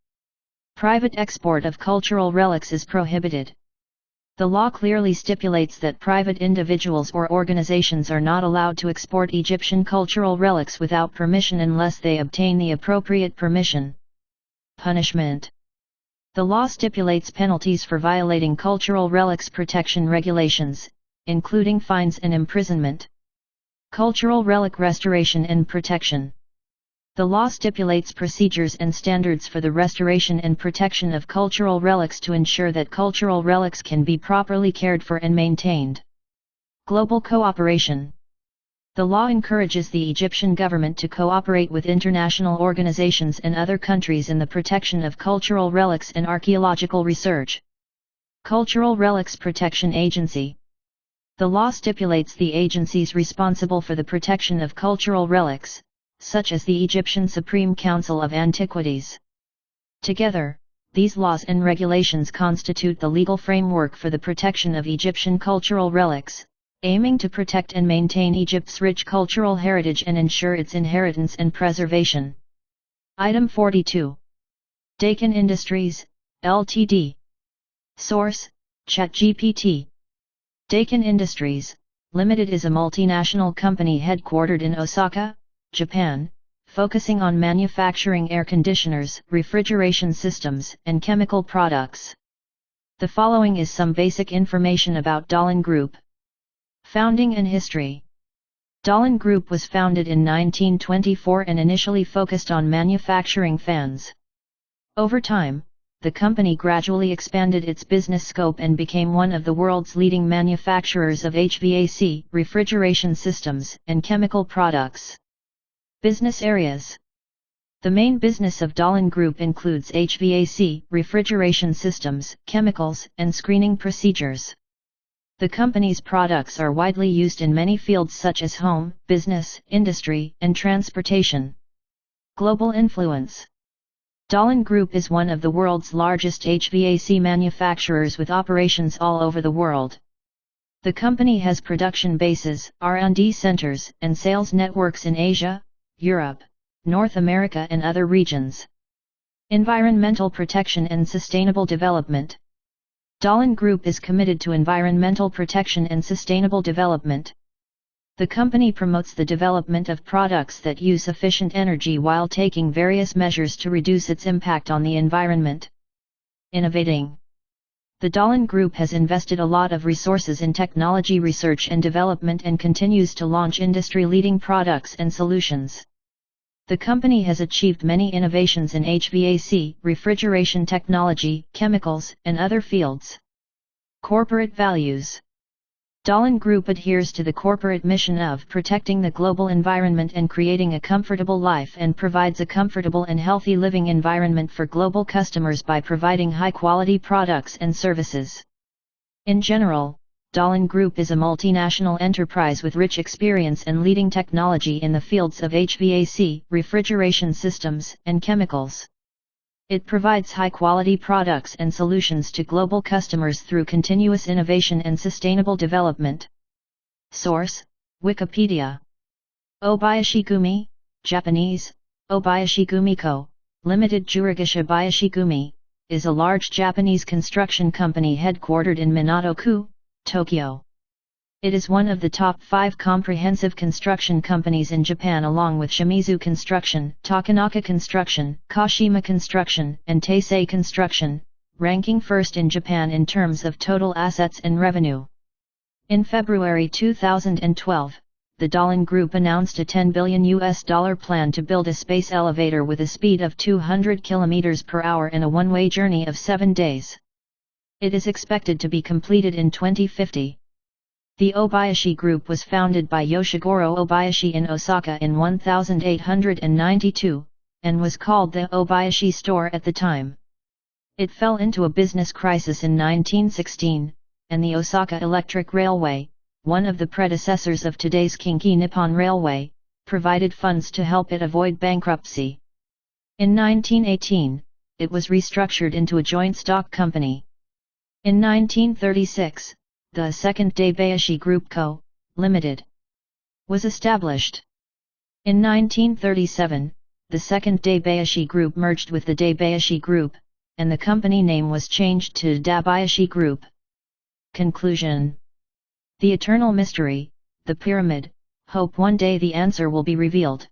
Private export of cultural relics is prohibited. The law clearly stipulates that private individuals or organizations are not allowed to export Egyptian cultural relics without permission unless they obtain the appropriate permission. Punishment. The law stipulates penalties for violating cultural relics protection regulations, including fines and imprisonment. Cultural relic restoration and protection. The law stipulates procedures and standards for the restoration and protection of cultural relics to ensure that cultural relics can be properly cared for and maintained. Global cooperation. The law encourages the Egyptian government to cooperate with international organizations and other countries in the protection of cultural relics and archaeological research. Cultural Relics Protection Agency. The law stipulates the agencies responsible for the protection of cultural relics, such as the Egyptian Supreme Council of Antiquities. Together, these laws and regulations constitute the legal framework for the protection of Egyptian cultural relics, aiming to protect and maintain Egypt's rich cultural heritage and ensure its inheritance and preservation. Item 42. Dakin Industries, Ltd. Source: ChatGPT. Dakin Industries, Limited is a multinational company headquartered in Osaka, Japan, focusing on manufacturing air conditioners, refrigeration systems, and chemical products. The following is some basic information about Dahlin Group. Founding and history. Dahlin Group was founded in 1924 and initially focused on manufacturing fans. Over time, the company gradually expanded its business scope and became one of the world's leading manufacturers of HVAC, refrigeration systems, and chemical products. Business areas. The main business of Dahlin Group includes HVAC, refrigeration systems, chemicals, and screening procedures. The company's products are widely used in many fields such as home, business, industry, and transportation. Global influence. Dahlin Group is one of the world's largest HVAC manufacturers with operations all over the world. The company has production bases, R&D centers, and sales networks in Asia, Europe, North America and other regions. Environmental protection and sustainable development. Dahlin Group is committed to environmental protection and sustainable development. The company promotes the development of products that use efficient energy while taking various measures to reduce its impact on the environment. Innovating. The Dahlin Group has invested a lot of resources in technology research and development and continues to launch industry-leading products and solutions. The company has achieved many innovations in HVAC, refrigeration technology, chemicals, and other fields. Corporate values. Dahlin Group adheres to the corporate mission of protecting the global environment and creating a comfortable life and provides a comfortable and healthy living environment for global customers by providing high-quality products and services. In general, Dahlin Group is a multinational enterprise with rich experience and leading technology in the fields of HVAC, refrigeration systems, and chemicals. It provides high-quality products and solutions to global customers through continuous innovation and sustainable development. Source: Wikipedia. Obayashi Gumi, Japanese, Obayashi Gumi Co., Limited Jurigisha Bayashi Gumi, is a large Japanese construction company headquartered in Minato-ku, Tokyo. It is one of the top 5 comprehensive construction companies in Japan along with Shimizu Construction, Takanaka Construction, Kashima Construction, and Taisei Construction, ranking first in Japan in terms of total assets and revenue. In February 2012, the Dahlin Group announced a $10 billion plan to build a space elevator with a speed of 200 km per hour and a one-way journey of 7 days. It is expected to be completed in 2050. The Obayashi Group was founded by Yoshigoro Obayashi in Osaka in 1892, and was called the Obayashi Store at the time. It fell into a business crisis in 1916, and the Osaka Electric Railway, one of the predecessors of today's Kinki Nippon Railway, provided funds to help it avoid bankruptcy. In 1918, it was restructured into a joint stock company. In 1936, the Second Daibayashi Group Co., Limited, was established. In 1937, the Second Daibayashi Group merged with the Daibayashi Group, and the company name was changed to Dabayashi Group. Conclusion. The eternal mystery, the pyramid, hope one day the answer will be revealed.